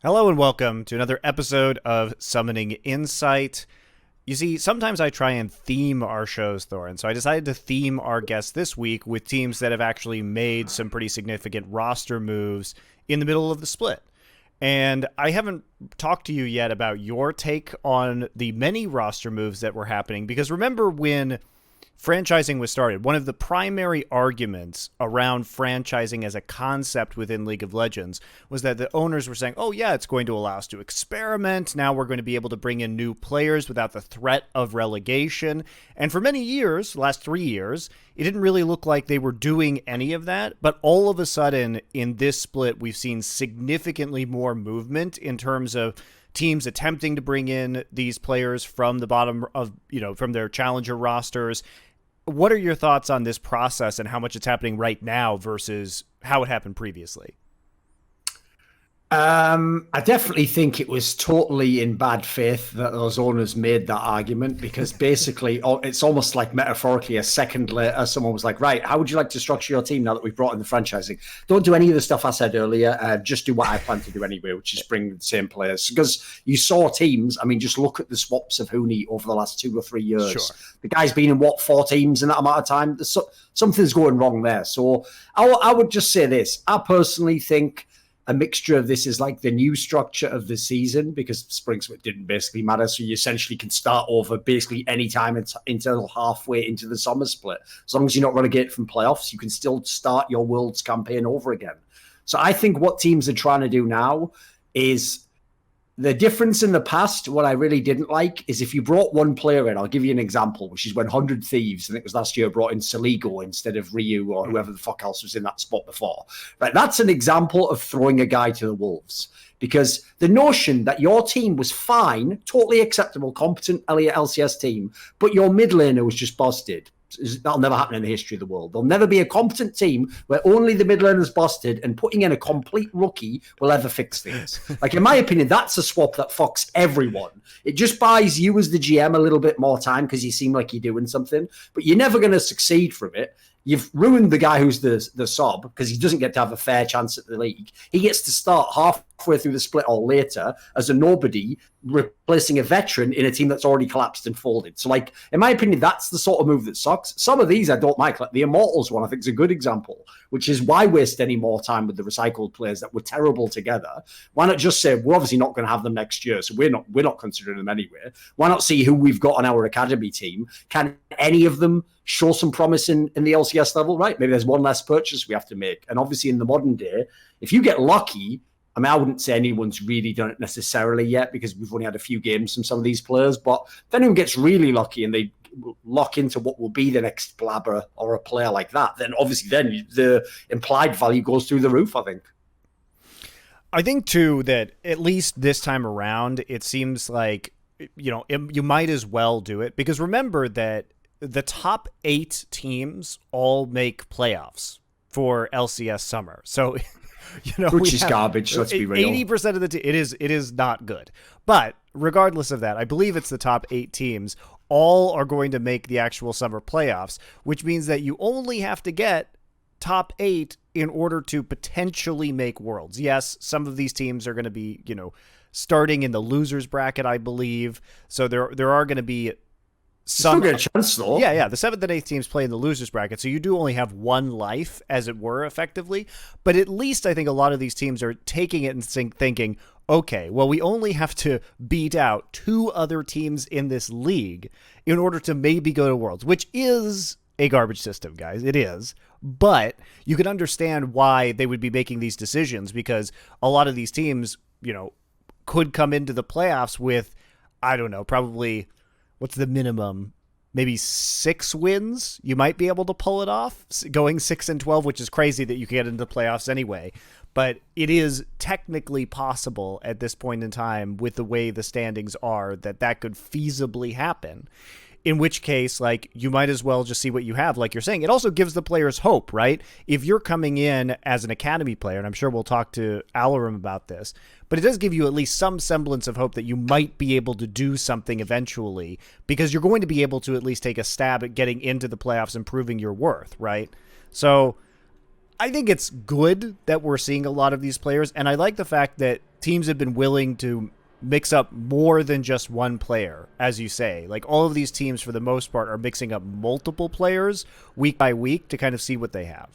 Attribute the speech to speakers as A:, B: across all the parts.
A: Hello and welcome to another episode of Summoning Insight. You see, sometimes I try and theme our shows, Thorin, so I decided to theme our guests this week with teams that have actually made some pretty significant roster moves in the middle of the split. And I haven't talked to you yet about your take on the many roster moves that were happening, because remember when franchising was started, one of the primary arguments around franchising as a concept within League of Legends was that the owners were saying, oh yeah, it's going to allow us to experiment. Now we're going to be able to bring in new players without the threat of relegation. And for many years, the last 3 years, it didn't really look like they were doing any of that. But all of a sudden in this split, we've seen significantly more movement in terms of teams attempting to bring in these players from the bottom of, from their challenger rosters. What are your thoughts on this process and how much it's happening right now versus how it happened previously?
B: I definitely think it was totally in bad faith that those owners made that argument, because basically it's almost like metaphorically a second later, someone was like, right, how would you like to structure your team now that we've brought in the franchising? Don't do any of the stuff I said earlier. Just do what I plan to do anyway, which is bring the same players. Because you saw teams, I mean, just look at the swaps of Huni over the last 2 or 3 years.
A: Sure.
B: The guy's been in, 4 teams in that amount of time? Something's going wrong there. So I would just say this. I personally think a mixture of this is like the new structure of the season, because spring split didn't basically matter. So you essentially can start over basically any time until halfway into the summer split. As long as you're not relegated from playoffs, you can still start your Worlds campaign over again. So I think what teams are trying to do now is the difference in the past. What I really didn't like is if you brought one player in, I'll give you an example, which is when 100 Thieves, I think it was last year, brought in Saligo instead of Ryu or whoever the fuck else was in that spot before. Right, that's an example of throwing a guy to the wolves, because the notion that your team was fine, totally acceptable, competent LCS team, but your mid laner was just busted. That'll never happen in the history of the world. There'll never be a competent team where only the mid laner's busted and putting in a complete rookie will ever fix things. Like, in my opinion, that's a swap that fucks everyone. It just buys you as the GM a little bit more time because you seem like you're doing something, but you're never going to succeed from it. You've ruined the guy who's the sub, because he doesn't get to have a fair chance at the league. He gets to start halfway through the split or later as a nobody, replacing a veteran in a team that's already collapsed and folded. So, like, in my opinion, that's the sort of move that sucks. Some of these I don't like the Immortals one, I think, is a good example, which is why waste any more time with the recycled players that were terrible together? Why not just say, we're obviously not going to have them next year, so we're not considering them anyway. Why not see who we've got on our academy team? Can any of them show some promise in the LCS level? Right, maybe there's one less purchase we have to make. And obviously in the modern day, if you get lucky, I mean, I wouldn't say anyone's really done it necessarily yet, because we've only had a few games from some of these players, but if anyone gets really lucky and they lock into what will be the next Blabber or a player like that, then obviously then the implied value goes through the roof, I think.
A: I think too that at least this time around, it seems like, you might as well do it, because remember that the top 8 teams all make playoffs for LCS summer. So,
B: which is garbage. Let's be real.
A: 80% of the it is not good. But regardless of that, I believe it's the top 8 teams all are going to make the actual summer playoffs, which means that you only have to get top 8 in order to potentially make Worlds. Yes, some of these teams are going to be, starting in the losers bracket, I believe. So there are going to be some.
B: Still get a chance, though.
A: Yeah. The 7th and 8th teams play in the losers bracket, so you do only have one life, as it were, effectively. But at least I think a lot of these teams are taking it and thinking, okay, well, we only have to beat out 2 other teams in this league in order to maybe go to Worlds, which is a garbage system, guys. It is. But you can understand why they would be making these decisions, because a lot of these teams, could come into the playoffs with, I don't know, probably, what's the minimum? Maybe 6 wins. You might be able to pull it off, going 6-12, which is crazy that you can get into the playoffs anyway. But it is technically possible at this point in time, with the way the standings are, that could feasibly happen. In which case, like, you might as well just see what you have, like you're saying. It also gives the players hope, right? If you're coming in as an academy player, and I'm sure we'll talk to Allorim about this, but it does give you at least some semblance of hope that you might be able to do something eventually, because you're going to be able to at least take a stab at getting into the playoffs and proving your worth, right? So I think it's good that we're seeing a lot of these players, and I like the fact that teams have been willing to mix up more than just one player, as you say. Like, all of these teams, for the most part, are mixing up multiple players week by week to kind of see what they have.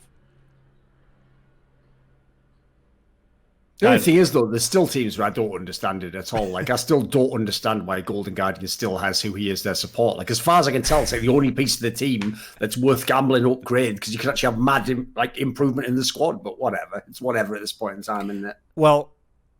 B: The only thing is, though, there's still teams where I don't understand it at all. Like, I still don't understand why Golden Guardian still has who he is their support. Like, as far as I can tell, it's like the only piece of the team that's worth gambling upgrade, because you can actually have mad improvement in the squad. But whatever, it's whatever at this point in time, isn't it?
A: Well,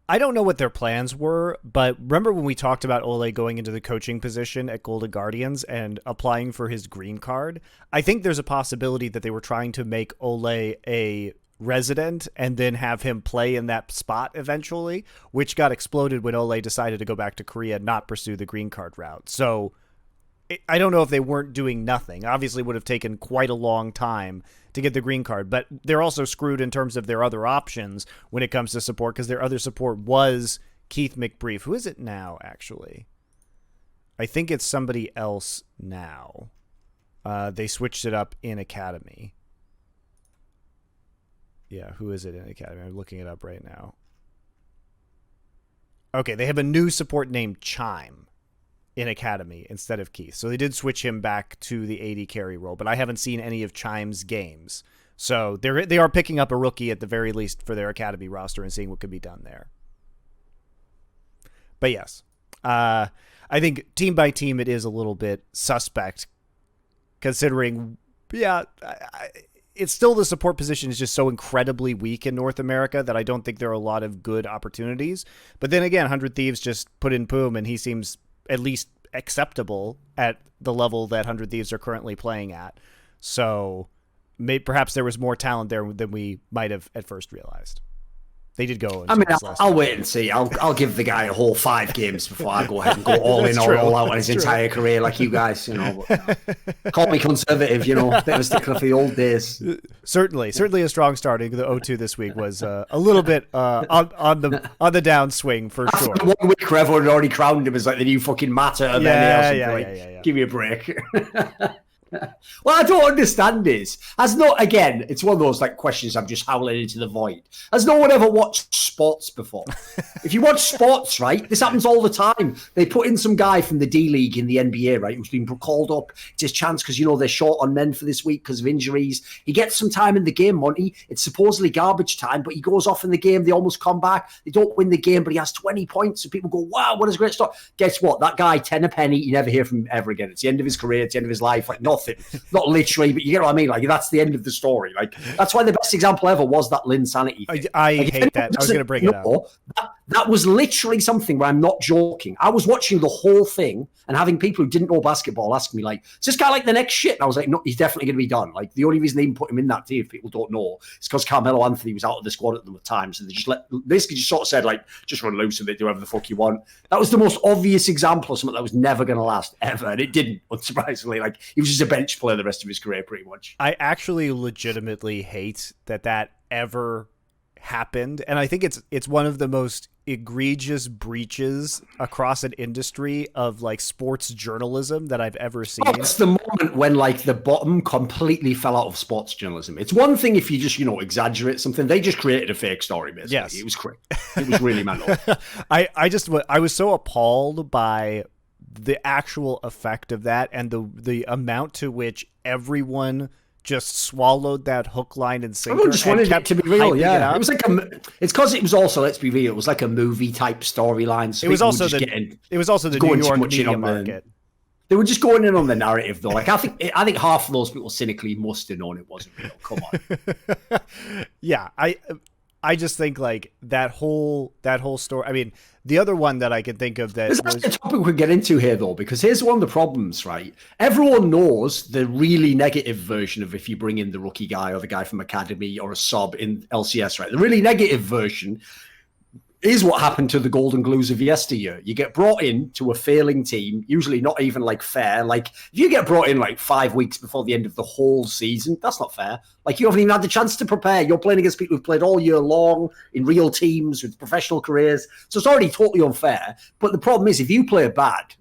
A: I don't know what their plans were, but remember when we talked about Ole going into the coaching position at Golden Guardians and applying for his green card? I think there's a possibility that they were trying to make Ole a resident and then have him play in that spot eventually, which got exploded when Ole decided to go back to Korea and not pursue the green card route. So I don't know if they weren't doing nothing. Obviously, it would have taken quite a long time to get the green card, but they're also screwed in terms of their other options when it comes to support, because their other support was Keith McBrief. Who is it now, actually? I think it's somebody else now. They switched it up in Academy. Yeah, who is it in Academy? I'm looking it up right now. Okay, they have a new support named Chime in Academy instead of Keith. So they did switch him back to the AD carry role, but I haven't seen any of Chime's games. So they are picking up a rookie at the very least for their Academy roster and seeing what could be done there. But yes, I think team by team it is a little bit suspect, considering, it's still the support position is just so incredibly weak in North America that I don't think there are a lot of good opportunities. But then again, 100 Thieves just put in Poom, and he seems at least acceptable at the level that 100 Thieves are currently playing at. So perhaps there was more talent there than we might have at first realized. They did go.
B: I mean, I'll wait and see. I'll give the guy a whole 5 games before I go ahead and go all in or all out on his entire career, like you guys. Call me conservative. Bit of a stickler for the old days.
A: Certainly a strong start. The 0-2 this week was a little bit on the downswing for sure.
B: 1 week where everyone had already crowned him as like the new fucking matter of NA. Give me a break. Well, I don't understand this. Again, it's one of those like questions I'm just howling into the void. Has no one ever watched sports before? If you watch sports, right, this happens all the time. They put in some guy from the D League in the NBA, right, who's been called up. It's his chance because, they're short on men for this week because of injuries. He gets some time in the game, Monty. It's supposedly garbage time, but he goes off in the game. They almost come back. They don't win the game, but he has 20 points. And people go, wow, what a great start. Guess what? That guy, 10 a penny, you never hear from him ever again. It's the end of his career. It's the end of his life. Like, nothing. Not literally, but you get what I mean. Like, that's the end of the story. Like, that's why the best example ever was that Linsanity thing.
A: I hate that. I was going to bring it up.
B: That was literally something where I'm not joking. I was watching the whole thing and having people who didn't know basketball asking me, like, is this guy like the next shit? And I was like, no, he's definitely going to be done. Like, the only reason they even put him in that team, if people don't know, is because Carmelo Anthony was out of the squad at the time. So they basically just sort of said, like, just run loose with it, do whatever the fuck you want. That was the most obvious example of something that was never going to last ever. And it didn't, unsurprisingly. Like, he was just a bench player the rest of his career, pretty much.
A: I actually legitimately hate that ever happened, and I think it's one of the most egregious breaches across an industry of like sports journalism that I've ever seen.
B: It's the moment when like the bottom completely fell out of sports journalism. It's one thing if you just exaggerate something. They just created a fake story, basically.
A: Yes.
B: It was crazy. It was really mental.
A: I was so appalled by the actual effect of that and the amount to which everyone just swallowed that hook, line, and sinker.
B: Everyone just wanted it to be real. Yeah, it was like it's because it was also, let's be real, it was like a movie type storyline. So
A: it was also the New York media market.
B: They were just going in on the narrative, though. Like I think half of those people cynically must have known it wasn't real. Come on.
A: Yeah, I just think like that whole story. I mean, the other one that I can think of that
B: was a topic we could get into here, though, because here's one of the problems, right? Everyone knows the really negative version of if you bring in the rookie guy or the guy from Academy or a sub in LCS, right? The really negative version is what happened to the Golden Glues of yesteryear. You get brought in to a failing team, usually not even like fair. Like if you get brought in like 5 weeks before the end of the whole season, that's not fair. Like you haven't even had the chance to prepare. You're playing against people who've played all year long in real teams with professional careers. So it's already totally unfair. But the problem is if you play bad,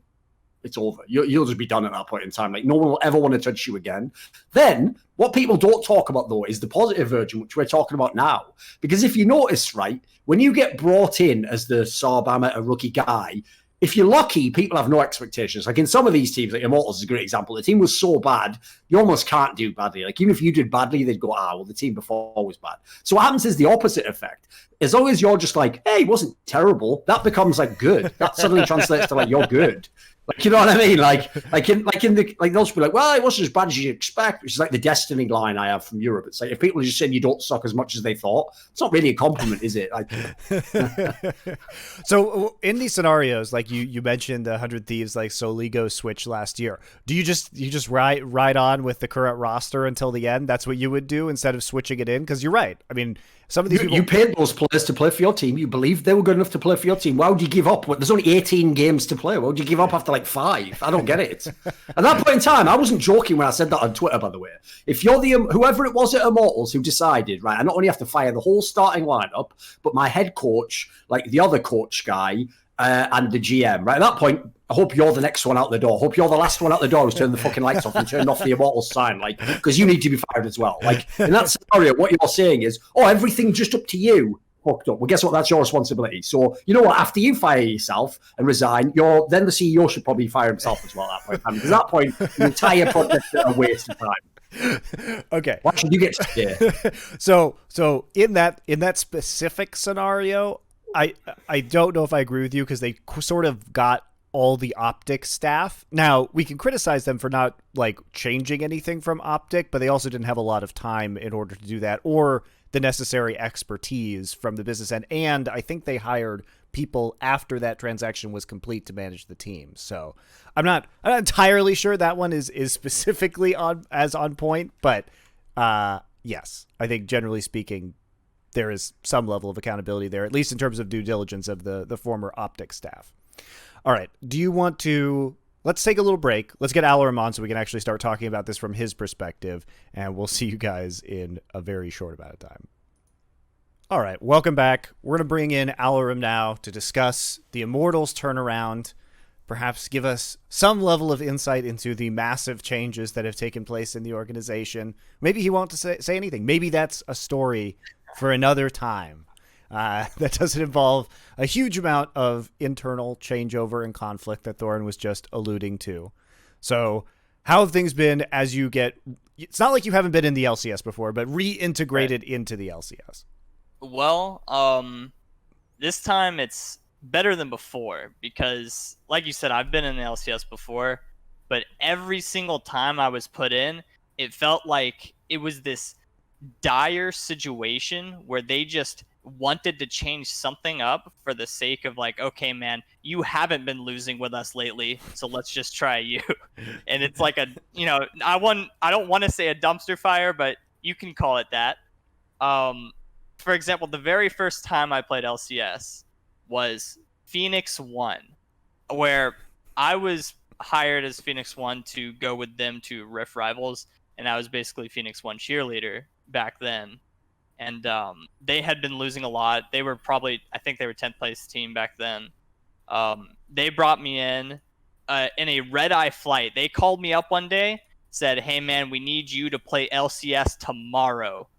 B: It's over. You'll just be done at that point in time. Like, no one will ever want to touch you again. Then, what people don't talk about, though, is the positive version, which we're talking about now. Because if you notice, right, when you get brought in as the Sarbama, a rookie guy, if you're lucky, people have no expectations. Like in some of these teams, like Immortals is a great example. The team was so bad, you almost can't do badly. Like even if you did badly, they'd go, well, the team before was bad. So what happens is the opposite effect. As long as you're just like, hey, it wasn't terrible, that becomes like good. That suddenly translates to like, you're good. Like, you know what I mean? Like they'll just be like, well, it wasn't as bad as you'd expect, which is like the Destiny line I have from Europe. It's like, if people are just saying you don't suck as much as they thought, it's not really a compliment, is it? Like,
A: so in these scenarios, like you mentioned the 100 Thieves, like Soligo switch last year, do you just ride on with the current roster until the end? That's what you would do instead of switching it in? Because you're right. I mean, some of these people...
B: You paid those players to play for your team. You believed they were good enough to play for your team. Why would you give up? There's only 18 games to play. Why would you give up after like 5? I don't get it. At that point in time, I wasn't joking when I said that on Twitter, by the way. If you're whoever it was at Immortals who decided, right, I not only have to fire the whole starting lineup, but my head coach, like the other coach guy, and the GM, right? At that point, I hope you're the next one out the door. I hope you're the last one out the door who's turned the fucking lights off and turned off the Immortals sign, like, because you need to be fired as well. Like, in that scenario, what you're saying is, oh, everything's just up to you. Fucked up. Well, guess what? That's your responsibility. So, you know what? After you fire yourself and resign, then the CEO should probably fire himself as well at that point. Because at that point, the entire project is a waste of time.
A: Okay.
B: Why should you get to
A: So in that specific scenario, I don't know if I agree with you because they sort of got all the Optic staff. Now, we can criticize them for not like changing anything from Optic, but they also didn't have a lot of time in order to do that or the necessary expertise from the business end. And I think they hired people after that transaction was complete to manage the team. So I'm not entirely sure that one is specifically on point, but yes, I think generally speaking, there is some level of accountability there, at least in terms of due diligence of the former Optic staff. All right. Do you want to... Let's take a little break. Let's get Allorim on so we can actually start talking about this from his perspective, and we'll see you guys in a very short amount of time. All right. Welcome back. We're going to bring in Allorim now to discuss the Immortals turnaround, perhaps give us some level of insight into the massive changes that have taken place in the organization. Maybe he won't say anything. Maybe that's a story for another time. That doesn't involve a huge amount of internal changeover and conflict that Thorin was just alluding to. So how have things been as you get... It's not like you haven't been in the LCS before, but reintegrated into the LCS.
C: Well, this time it's better than before because, like you said, I've been in the LCS before, but every single time I was put in, it felt like it was this dire situation where they just wanted to change something up for the sake of like, okay, man, you haven't been losing with us lately, so let's just try you. And it's like I don't want to say a dumpster fire, but you can call it that. For example, the very first time I played LCS was Phoenix 1, where I was hired as Phoenix 1 to go with them to Rift Rivals, and I was basically Phoenix 1 cheerleader back then. And they had been losing a lot. They were probably, I think they were 10th place team back then. They brought me in a red-eye flight. They called me up one day, said, hey, man, we need you to play LCS tomorrow.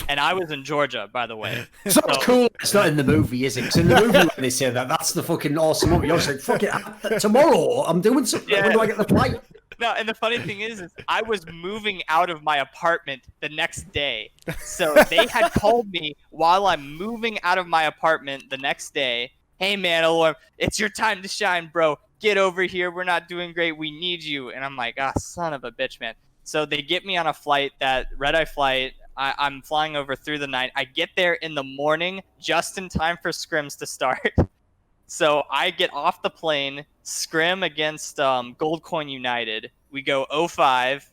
C: And I was in Georgia, by the way.
B: So it's cool. It's not in the movie, is it? Because in the movie, when they say that, that's the fucking awesome movie. You're just like, fuck it, tomorrow I'm doing something. Yeah. When do I get the flight?
C: No, and the funny thing is I was moving out of my apartment the next day. So they had called me while I'm moving out of my apartment the next day. Hey, man, Allorim, it's your time to shine, bro. Get over here. We're not doing great. We need you. And I'm like, son of a bitch, man. So they get me on a flight, that red-eye flight. I'm flying over through the night. I get there in the morning just in time for scrims to start. So I get off the plane, scrim against Gold Coin United. We go 0-5.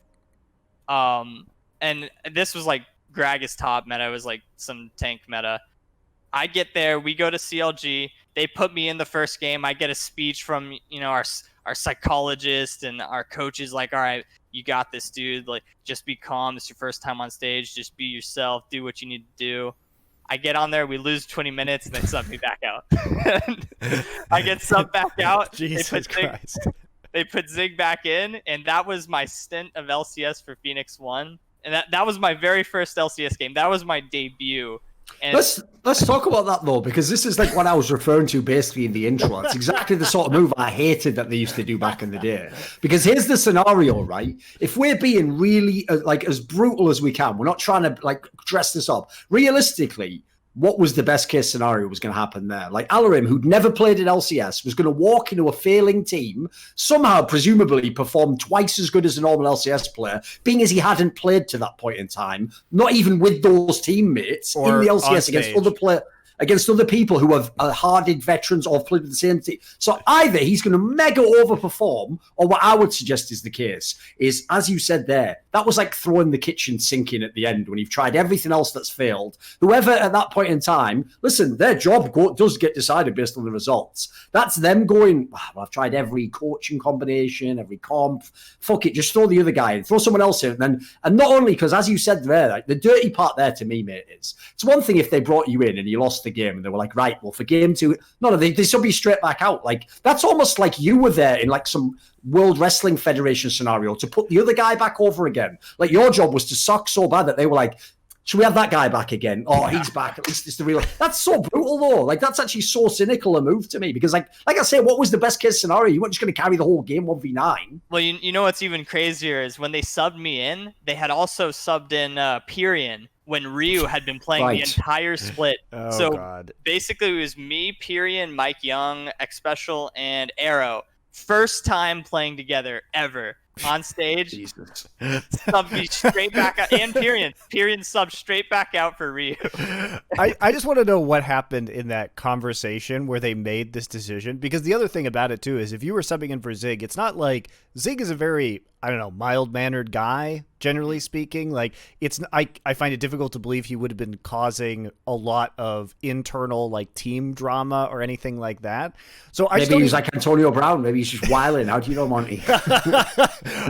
C: And this was like Gragas top meta. It was like some tank meta. I get there. We go to CLG. They put me in the first game. I get a speech from our psychologist and our coaches like, all right, you got this, dude. Like, just be calm. It's your first time on stage. Just be yourself. Do what you need to do. I get on there, we lose 20 minutes, and they sub me back out. I get subbed back out.
A: Jesus Christ.
C: they put Zig back in, and that was my stint of LCS for Phoenix 1. And that was my very first LCS game. That was my debut. And
B: let's talk about that though, because this is like what I was referring to basically in the intro. It's exactly the sort of move I hated that they used to do back in the day. Because here's the scenario, right? If we're being really like as brutal as we can, we're not trying to like dress this up. Realistically, what was the best case scenario was going to happen there? Like Allorim, who'd never played in LCS, was going to walk into a failing team, somehow presumably perform twice as good as a normal LCS player, being as he hadn't played to that point in time, not even with those teammates
A: or
B: in the LCS against other people who have hardened veterans or played with the same team. So either he's going to mega overperform, or what I would suggest is the case is, as you said there, that was like throwing the kitchen sink in at the end when you've tried everything else that's failed. Whoever at that point in time, listen, their job does get decided based on the results. That's them going, well, I've tried every coaching combination, every comp. Fuck it, just throw the other guy in, throw someone else in. And not only, because as you said there, like, the dirty part there to me, mate, is it's one thing if they brought you in and you lost the game and they were like, right, well, for game 2, they should be straight back out. Like, that's almost like you were there in like some World Wrestling Federation scenario to put the other guy back over again. Like, your job was to suck so bad that they were like, should we have that guy back again? Oh, he's back. At least it's the real. That's so brutal, though. Like, that's actually so cynical a move to me, because like I say, what was the best case scenario? You weren't just going to carry the whole game 1v9.
C: Well, you know what's even crazier is when they subbed me in, they had also subbed in Pyrian when Ryu had been playing the entire split.
A: Oh, God.
C: Basically, it was me, Pyrian, Mike Young, X Special, and Arrow. First time playing together ever on stage.
B: Jesus.
C: Subbed me straight back out. And Pyrian subbed straight back out for Ryu.
A: I just want to know what happened in that conversation where they made this decision, because the other thing about it too is if you were subbing in for Zig, it's not like Zig is a very, I don't know, mild-mannered guy, generally speaking. Like, it's I find it difficult to believe he would have been causing a lot of internal like team drama or anything like that. So
B: maybe he's like Antonio Brown. Maybe he's just wilding. How do you know, Monty?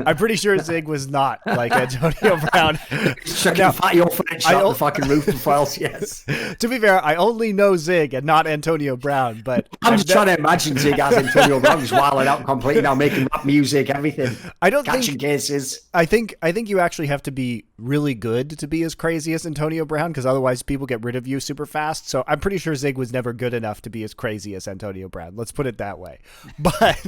A: I'm pretty sure Zig was not like Antonio Brown.
B: Checking fatty old French out the fucking roof of files. Yes.
A: To be fair, I only know Zig and not Antonio Brown, but
B: I'm just trying to imagine Zig as Antonio Brown, just wilding out completely now, making rap music, everything.
A: I don't
B: catching cases.
A: I think you actually have to be really good to be as crazy as Antonio Brown, because otherwise people get rid of you super fast. So I'm pretty sure Zig was never good enough to be as crazy as Antonio Brown. Let's put it that way. But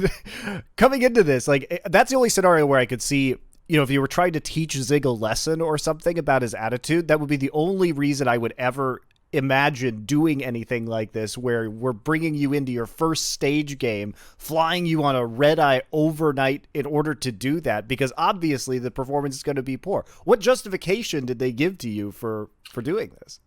A: coming into this, like, that's the only scenario where I could see, you know, if you were trying to teach Zig a lesson or something about his attitude, that would be the only reason I would ever imagine doing anything like this, where we're bringing you into your first stage game, flying you on a red-eye overnight in order to do that, because obviously the performance is going to be poor. What justification did they give to you for doing this?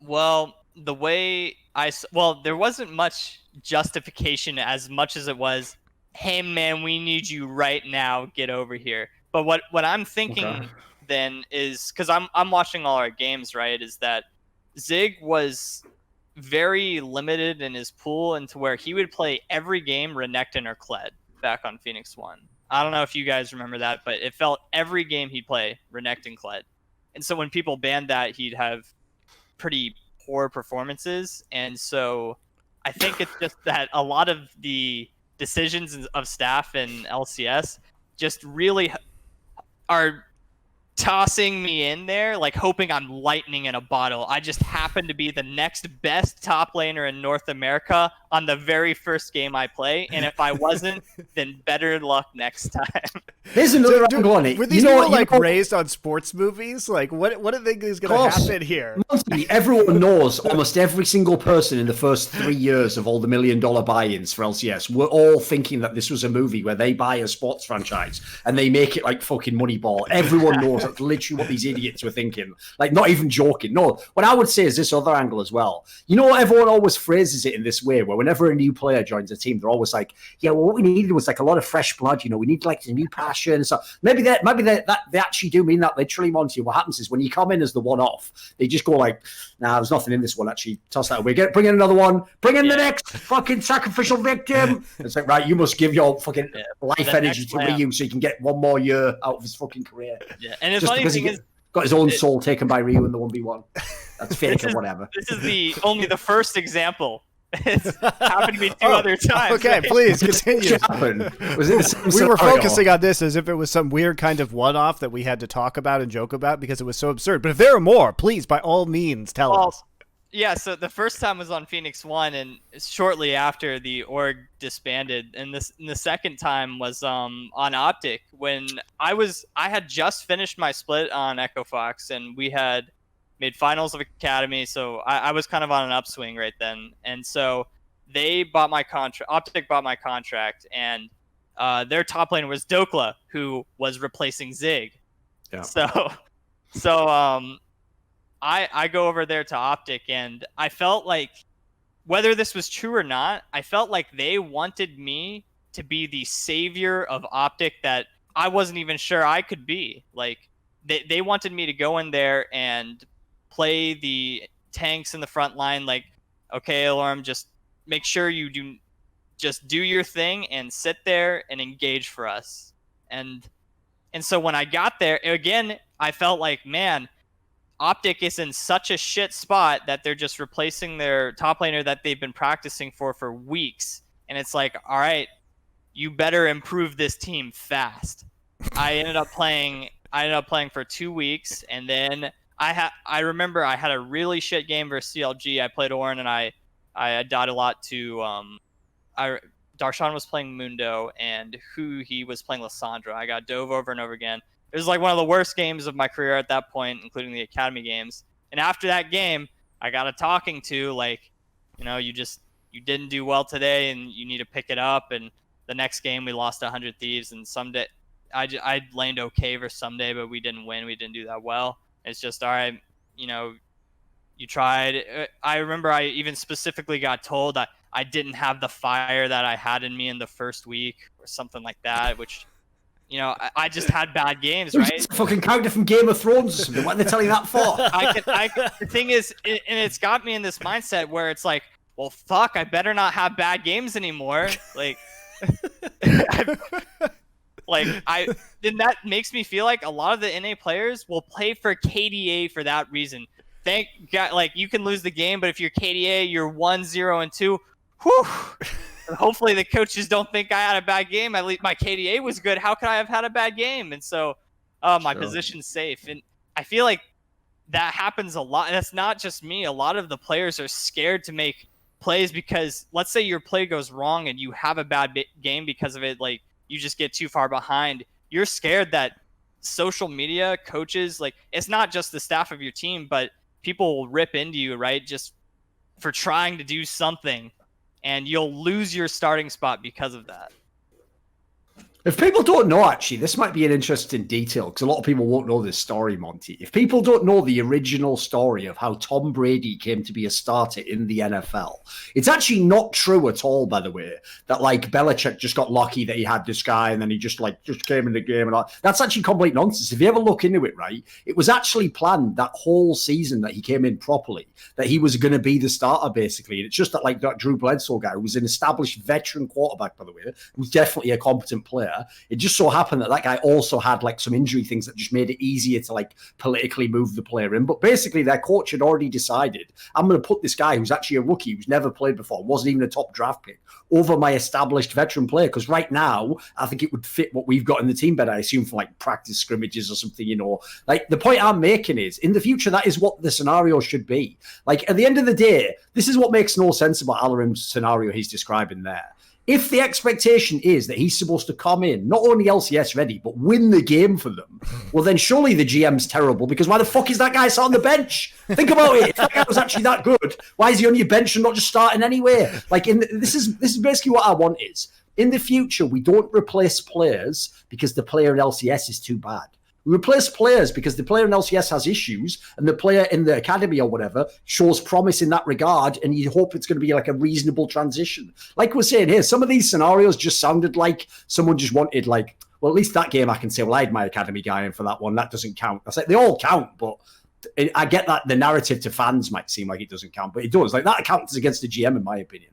C: Well, there wasn't much justification as much as it was, hey man, we need you right now, get over here. But what I'm thinking then is, because I'm watching all our games, right, is that Zig was very limited in his pool into where he would play every game Renekton or Kled back on Phoenix 1. I don't know if you guys remember that, but it felt every game he'd play Renekton Kled. And so when people banned that, he'd have pretty poor performances. And so I think it's just that a lot of the decisions of staff in LCS just really are tossing me in there, like hoping I'm lightning in a bottle. I just happen to be the next best top laner in North America on the very first game I play, and if I wasn't, then better luck next time.
B: There's another angle on it.
A: Were these people like raised on sports movies? Like, what do you think is going to happen here?
B: Everyone knows, almost every single person in the first 3 years of all the $1 million buy-ins for LCS were all thinking that this was a movie where they buy a sports franchise and they make it like fucking Moneyball. Everyone knows that's literally what these idiots were thinking. Like, not even joking. No, what I would say is this other angle as well. You know, everyone always phrases it in this way, where whenever a new player joins a team, they're always like, yeah, well, what we needed was like a lot of fresh blood. You know, we need like a new passion. So maybe they actually do mean that literally, Monty. What happens is when you come in as the one-off, they just go like, nah, there's nothing in this one, actually. Toss that away. Bring in another one. Bring in the next fucking sacrificial victim. It's like, right, you must give your fucking life energy to Ryu so you can get one more year out of his fucking career.
C: Yeah, and the funny thing is,
B: got his own soul taken by Ryu in the 1v1. That's fake or whatever.
C: This is only the first example It's happened to me two other times.
A: Okay,
C: right?
A: please continue.
B: What happened? Was it the same
A: We were
B: scenario?
A: focusing on this as if it was some weird kind of one-off that we had to talk about and joke about because it was so absurd. But if there are more, please, by all means, tell us.
C: Yeah, so the first time was on Phoenix 1, and shortly after the org disbanded. And the second time was on Optic, when I had just finished my split on Echo Fox, and we had made finals of Academy, so I was kind of on an upswing right then. And so they bought my contract. Optic bought my contract, and their top laner was Dokla, who was replacing Zig.
B: Yeah.
C: So I go over there to Optic, and I felt like, whether this was true or not, I felt like they wanted me to be the savior of Optic that I wasn't even sure I could be. Like, they wanted me to go in there and play the tanks in the front line. Like, okay, Allorim, just make sure you do your thing and sit there and engage for us. And so when I got there, again, I felt like, man, Optic is in such a shit spot that they're just replacing their top laner that they've been practicing for weeks. And it's like, all right, you better improve this team fast. I ended up playing for 2 weeks, and then I remember I had a really shit game versus CLG. I played Origen, and I died a lot to Darshan was playing Mundo, and he was playing Lissandra. I got dove over and over again. It was like one of the worst games of my career at that point, including the Academy games. And after that game, I got a talking to, like, you didn't do well today, and you need to pick it up. And the next game we lost 100 Thieves, and someday I laned okay versus someday, but we didn't win. We didn't do that well. It's just, all right, you tried. I remember I even specifically got told that I didn't have the fire that I had in me in the first week or something like that, which, I just had bad games, right?
B: It's a fucking character from Game of Thrones or something. What are they telling you that for?
C: The thing is, and it's got me in this mindset where it's like, well, fuck, I better not have bad games anymore. Like, then that makes me feel like a lot of the NA players will play for KDA for that reason. Thank God, like, you can lose the game, but if you're KDA, you're 1-0-2. Whew. Hopefully the coaches don't think I had a bad game. At least my KDA was good. How could I have had a bad game? And so my position's safe. And I feel like that happens a lot. And it's not just me. A lot of the players are scared to make plays because, let's say your play goes wrong and you have a bad game because of it. Like, you just get too far behind. You're scared that social media, coaches, like, it's not just the staff of your team, but people will rip into you, right? Just for trying to do something. And you'll lose your starting spot because of that.
B: If people don't know, actually, this might be an interesting detail because a lot of people won't know this story, Monty. If people don't know the original story of how Tom Brady came to be a starter in the NFL, it's actually not true at all, by the way, that, like, Belichick just got lucky that he had this guy and then he just came in the game and all. That's actually complete nonsense. If you ever look into it, right, it was actually planned that whole season that he came in properly, that he was going to be the starter, basically. And it's just that, like, that Drew Bledsoe guy, who was an established veteran quarterback, by the way, who's definitely a competent player. It just so happened that guy also had, like, some injury things that just made it easier to, like, politically move the player in. But basically, their coach had already decided, I'm going to put this guy who's actually a rookie, who's never played before, wasn't even a top draft pick, over my established veteran player. Because right now, I think it would fit what we've got in the team better, I assume, for, like, practice scrimmages or something, Like, the point I'm making is, in the future, that is what the scenario should be. Like, at the end of the day, this is what makes no sense about Allorim's scenario he's describing there. If the expectation is that he's supposed to come in, not only LCS ready, but win the game for them, well, then surely the GM's terrible, because why the fuck is that guy sat on the bench? Think about it. If that guy was actually that good, why is he on your bench and not just starting anyway? Like, this is basically what I want is, in the future, we don't replace players because the player in LCS is too bad. We replace players because the player in LCS has issues and the player in the academy or whatever shows promise in that regard, and you hope it's going to be like a reasonable transition. Like we're saying here, some of these scenarios just sounded like someone just wanted, like, well, at least that game I can say, well, I had my academy guy in for that one. That doesn't count. I like, they all count, but I get that the narrative to fans might seem like it doesn't count, but it does. Like, that counts against the GM, in my opinion.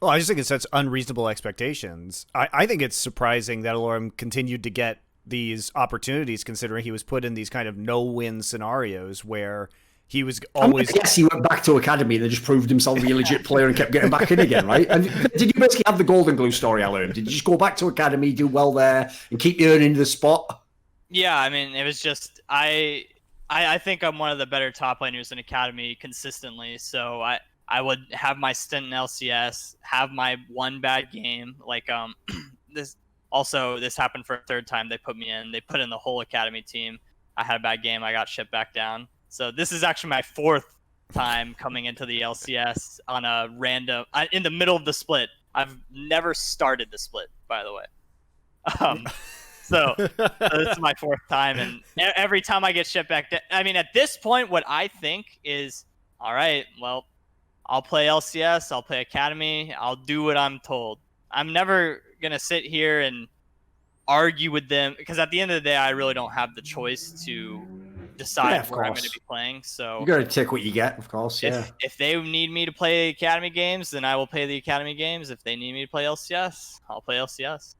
A: Well, I just think it sets unreasonable expectations. I think it's surprising that Allorim continued to get these opportunities, considering he was put in these kind of no-win scenarios where he was always.
B: I guess he went back to Academy and then just proved himself to be a legit player and kept getting back in again, right? And did you basically have the golden glue story, Allorim? Did you just go back to Academy, do well there, and keep earning the spot?
C: Yeah, I mean, it was just I think I'm one of the better top laners in Academy consistently. So I would have my stint in LCS, have my one bad game. Like this happened for a third time. They put me in. They put in the whole Academy team. I had a bad game. I got shipped back down. So this is actually my fourth time coming into the LCS on a random in the middle of the split. I've never started the split, by the way. So this is my fourth time, and every time I get shipped back. I mean, at this point, what I think is, all right, well, I'll play LCS, I'll play Academy, I'll do what I'm told. I'm never gonna sit here and argue with them, because at the end of the day, I really don't have the choice to decide where I'm going to be playing. So
B: you got to take what you get, of course. Yeah.
C: If they need me to play Academy games, then I will play the Academy games. If they need me to play LCS, I'll play LCS.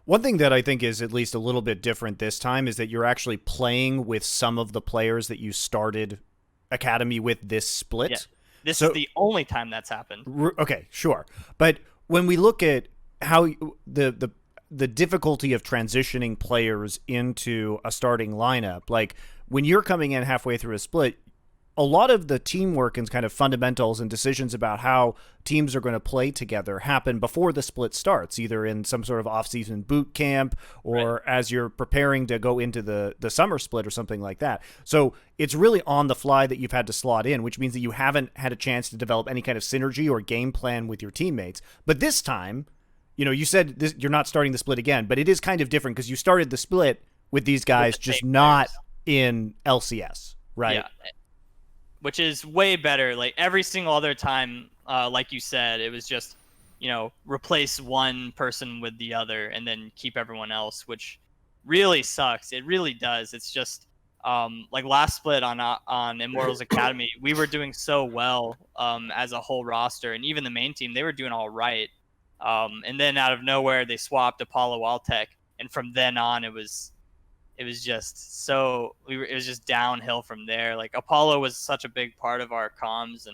A: One thing that I think is at least a little bit different this time is that you're actually playing with some of the players that you started Academy with this split.
C: Yeah. This is the only time that's happened.
A: Okay, sure. But when we look at how the difficulty of transitioning players into a starting lineup, like when you're coming in halfway through a split, a lot of the teamwork and kind of fundamentals and decisions about how teams are going to play together happen before the split starts, either in some sort of off-season boot camp or as you're preparing to go into the summer split or something like that. So it's really on the fly that you've had to slot in, which means that you haven't had a chance to develop any kind of synergy or game plan with your teammates. But this time, you know, you said you're not starting the split again, but it is kind of different because you started the split with these guys just not in LCS, right?
C: Yeah. Which is way better. Like every single other time, like you said, it was just, you know, replace one person with the other and then keep everyone else, which really sucks. It really does. It's just like last split on Immortals Academy, we were doing so well as a whole roster, and even the main team, they were doing all right. And then out of nowhere, they swapped Apollo Altec, and from then on, it was just so it was just downhill from there. Like Apollo was such a big part of our comms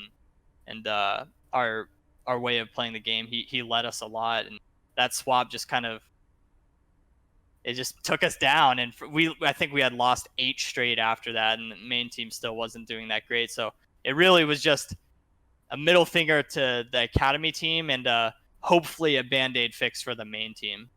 C: and our way of playing the game. He led us a lot, and that swap just kind of it just took us down. And I think we had lost 8 straight after that, and the main team still wasn't doing that great. So it really was just a middle finger to the Academy team and hopefully a band-aid fix for the main team.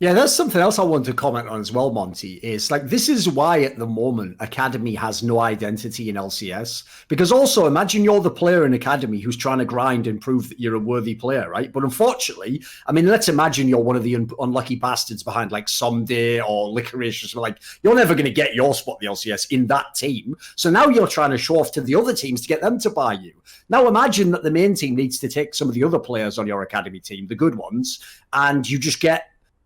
B: Yeah, that's something else I want to comment on as well, Monty, is like this is why at the moment Academy has no identity in LCS. Because also imagine you're the player in Academy who's trying to grind and prove that you're a worthy player, right? But unfortunately, I mean, let's imagine you're one of the unlucky bastards behind like Someday or Licorice or something. Like, you're never going to get your spot in the LCS in that team. So now you're trying to show off to the other teams to get them to buy you. Now imagine that the main team needs to take some of the other players on your Academy team, the good ones, and you just get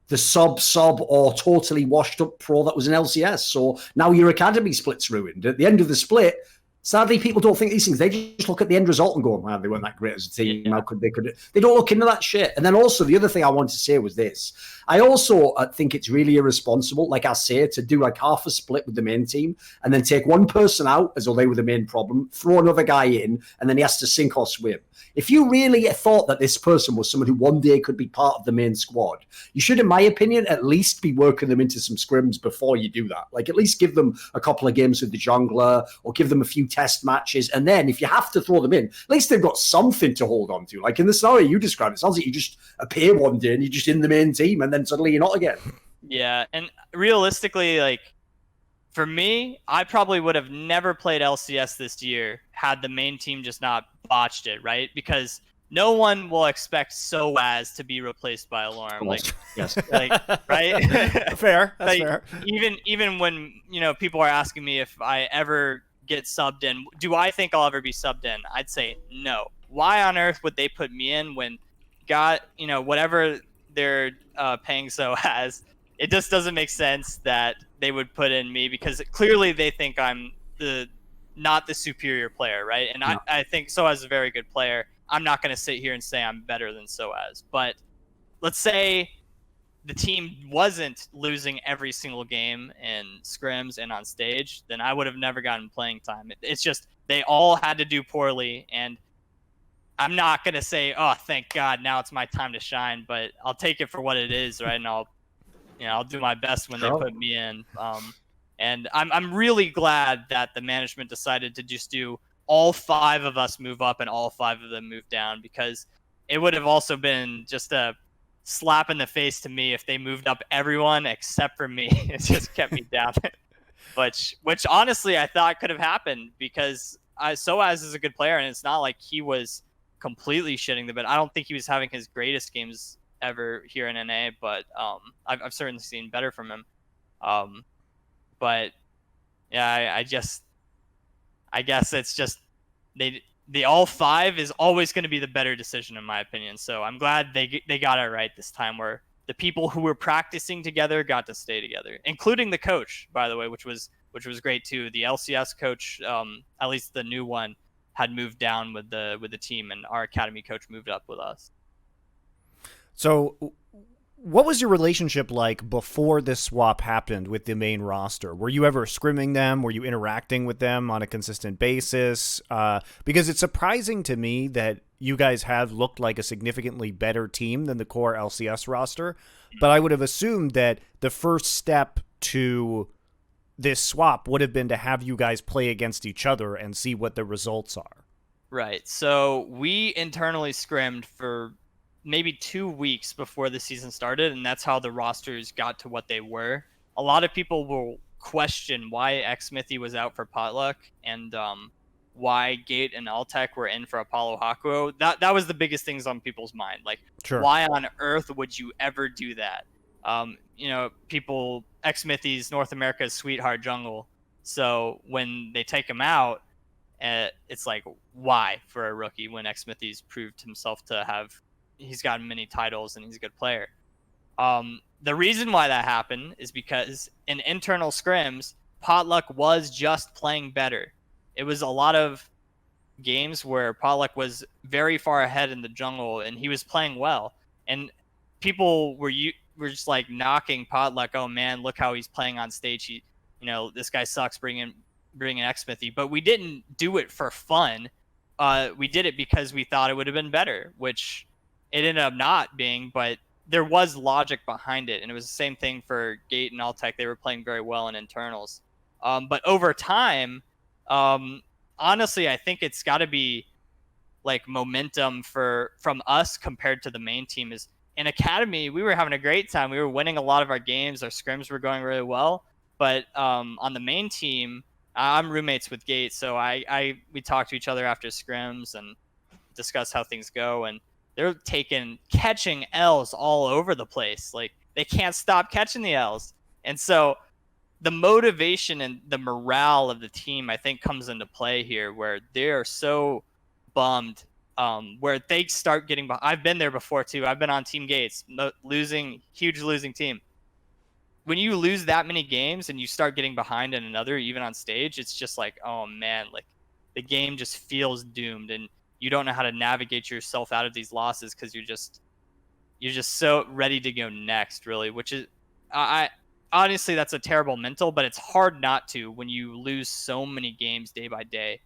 B: the sub or totally washed up pro that was in LCS. So now your Academy split's ruined. At the end of the split, sadly, people don't think these things. They just look at the end result and go, man, they weren't that great as a team. How could they? They don't look into that shit. And then also the other thing I wanted to say was this. I also think it's really irresponsible, like I say, to do like half a split with the main team and then take one person out as though they were the main problem, throw another guy in, and then he has to sink or swim. If you really thought that this person was someone who one day could be part of the main squad, you should, in my opinion, at least be working them into some scrims before you do that. Like, at least give them a couple of games with the jungler or give them a few test matches. And then if you have to throw them in, at least they've got something to hold on to. Like in the scenario you described, it sounds like you just appear one day and you're just in the main team and then suddenly you're not again.
C: Yeah, and realistically, like, for me, I probably would have never played LCS this year had the main team just not botched it, right? Because no one will expect SOAS to be replaced by Allorim. Like,
B: yes,
C: like, right?
A: Fair. That's
C: like,
A: fair.
C: Even when, you know, people are asking me if I ever get subbed in, do I think I'll ever be subbed in? I'd say no. Why on earth would they put me in when you know, whatever they're paying SOAS, it just doesn't make sense that they would put in me, because clearly they think I'm not the superior player, right? And no. I think SOAS is a very good player. I'm not going to sit here and say I'm better than SOAS, but let's say the team wasn't losing every single game in scrims and on stage, then I would have never gotten playing time. It's just they all had to do poorly, and I'm not gonna say, oh, thank God, now it's my time to shine, but I'll take it for what it is, right? And I'll do my best when they put me in. And I'm really glad that the management decided to just do all 5 of us move up and all 5 of them move down, because it would have also been just a slap in the face to me if they moved up everyone except for me. It just kept me down. which honestly I thought could have happened, because Soaz is a good player, and it's not like he was completely shitting the bed. I don't think he was having his greatest games ever here in NA, but I've certainly seen better from him. But yeah, I guess it's just the all 5 is always going to be the better decision in my opinion. So I'm glad they got it right this time, where the people who were practicing together got to stay together, including the coach, by the way, which was great too. The LCS coach, at least the new one, had moved down with the team, and our academy coach moved up with us.
A: So what was your relationship like before this swap happened with the main roster? Were you ever scrimming them? Were you interacting with them on a consistent basis? Because it's surprising to me that you guys have looked like a significantly better team than the core LCS roster, but I would have assumed that the first step to this swap would have been to have you guys play against each other and see what the results are.
C: Right. So we internally scrimmed for maybe 2 weeks before the season started, and that's how the rosters got to what they were. A lot of people will question why Xmithy was out for Potluck, and why Gate and Altec were in for Apollo Hakuo. That was the biggest things on people's mind. Like,
A: Sure.
C: Why on earth would you ever do that? People, Xmithy's North America's sweetheart jungle. So when they take him out, it's like, why for a rookie when Xmithy's proved himself to have, he's gotten many titles and he's a good player. The reason why that happened is because in internal scrims, Potluck was just playing better. It was a lot of games where Potluck was very far ahead in the jungle and he was playing well. And people were just like knocking Potluck. Oh man, look how he's playing on stage. This guy sucks bringing Xmithy. But we didn't do it for fun. We did it because we thought it would have been better, which it ended up not being, but there was logic behind it. And it was the same thing for Gate and Altec. They were playing very well in internals. But over time, honestly, I think it's got to be like momentum from us compared to the main team. Is in Academy, we were having a great time. We were winning a lot of our games. Our scrims were going really well. But on the main team, I'm roommates with Gate, so we talk to each other after scrims and discuss how things go. And they're catching L's all over the place. Like, they can't stop catching the L's. And so the motivation and the morale of the team, I think, comes into play here, where they are so bummed, where they start getting behind. I've been there before too. I've been on Team Gates, huge losing team. When you lose that many games and you start getting behind in another, even on stage, it's just like, oh man, like the game just feels doomed, and you don't know how to navigate yourself out of these losses because you're just so ready to go next, really. Which is, honestly, that's a terrible mental, but it's hard not to when you lose so many games day by day.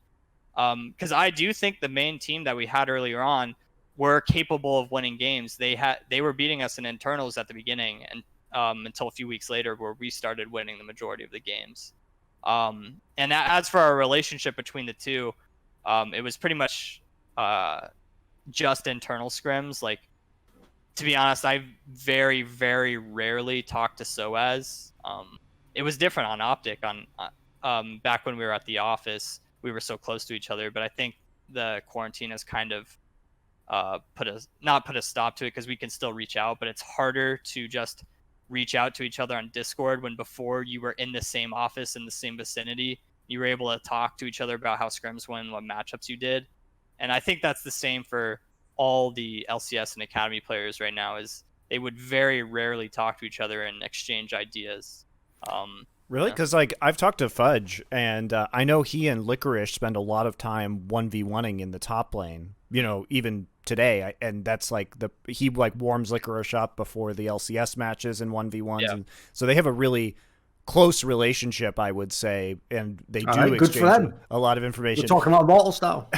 C: Because I do think the main team that we had earlier on were capable of winning games. They were beating us in internals at the beginning, and until a few weeks later, where we started winning the majority of the games. And as for our relationship between the two, it was pretty much just internal scrims. Like, to be honest, I very, very rarely talked to Soaz. It was different on Optic. Back when we were at the office, we were so close to each other. But I think the quarantine has kind of not put a stop to it, because we can still reach out. But it's harder to just reach out to each other on Discord, when before you were in the same office, in the same vicinity. You were able to talk to each other about how scrims went, what matchups you did. And I think that's the same for all the LCS and Academy players right now, is they would very rarely talk to each other and exchange ideas.
A: Really? Because I've talked to Fudge, and I know he and Licorice spend a lot of time 1v1ing in the top lane, even today. And that's he warms Licorice up before the LCS matches in 1v1s. Yeah. And so they have a really close relationship, I would say, and they do
B: right, good for
A: exchange
B: them.
A: a lot of
B: We're
A: information.
B: talking about Immortals now.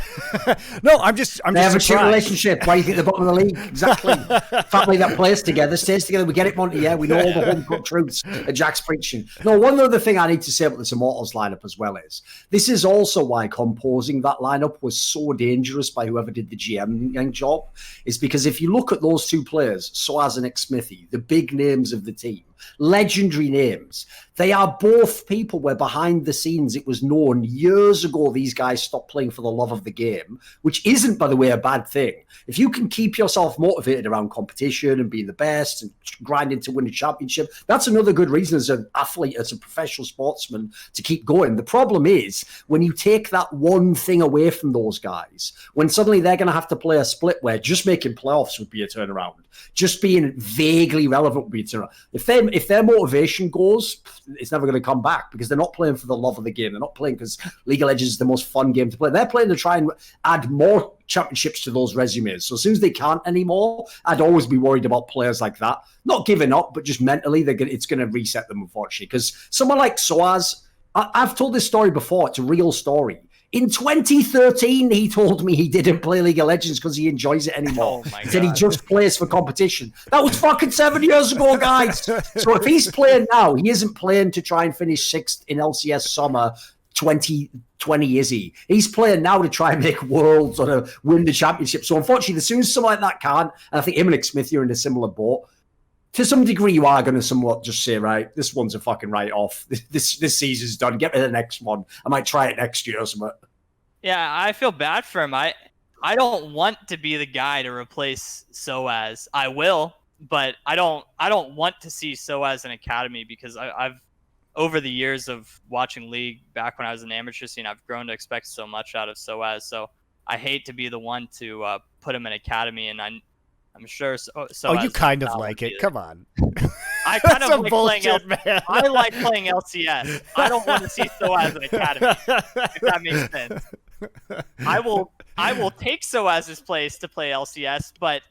A: No, I'm just
B: They have a cheap
A: surprised.
B: relationship. Why do you think they're bottom of the league? Exactly. Family that plays together, stays together. We get it, Monty. Yeah, we know all the home cooked truths that Jack's preaching. No, one other thing I need to say about this Immortals lineup as well is this is also why composing that lineup was so dangerous by whoever did the GM job. Is because if you look at those two players, Soaz and Xmithy, the big names of the team, legendary names, they are both people where behind the scenes it was known years ago these guys stopped playing for the love of the game, which isn't, by the way, a bad thing. If you can keep yourself motivated around competition and being the best and grinding to win a championship, that's another good reason as an athlete, as a professional sportsman, to keep going. The problem is when you take that one thing away from those guys, when suddenly they're going to have to play a split where just making playoffs would be a turnaround, just being vaguely relevant would be a turnaround. If their motivation goes, it's never going to come back because they're not playing for the love of the game. They're not playing because League of Legends is the most fun game to play. They're playing to try and add more championships to those resumes. So as soon as they can't anymore, I'd always be worried about players like that. Not giving up, but just mentally, it's going to reset them, unfortunately. Because someone like Soaz, I've told this story before. It's a real story. In 2013, he told me he didn't play League of Legends because he enjoys it anymore.
C: Oh my
B: He said he
C: God.
B: just plays for competition. That was fucking 7 years ago, guys. So if he's playing now, he isn't playing to try and finish 6th in LCS Summer 2020, is he? He's playing now to try and make worlds or to win the championship. So unfortunately, as soon as someone like that can't, and I think him and Xmithy are in a similar boat, to some degree, you are going to somewhat just say, right, this one's a fucking write-off. This season's done. Get rid of the next one. I might try it next year or something.
C: Yeah, I feel bad for him. I don't want to be the guy to replace Soaz. I will, but I don't want to see Soaz in Academy because I've over the years of watching League back when I was in the amateur scene, I've grown to expect so much out of Soaz. So I hate to be the one to put him in Academy, and I'm sure Soaz.
A: Oh, you kind of like it. Come on.
C: I kind of
A: Some
C: like
A: bullshit,
C: playing
A: man.
C: I like playing LCS. I don't want to see Soaz in Academy, if that makes sense. I will take Soaz's place to play LCS, but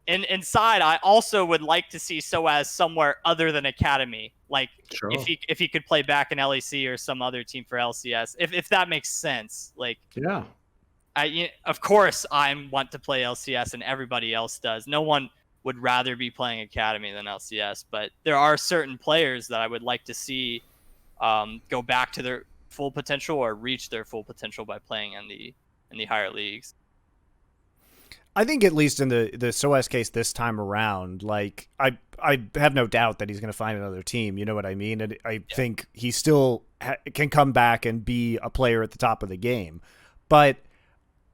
C: inside I also would like to see Soaz somewhere other than Academy. Like
B: Sure.
C: if he could play back in LEC or some other team for LCS, if that makes sense. Like
B: Yeah.
C: of course I want to play LCS and everybody else does. No one would rather be playing Academy than LCS, but there are certain players that I would like to see go back to their full potential or reach their full potential by playing in the higher leagues.
A: I think at least in the Soaz case this time around, like I have no doubt that he's going to find another team. You know what I mean? And I think he still can come back and be a player at the top of the game. But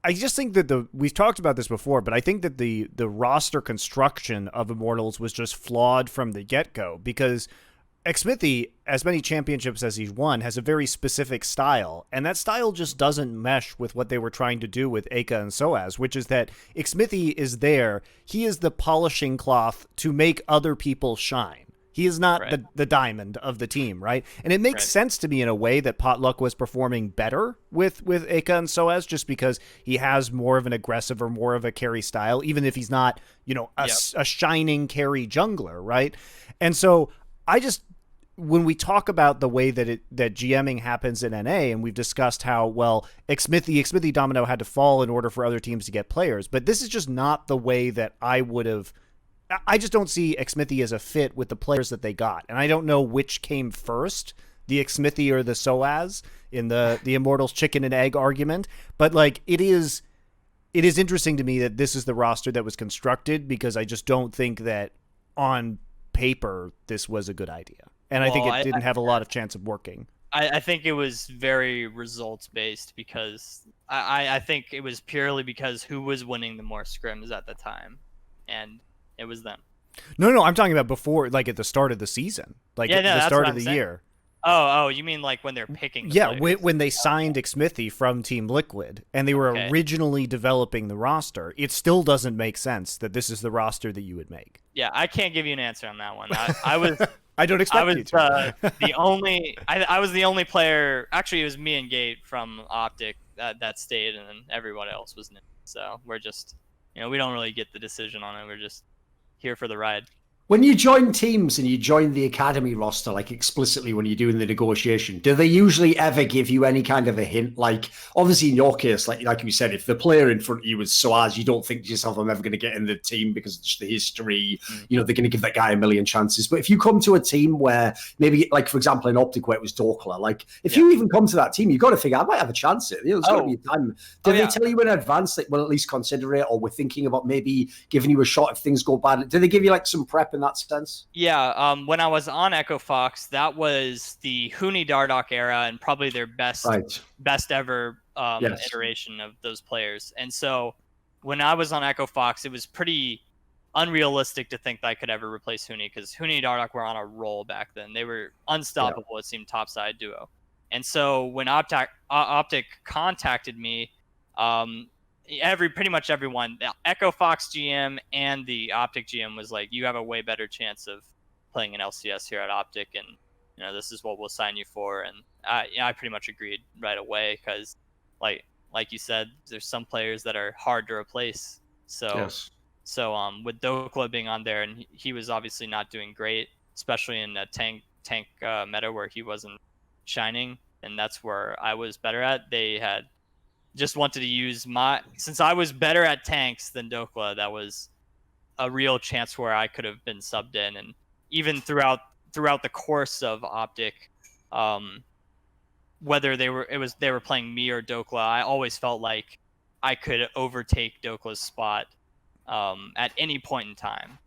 A: I just think that we've talked about this before, but I think that the roster construction of Immortals was just flawed from the get-go because Xmithy, as many championships as he's won, has a very specific style, and that style just doesn't mesh with what they were trying to do with Aka and Soaz, which is that Xmithy is there. He is the polishing cloth to make other people shine. He is not the diamond of the team, right? And it makes sense to me in a way that Potluck was performing better with Aka and Soaz just because he has more of an aggressive or more of a carry style, even if he's not, a shining carry jungler, right? And so when we talk about the way that GMing happens in NA, and we've discussed how, well, Xmithy Domino had to fall in order for other teams to get players, but this is just not the way that I just don't see Xmithy as a fit with the players that they got. And I don't know which came first, the Xmithy or the Soaz in the Immortals chicken and egg argument. But like it is interesting to me that this is the roster that was constructed because I just don't think that on paper this was a good idea. And I think it didn't have a lot of chance of working.
C: I think it was very results based because I think it was purely because who was winning the more scrims at the time. And it was them.
A: No, I'm talking about before, like at the start of the season, like at the start of the year.
C: Oh, you mean like when they're picking?
A: When they signed Xmithy from Team Liquid and they were originally developing the roster, it still doesn't make sense that this is the roster that you would make.
C: Yeah, I can't give you an answer on that one. I was.
A: I don't expect you to.
C: I was the only player. Actually, it was me and Gate from Optic that stayed, and then everyone else was new. So we're just, we don't really get the decision on it. We're just here for the ride.
B: When you join teams and you join the academy roster, like explicitly when you're doing the negotiation, do they usually ever give you any kind of a hint? Like, obviously in your case, like you said, if the player in front of you is Soaz, you don't think to yourself, I'm ever going to get in the team because of just the history. You know, they're going to give that guy a million chances. But if you come to a team where maybe, like, for example, in Optic where it was Dokla, like, if you even come to that team, you've got to figure, I might have a chance here. You know, there's got to be a time. Do they tell you in advance that we'll at least consider it, or we're thinking about maybe giving you a shot if things go bad? Do they give you like some prep in that sense?
C: Yeah, when I was on Echo Fox, that was the Huni Dardoch era and probably their best ever iteration of those players. And so when I was on Echo Fox, it was pretty unrealistic to think that I could ever replace Huni, because Huni and Dardoch were on a roll back then. They were unstoppable, it seemed, topside duo. And so when Optic contacted me, pretty much everyone, the Echo Fox GM and the Optic GM was like, you have a way better chance of playing an LCS here at Optic, and you know, this is what we'll sign you for. And I pretty much agreed right away, because like you said, there's some players that are hard to replace. So with Dokla being on there, and he was obviously not doing great, especially in a tank meta where he wasn't shining, and that's where I was better at. They had just wanted to use since I was better at tanks than Dokla, that was a real chance where I could have been subbed in. And even throughout the course of Optic, whether they were playing me or Dokla, I always felt like I could overtake Dokla's spot at any point in time.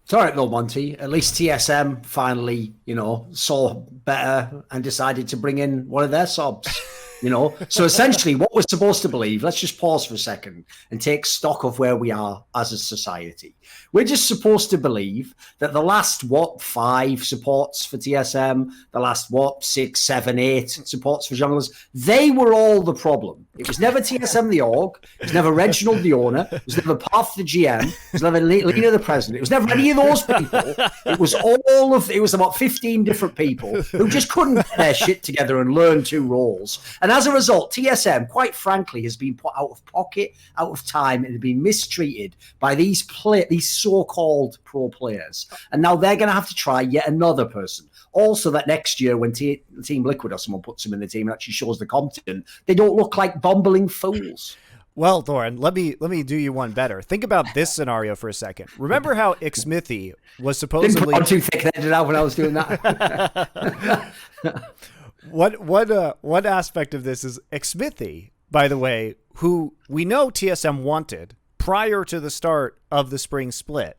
B: It's all right though, Monty. At least TSM finally, you know, saw better and decided to bring in one of their subs. You know, so essentially what we're supposed to believe, let's just pause for a second and take stock of where we are as a society. We're just supposed to believe that the last, 5 supports for TSM, the last, 6, 7, 8 supports for junglers, they were all the problem. It was never TSM the org, it was never Reginald the owner, it was never Path the GM, it was never Lena the president, it was never any of those people. It was about 15 different people who just couldn't get their shit together and learn 2 roles. And as a result, TSM, quite frankly, has been put out of pocket, out of time, and has been mistreated by these so-called pro players. And now they're going to have to try yet another person. Also, that next year, when Team Liquid or someone puts them in the team and actually shows they're competent, they don't look like bumbling fools.
A: Well, Thorin, let me do you one better. Think about this scenario for a second. Remember how Xmithy was supposedly...
B: Didn't put on too thick-headed out when I was doing that.
A: One aspect of this is Xmithy, by the way, who we know TSM wanted prior to the start of the spring split.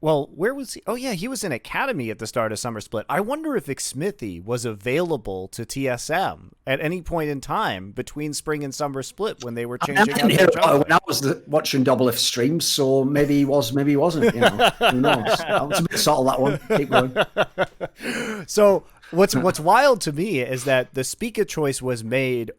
A: Well, where was he? Oh, yeah, he was in Academy at the start of Summer Split. I wonder if Xmithy was available to TSM at any point in time between Spring and Summer Split when they were changing out their jungler.
B: When I was watching Double F streams, so maybe he was, maybe he wasn't. You know, who knows? It's a bit subtle, that one. Keep going.
A: So what's wild to me is that the Spica choice was made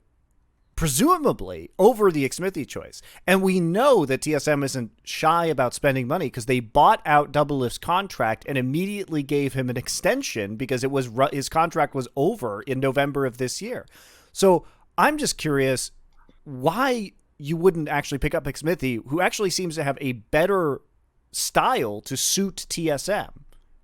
A: presumably over the Xmithy choice. And we know that TSM isn't shy about spending money because they bought out Doublelift's contract and immediately gave him an extension because his contract was over in November of this year. So I'm just curious why you wouldn't actually pick up Xmithy, who actually seems to have a better style to suit TSM,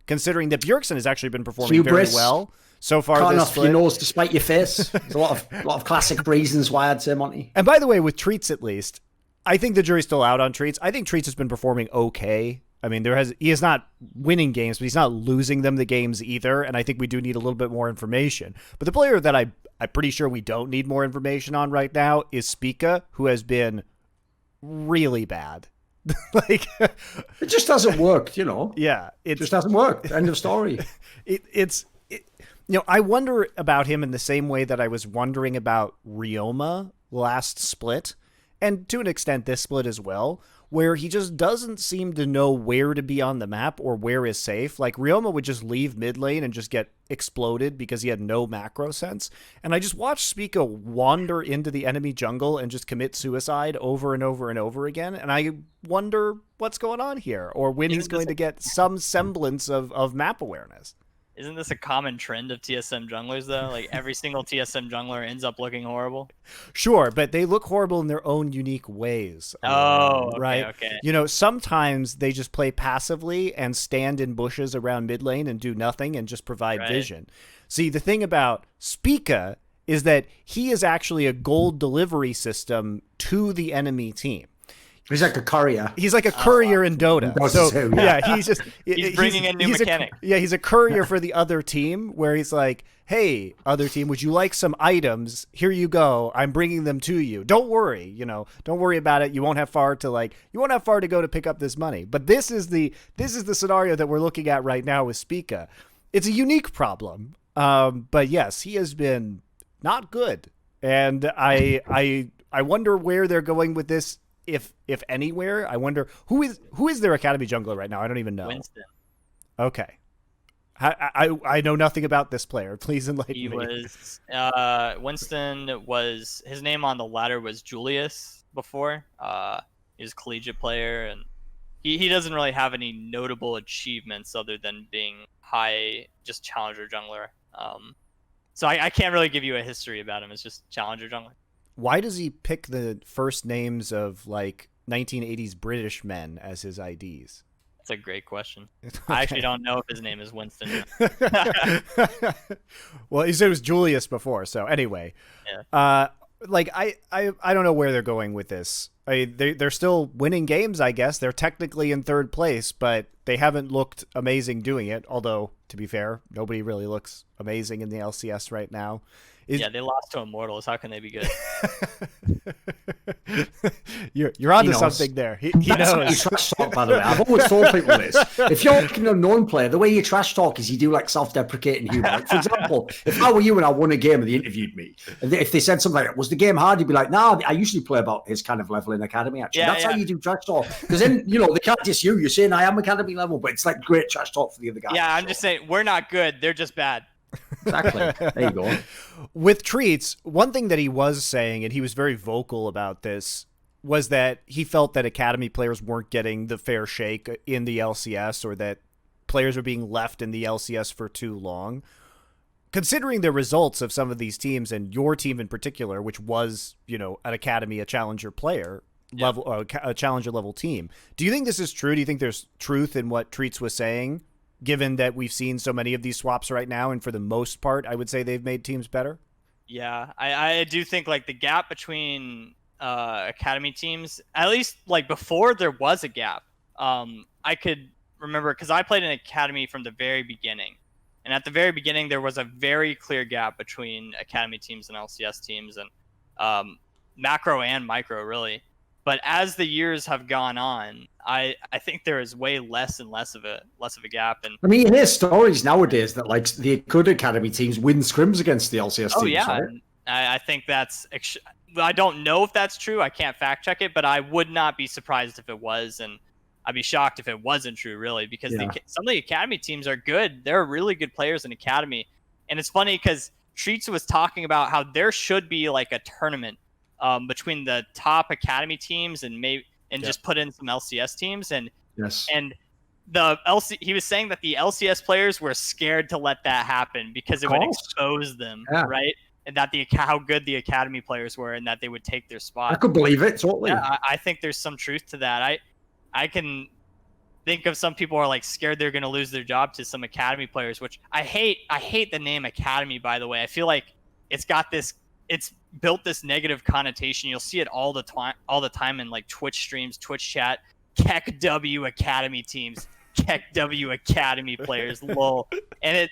A: considering that Bjergsen has actually been performing very well so far.
B: Can't
A: this
B: off your nose despite your face. There's a lot of classic reasons why I'd say Monty.
A: And by the way, with Treatz at least, I think the jury's still out on Treatz. I think Treatz has been performing okay. I mean, he is not winning games, but he's not losing them the games either. And I think we do need a little bit more information. But the player that I'm pretty sure we don't need more information on right now is Spica, who has been really bad. Like,
B: it just hasn't worked, you know.
A: Yeah,
B: it just hasn't worked. End of story.
A: You know, I wonder about him in the same way that I was wondering about Ryoma last split, and to an extent this split as well, where he just doesn't seem to know where to be on the map or where is safe. Like, Ryoma would just leave mid lane and just get exploded because he had no macro sense. And I just watched Spica wander into the enemy jungle and just commit suicide over and over and over again. And I wonder what's going on here, or when he's going to get some semblance of map awareness.
C: Isn't this a common trend of TSM junglers though? Like every single TSM jungler ends up looking horrible.
A: Sure, but they look horrible in their own unique ways.
C: Oh, okay,
A: right.
C: Okay.
A: You know, sometimes they just play passively and stand in bushes around mid lane and do nothing and just provide vision. See, the thing about Spica is that he is actually a gold delivery system to the enemy team.
B: He's like a courier.
A: He's like a courier in Dota. So yeah, he's just
C: he's bringing in new mechanics.
A: He's a courier for the other team, where he's like, "Hey, other team, would you like some items? Here you go. I'm bringing them to you. Don't worry, don't worry about it. You won't have far to go to pick up this money." But this is the scenario that we're looking at right now with Spica. It's a unique problem, but yes, he has been not good, and I wonder where they're going with this. If anywhere, I wonder who is their academy jungler right now. I don't even know.
C: Winston.
A: Okay, I know nothing about this player. Please enlighten me.
C: He was Winston was his name on the ladder was Julius before. He was a collegiate player, and he doesn't really have any notable achievements other than being high just challenger jungler. So I can't really give you a history about him. It's just challenger jungler.
A: Why does he pick the first names of like 1980s British men as his IDs?
C: That's a great question.
A: Okay.
C: I actually don't know if his name is Winston.
A: Well, he said it was Julius before. So anyway,
C: yeah.
A: I don't know where they're going with this. They're still winning games, I guess. They're technically in third place, but they haven't looked amazing doing it. Although, to be fair, nobody really looks amazing in the LCS right now.
C: Yeah, they lost to Immortals. How can they be good?
A: You're onto something there. He knows.
B: Trash talk, by the way. I've always told people this. If you're looking at a known player, the way you trash talk is you do like self-deprecating humor. Like, for example, if I were you and I won a game and they interviewed me, and if they said something like, "Was the game hard?" You'd be like, "Nah, I usually play about his kind of level in academy." Actually, that's how you do trash talk. Because then they can't diss you. You're saying I am academy level, but it's like great trash talk for the other guy.
C: Yeah, I'm just saying we're not good. They're just bad.
B: Exactly. There you go.
A: With Treatz, one thing that he was saying, and he was very vocal about this, was that he felt that academy players weren't getting the fair shake in the LCS, or that players were being left in the LCS for too long. Considering the results of some of these teams, and your team in particular, which was, an academy, a challenger player level, a challenger level team, do you think this is true? Do you think there's truth in what Treatz was saying? Given that we've seen so many of these swaps right now, and for the most part, I would say they've made teams better.
C: Yeah, I do think like the gap between academy teams, at least like before there was a gap, I could remember because I played in academy from the very beginning, and at the very beginning there was a very clear gap between academy teams and LCS teams, and macro and micro really. But as the years have gone on, I think there is way less and less of a gap. And
B: I mean, you hear stories nowadays that like the good academy teams win scrims against the LCS teams.
C: Oh yeah,
B: right?
C: I think that's. I don't know if that's true. I can't fact check it, but I would not be surprised if it was, and I'd be shocked if it wasn't true, really, because some of the academy teams are good. They're really good players in academy, and it's funny because Treatz was talking about how there should be like a tournament between the top academy teams and just put in some LCS teams, and he was saying that the LCS players were scared to let that happen because it would expose them, right? And that how good the academy players were, and that they would take their spot.
B: I could believe it totally.
C: Yeah, I think there's some truth to that. I can think of some people are like scared they're going to lose their job to some academy players, which I hate. I hate the name academy, by the way. I feel like it's built this negative connotation. You'll see it all the time in like Twitch streams, Twitch chat, Keck W Academy teams, Keck W Academy players, lol. And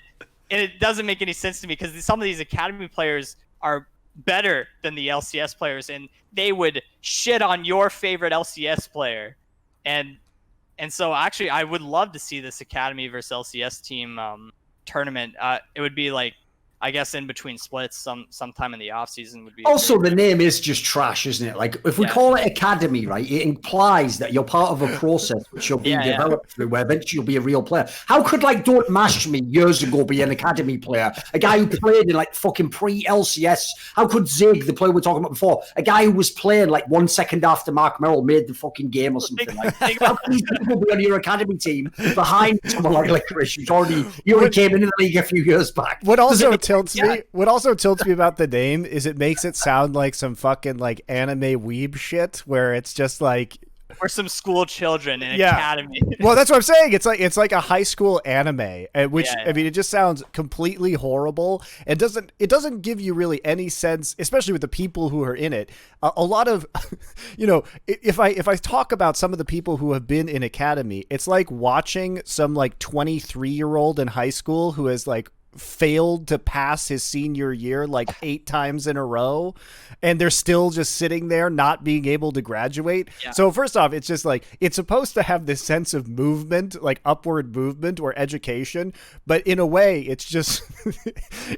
C: it doesn't make any sense to me because some of these academy players are better than the LCS players, and they would shit on your favorite LCS player. And so actually I would love to see this academy versus LCS team tournament. It would be like I guess in between splits, sometime in the off season would be.
B: Also, the name is just trash, isn't it? Like, if we call it academy, right, it implies that you're part of a process which you're being developed through, where eventually you'll be a real player. How could, like, Don't Mash Me years ago be an academy player? A guy who played in, like, fucking pre-LCS. How could Zig, the player we were talking about before, a guy who was playing, like, 1 second after Mark Merrill made the fucking game or something? Like, how can these people be on your academy team behind someone like Licorice, who's already came into the league a few years back?
A: What also tilts me about the name is it makes it sound like some fucking like anime weeb shit where it's just like
C: or some school children in academy.
A: Well, that's what I'm saying. It's like a high school anime, which I mean, it just sounds completely horrible. It doesn't give you really any sense, especially with the people who are in it. A lot of, if I talk about some of the people who have been in academy, it's like watching some like 23-year-old in high school who has like failed to pass his senior year like 8 times in a row, and they're still just sitting there not being able to graduate. So first off, it's just like it's supposed to have this sense of movement, like upward movement or education, but in a way it's just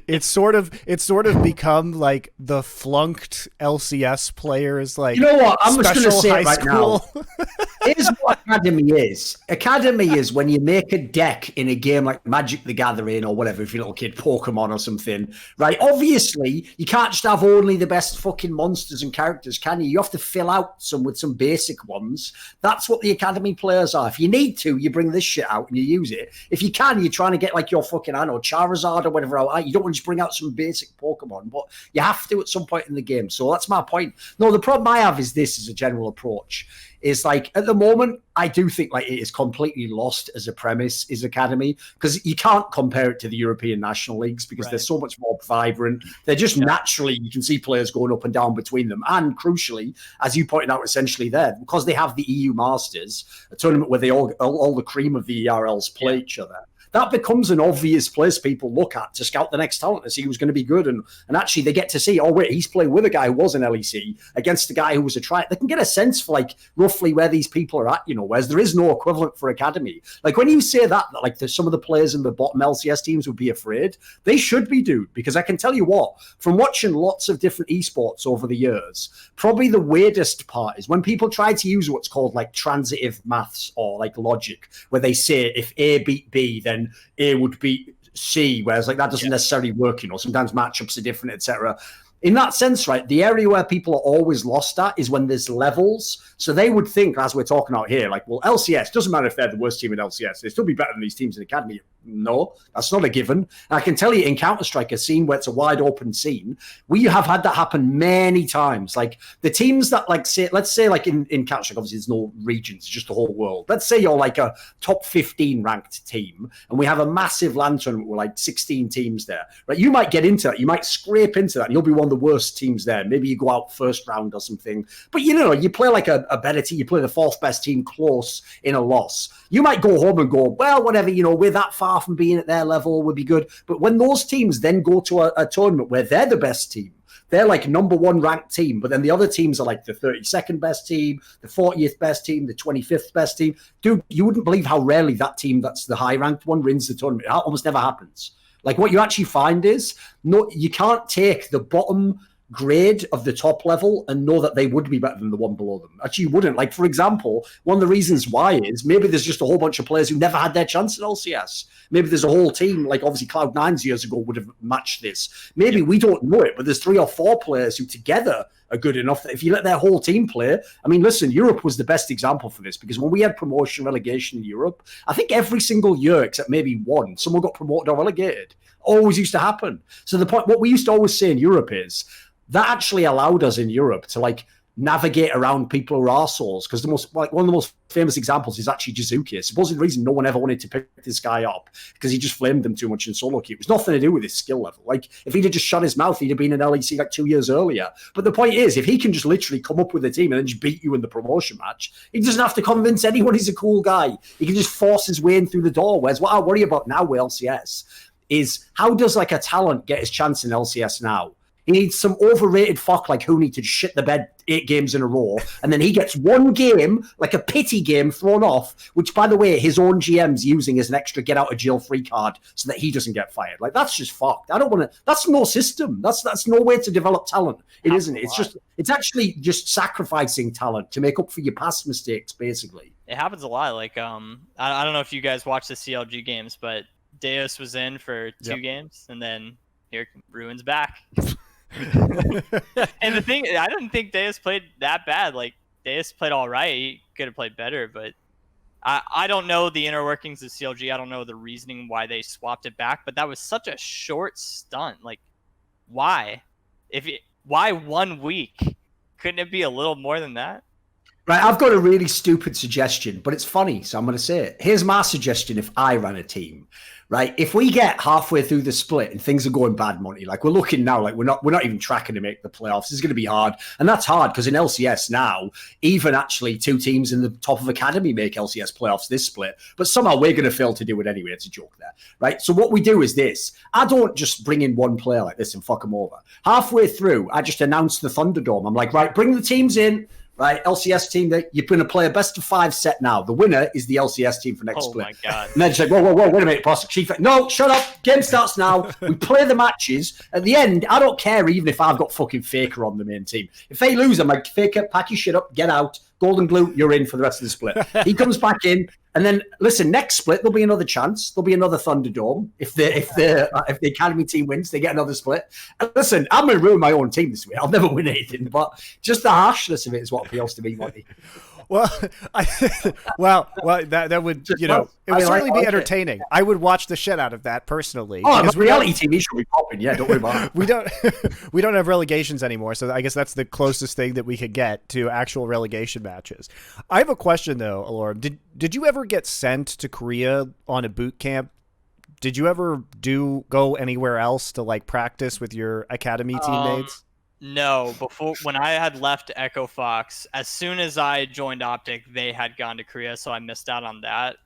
A: it's sort of become like the flunked LCS players, like,
B: you know what, I'm just going to say
A: high
B: it right
A: school.
B: now. Here's what academy is. Academy is when you make a deck in a game like Magic the Gathering or whatever, if you're a little kid, Pokemon or something, right? Obviously, you can't just have only the best fucking monsters and characters, can you? You have to fill out some with some basic ones. That's what the academy players are. If you need to, you bring this shit out and you use it. If you can, you're trying to get like your fucking, I don't know, Charizard or whatever out. You don't want to just bring out some basic Pokemon, but you have to at some point in the game. So that's my point. No, the problem I have is this as a general approach. Is like at the moment, I do think like it is completely lost as a premise, is academy, because you can't compare it to the European national leagues because they're so much more vibrant. They're just naturally, you can see players going up and down between them. And crucially, as you pointed out, essentially there, because they have the EU Masters, a tournament where they all the cream of the ERLs play each other. That becomes an obvious place people look at to scout the next talent to see who's going to be good. And actually they get to see, oh, wait, he's playing with a guy who was an LEC against a guy who was a try. They can get a sense for like roughly where these people are at, whereas there is no equivalent for academy. Like when you say that like there's some of the players in the bottom LCS teams would be afraid, they should be, dude, because I can tell you what, from watching lots of different esports over the years, probably the weirdest part is when people try to use what's called like transitive maths or like logic, where they say if A beat B, then A would beat C, whereas like that doesn't necessarily work, sometimes matchups are different, etc. In that sense, right, the area where people are always lost at is when there's levels. So they would think, as we're talking out here, like, well, LCS, doesn't matter if they're the worst team in LCS, they'll still be better than these teams in Academy. No, that's not a given. And I can tell you in Counter-Strike, a scene where it's a wide open scene, we have had that happen many times. Like the teams that like say, let's say like in Counter-Strike, obviously there's no regions, it's just the whole world. Let's say you're like a top 15 ranked team and we have a massive LAN tournament with like 16 teams there, right? You might get into that, you might scrape into that and you'll be one of the worst teams there. Maybe you go out first round or something, but you play like a better team, you play the fourth best team close in a loss. You might go home and go, well, whatever, we're that far from being at their level, would be good. But when those teams then go to a tournament where they're the best team, they're like number one ranked team, but then the other teams are like the 32nd best team, the 40th best team, the 25th best team. Dude, you wouldn't believe how rarely that team that's the high ranked one wins the tournament. It almost never happens. Like what you actually find is, no, you can't take the bottom grade of the top level and know that they would be better than the one below them. Actually, you wouldn't. Like, for example, one of the reasons why is maybe there's just a whole bunch of players who never had their chance in LCS. Maybe there's a whole team, like obviously Cloud9's years ago would have matched this. Maybe we don't know it, but there's 3 or 4 players who together are good enough that if you let their whole team play, I mean, listen, Europe was the best example for this because when we had promotion relegation in Europe, I think every single year except maybe one, someone got promoted or relegated. Always used to happen. So the point, what we used to always say in Europe is, that actually allowed us in Europe to like navigate around people who are arseholes, because one of the most famous examples is actually Jizuki. Supposedly the reason no one ever wanted to pick this guy up because he just flamed them too much in solo queue. It was nothing to do with his skill level. Like if he'd have just shut his mouth, he'd have been in LEC like 2 years earlier. But the point is, if he can just literally come up with a team and then just beat you in the promotion match, he doesn't have to convince anyone he's a cool guy. He can just force his way in through the door. Whereas what I worry about now with LCS is how does like a talent get his chance in LCS now? He needs some overrated fuck like Hooney to shit the bed 8 games in a row, and then he gets one game, like a pity game, thrown off, which, by the way, his own GM's using as an extra get-out-of-jail-free card so that he doesn't get fired. Like, that's just fucked. I don't want to... That's no system. That's no way to develop talent. It isn't. It's actually just sacrificing talent to make up for your past mistakes, basically.
C: It happens a lot. Like, I don't know if you guys watch the CLG games, but Deus was in for 2 games, and then here Ruin's back. And the thing, I didn't think Deus played that bad. Like, Deus played all right. He could have played better, but I don't know the inner workings of CLG. I don't know the reasoning why they swapped it back, but that was such a short stunt. Like, why? Why 1 week? Couldn't it be a little more than that?
B: Right, I've got a really stupid suggestion, but it's funny, so I'm going to say it. Here's my suggestion if I ran a team, right? If we get halfway through the split and things are going bad, Monty, like we're looking now, like we're not even tracking to make the playoffs. It's going to be hard, and that's hard because in LCS now, even actually 2 teams in the top of Academy make LCS playoffs this split, but somehow we're going to fail to do it anyway. It's a joke there, right? So what we do is this. I don't just bring in one player like this and fuck them over. Halfway through, I just announce the Thunderdome. I'm like, right, bring the teams in. Right, LCS team, that you're going to play a best of 5 set now. The winner is the LCS team for next split.
C: Oh my god!
B: And then she's like, whoa, wait a minute, boss. Chief, no, shut up. Game starts now. We play the matches. At the end, I don't care even if I've got fucking Faker on the main team. If they lose, I'm like, Faker, pack your shit up, get out. Golden Glue, you're in for the rest of the split. He comes back in. And then, listen, next split, there'll be another chance. There'll be another Thunderdome. If the Academy team wins, they get another split. And listen, I'm going to ruin my own team this week. I'll never win anything. But just the harshness of it is what appeals to me, Monty.
A: Well, that would, you know, it would certainly be entertaining. I would watch the shit out of that personally.
B: Oh, because reality TV should be popping. Yeah, don't worry about it.
A: We don't have relegations anymore, so I guess that's the closest thing that we could get to actual relegation matches. I have a question though, Allorim. Did you ever get sent to Korea on a boot camp? Did you ever go anywhere else to like practice with your academy teammates?
C: No, when I had left Echo Fox, as soon as I joined Optic, they had gone to Korea, so I missed out on that.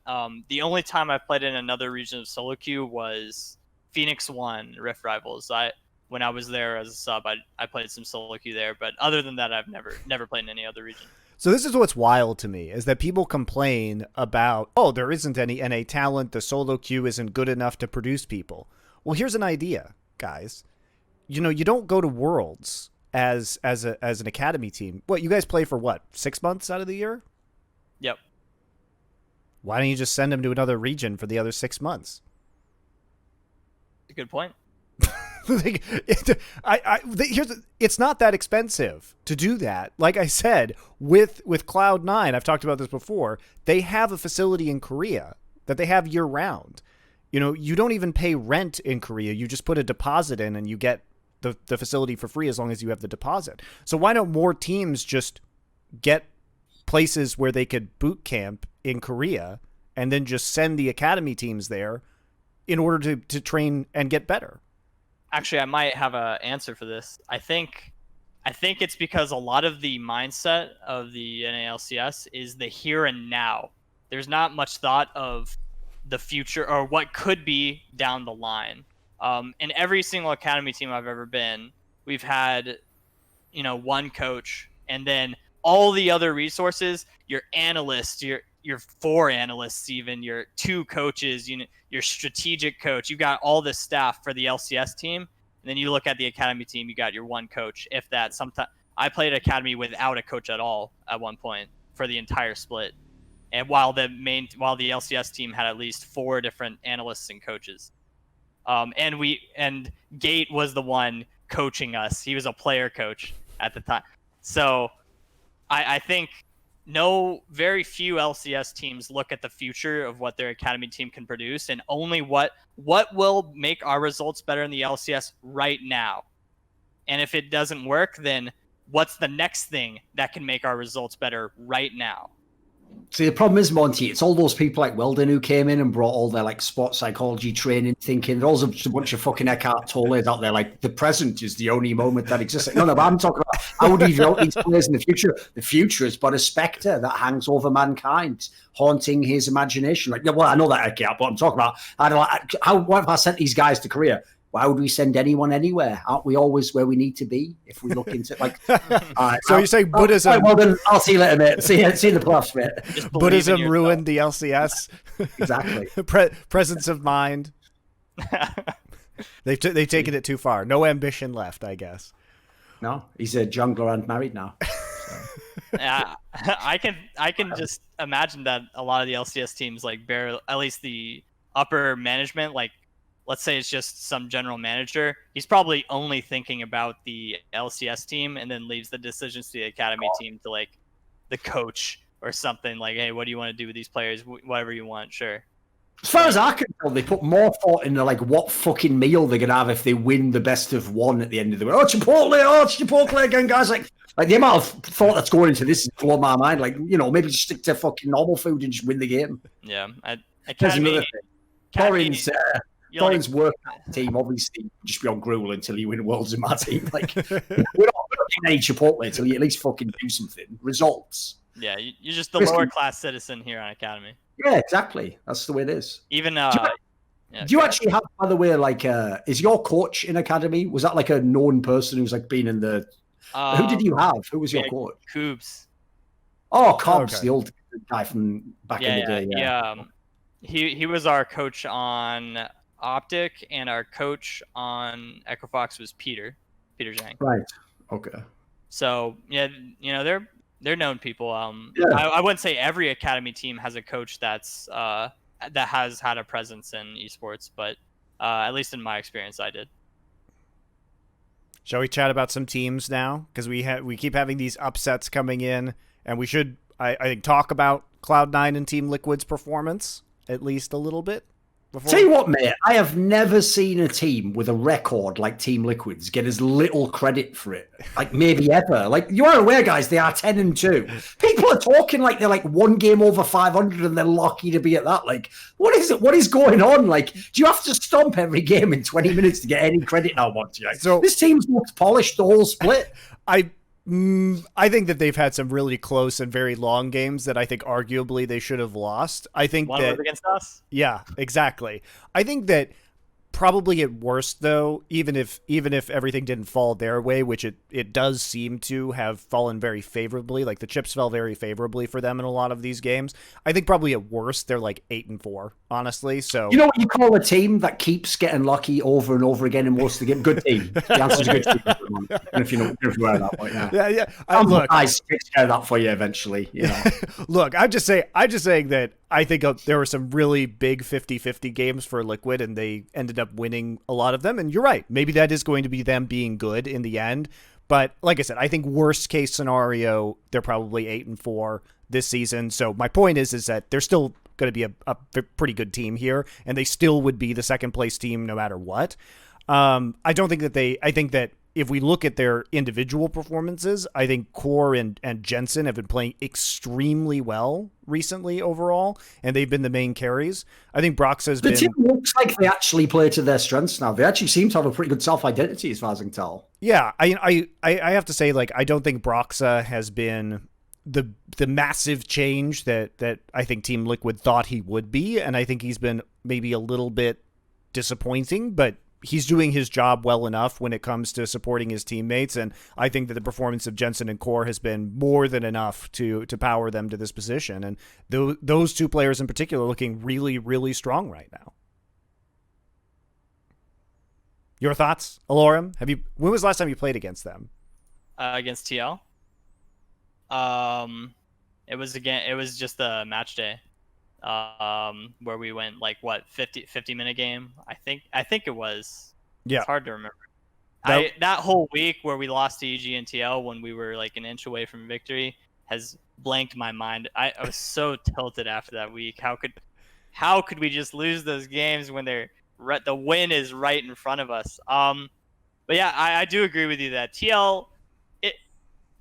C: The only time I played in another region of solo queue was Phoenix 1 Rift Rivals. When I was there as a sub, I played some solo queue there, but other than that, I've never played in any other region.
A: So this is what's wild to me, is that people complain about, oh, there isn't any NA talent, the solo queue isn't good enough to produce people. Well, here's an idea, guys. You know, you don't go to Worlds as an academy team. What, you guys play for what, 6 months out of the year?
C: Yep.
A: Why don't you just send them to another region for the other 6 months?
C: A good point.
A: It's not that expensive to do that. Like I said, with Cloud9, I've talked about this before, they have a facility in Korea that they have year round. You know, you don't even pay rent in Korea. You just put a deposit in and you get the facility for free as long as you have the deposit. So why don't more teams just get places where they could boot camp in Korea and then just send the academy teams there in order to train and get better?
C: Actually, I might have an answer for this. I think it's because a lot of the mindset of the NALCS is the here and now. There's not much thought of the future or what could be down the line. In every single academy team I've ever been, we've had, one coach, and then all the other resources, your analysts, your 4 analysts, even your 2 coaches, your strategic coach, you got all this staff for the LCS team. And then you look at the academy team, you got your 1 coach. If that, sometimes I played academy without a coach at all at one point for the entire split. And while the LCS team had at least 4 different analysts and coaches. And Gate was the one coaching us. He was a player coach at the time. So I think very few LCS teams look at the future of what their academy team can produce and only what will make our results better in the LCS right now. And if it doesn't work, then what's the next thing that can make our results better right now?
B: See, the problem is, Monty, it's all those people like Weldon who came in and brought all their like sports psychology training thinking. There's also just a bunch of fucking Eckhart Tolles out there. Like, the present is the only moment that exists. No, but I'm talking about how do you develop these players in the future? The future is but a spectre that hangs over mankind, haunting his imagination. Like, well, I know that, Eckhart, but I'm talking about, what if I sent these guys to Korea? why would we send anyone anywhere? Aren't we always where we need to be if we look into like?
A: So you're saying Buddhism?
B: Right, well then, I'll see you later, mate. See you in the playoffs, mate.
A: Buddhism ruined the LCS.
B: Exactly.
A: Presence of mind. They've taken it too far. No ambition left, I guess.
B: No, he's a jungler and married now.
C: Yeah, I can just imagine that a lot of the LCS teams like bear at least the upper management, like let's say it's just some general manager. He's probably only thinking about the LCS team and then leaves the decisions to the academy team to like the coach or something. Like, hey, what do you want to do with these players? Whatever you want, sure.
B: As far as I can tell, they put more thought into like what fucking meal they're gonna have if they win the best of one at the end of the week. Oh, Chipotle again, guys! Like the amount of thought that's going into this is blowing my mind. Like, you know, maybe just stick to fucking normal food and just win the game.
C: Yeah,
B: Thorin's
C: like,
B: work team obviously just be on gruel until you win Worlds in my team. Like, we're not getting any Chipotle until you at least fucking do something. Results.
C: Yeah, you're just the lower class citizen here on Academy.
B: Yeah, exactly. That's the way it is.
C: Even
B: do you actually have, by the way, like, is your coach in Academy? Was that like a known person who's like been in the? Who did you have? Who was your coach?
C: Coobs.
B: Oh, Cobbs, the old guy from back in the day.
C: Yeah. He was our coach on Optic, and our coach on Equifox was Peter Zhang.
B: Right. Okay.
C: So yeah, you know they're known people. I wouldn't say every Academy team has a coach that's that has had a presence in esports, but at least in my experience, I did.
A: Shall we chat about some teams now? Because we keep having these upsets coming in, and we should, I think, talk about Cloud9 and Team Liquid's performance at least a little bit.
B: Tell you what, mate, I have never seen a team with a record like Team Liquid's get as little credit for it, like maybe ever. Like, you are aware, guys, they are 10-2. People are talking like they're like one game over 500 and they're lucky to be at that. Like, what is it? What is going on? Like, do you have to stomp every game in 20 minutes to get any credit now, Monty? So this team's most polished the whole split.
A: I think that they've had some really close and very long games that I think arguably they should have lost. I think
C: one was against us.
A: Yeah, exactly. I think that probably at worst, though, even if everything didn't fall their way, which it does seem to have fallen very favorably, like the chips fell very favorably for them in a lot of these games. I think probably at worst they're like 8-4, honestly. So
B: you know what you call a team that keeps getting lucky over and over again in most of the game? Good team. The answer's good team. If you are that point,
A: yeah.
B: Look, I share that for you eventually. You know.
A: Look, I'm just saying that I think there were some really big 50-50 games for Liquid, and they ended up winning a lot of them. And you're right. Maybe that is going to be them being good in the end. But like I said, I think worst case scenario, they're probably 8-4 this season. So my point is that they're still going to be a pretty good team here, and they still would be the second place team no matter what. I think that if we look at their individual performances, I think Core and Jensen have been playing extremely well recently overall, and they've been the main carries. I think Brox has been...
B: The team looks like they actually play to their strengths now. They actually seem to have a pretty good self-identity as far as I can tell.
A: Yeah, I have to say, like, I don't think Broxa has been the massive change that I think Team Liquid thought he would be, and I think he's been maybe a little bit disappointing, but he's doing his job well enough when it comes to supporting his teammates, and I think that the performance of Jensen and Core has been more than enough to power them to this position, and those two players in particular looking really, really strong right now. Your thoughts, Allorim? When was the last time you played against them?
C: Against TL? It was just a match day. Where we went like 50-minute game. I think it was.
A: Yeah.
C: It's hard to remember. That whole week where we lost to EG and TL when we were like an inch away from victory has blanked my mind. I was so tilted after that week. How could we just lose those games when the win is right in front of us? But yeah, I do agree with you that TL.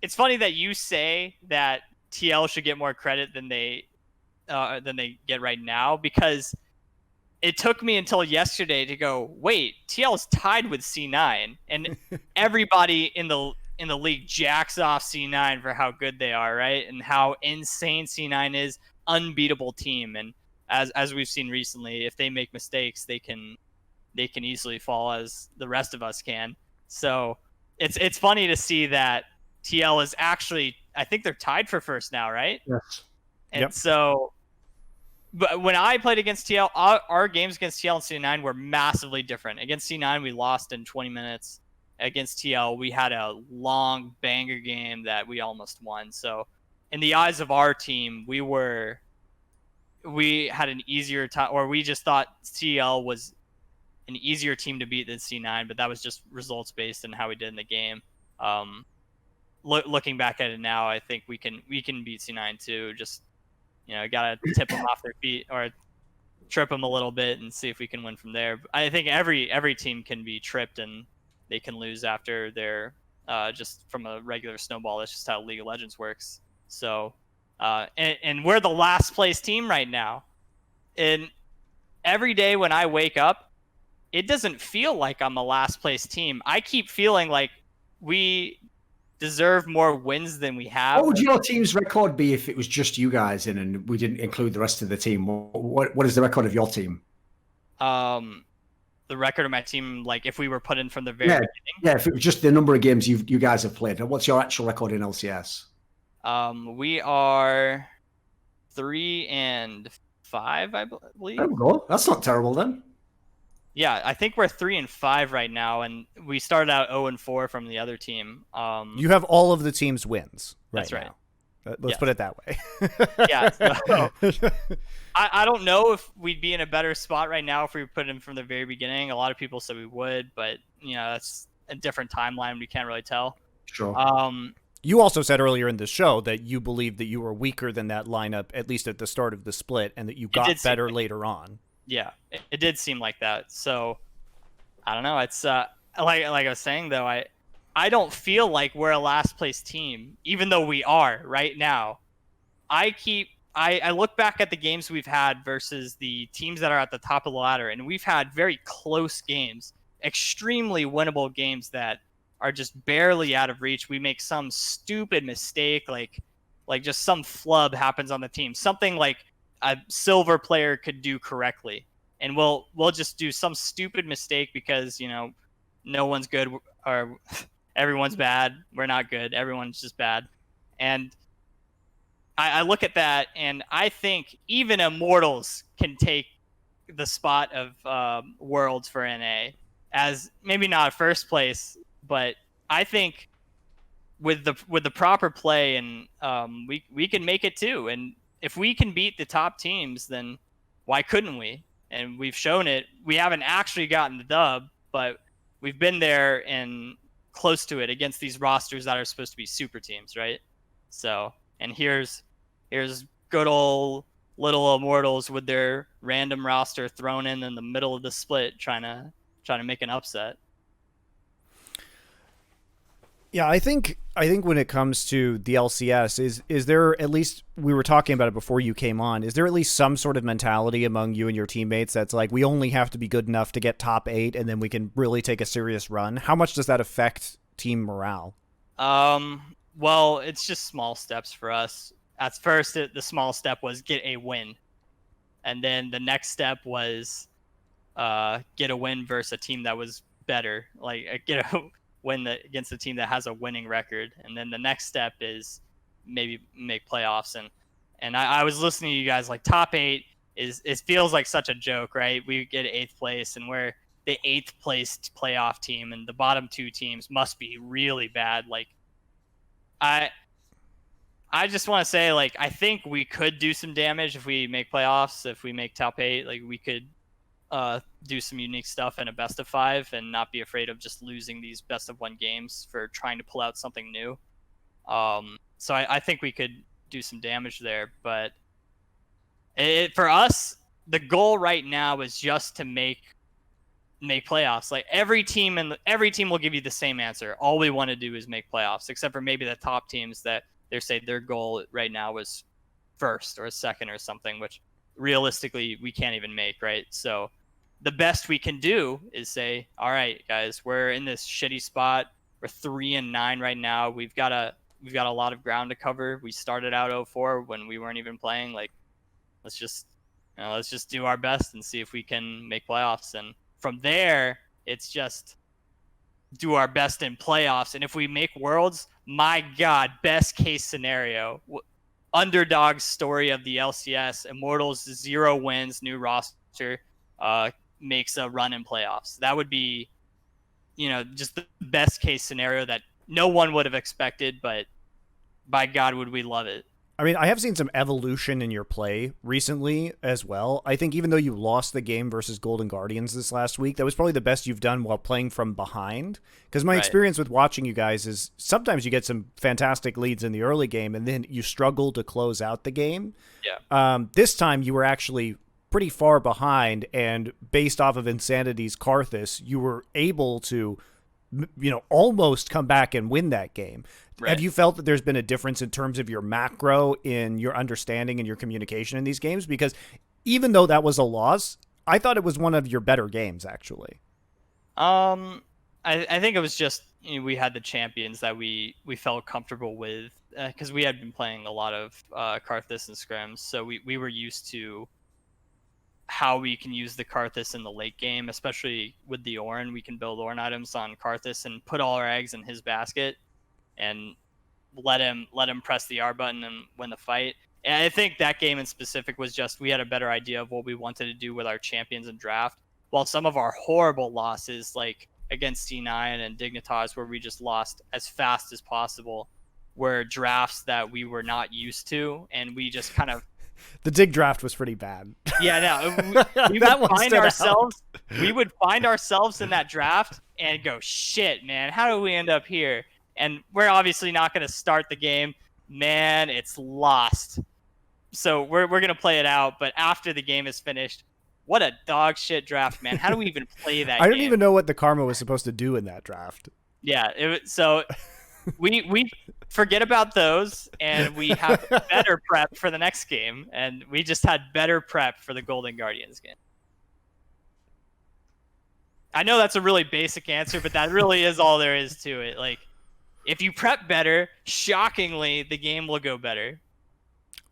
C: It's funny that you say that TL should get more credit than they get right now, because it took me until yesterday to go, wait, TL's tied with C9, and everybody in the league jacks off C9 for how good they are, right? And how insane C9 is, unbeatable team. And as we've seen recently, if they make mistakes, they can they can easily fall as the rest of us can. So it's funny to see that TL is actually, I think they're tied for first now, right?
B: Yes.
C: And so, but when I played against TL, our games against TL and C9 were massively different. Against C9, we lost in 20 minutes. Against TL, we had a long banger game that we almost won. So in the eyes of our team, we had an easier time, or we just thought TL was an easier team to beat than C9, but that was just results based on how we did in the game. Looking back at it now, I think we can beat C9 too. Just, gotta tip them off their feet or trip them a little bit and see if we can win from there. I think every team can be tripped and they can lose after they're just from a regular snowball. That's just how League of Legends works. So, and we're the last place team right now. And every day when I wake up, it doesn't feel like I'm a last place team. I keep feeling like we deserve more wins than we have.
B: What would your team's record be if it was just you guys in and we didn't include the rest of the team? What is the record of your team?
C: The record of my team, like if we were put in from the very beginning.
B: Yeah, if it was just the number of games you guys have played. What's your actual record in LCS?
C: We are 3-5, I believe.
B: There we go. That's not terrible then.
C: Yeah, I think we're 3-5 right now, and we started out 0-4 from the other team.
A: You have all of the team's wins.
C: That's right.
A: Now. Let's put it that way.
C: Yeah. So, I don't know if we'd be in a better spot right now if we put in from the very beginning. A lot of people said we would, but that's a different timeline. We can't really tell.
B: Sure.
A: You also said earlier in the show that you believed that you were weaker than that lineup, at least at the start of the split, and that you got better later on.
C: Yeah, it did seem like that. So I don't know. It's like I was saying though, I don't feel like we're a last place team, even though we are right now. I look back at the games we've had versus the teams that are at the top of the ladder, and we've had very close games, extremely winnable games that are just barely out of reach. We make some stupid mistake, like just some flub happens on the team, something like a silver player could do correctly, and we'll just do some stupid mistake because no one's good or everyone's bad. We're not good. Everyone's just bad. And I look at that and I think even Immortals can take the spot of Worlds for NA as maybe not first place, but I think with the proper play and we can make it too. And if we can beat the top teams, then why couldn't we? And we've shown it. We haven't actually gotten the dub, but we've been there and close to it against these rosters that are supposed to be super teams, right? So, and here's good old little Immortals with their random roster thrown in the middle of the split, trying to make an upset.
A: Yeah, I think when it comes to the LCS, is there, at least we were talking about it before you came on, is there at least some sort of mentality among you and your teammates that's like, we only have to be good enough to get top 8 and then we can really take a serious run? How much does that affect team morale?
C: Well, it's just small steps for us. At first, the small step was get a win. And then the next step was get a win versus a team that was better. Like, get a win against a team that has a winning record. And then the next step is maybe make playoffs. And I was listening to you guys, like, top 8 it feels like such a joke, right? We get 8th place and we're the 8th placed playoff team, and the bottom 2 teams must be really bad. Like, I just want to say, like, I think we could do some damage if we make playoffs, if we make top 8. Like, we could do some unique stuff in a best of 5 and not be afraid of just losing these best of 1 games for trying to pull out something new. So I think we could do some damage there, but for us, the goal right now is just to make playoffs. Like, every team will give you the same answer. All we want to do is make playoffs, except for maybe the top teams that they say their goal right now is first or second or something, which realistically we can't even make, right? So the best we can do is say, all right, guys, we're in this shitty spot. We're 3-9 right now. We've got a lot of ground to cover. We started out 0-4 when we weren't even playing. Like, let's just do our best and see if we can make playoffs. And from there, it's just do our best in playoffs. And if we make Worlds, my God, best case scenario, underdog story of the LCS, Immortals 0 wins, new roster, makes a run in playoffs. That would be, just the best case scenario that no one would have expected, but by God, would we love it.
A: I mean, I have seen some evolution in your play recently as well. I think even though you lost the game versus Golden Guardians this last week, that was probably the best you've done while playing from behind. Because my experience with watching you guys is sometimes you get some fantastic leads in the early game and then you struggle to close out the game.
C: Yeah.
A: This time you were actually pretty far behind, and based off of Insanity's Karthus, you were able to, almost come back and win that game. Right. Have you felt that there's been a difference in terms of your macro, in your understanding and your communication in these games? Because even though that was a loss, I thought it was one of your better games, actually.
C: I think it was just we had the champions that we felt comfortable with, because we had been playing a lot of Karthus and scrims, so we were used to how we can use the Karthus in the late game, especially with the Origen. We can build Origen items on Karthus and put all our eggs in his basket and let him press the R button and win the fight. And I think that game in specific was just we had a better idea of what we wanted to do with our champions in draft. While some of our horrible losses, like against C9 and Dignitas, where we just lost as fast as possible, were drafts that we were not used to, and we just kind of
A: the Dig draft was pretty bad.
C: Yeah, no, we would find ourselves in that draft and go, shit, man, how do we end up here? And we're obviously not going to start the game. Man, it's lost. So we're going to play it out. But after the game is finished, what a dog shit draft, man. How do we even play that game?
A: I don't even know what the karma was supposed to do in that draft.
C: Yeah, so we forget about those, and we have better prep for the next game. And we just had better prep for the Golden Guardians game. I know that's a really basic answer, but that really is all there is to it. Like, if you prep better, shockingly, the game will go better.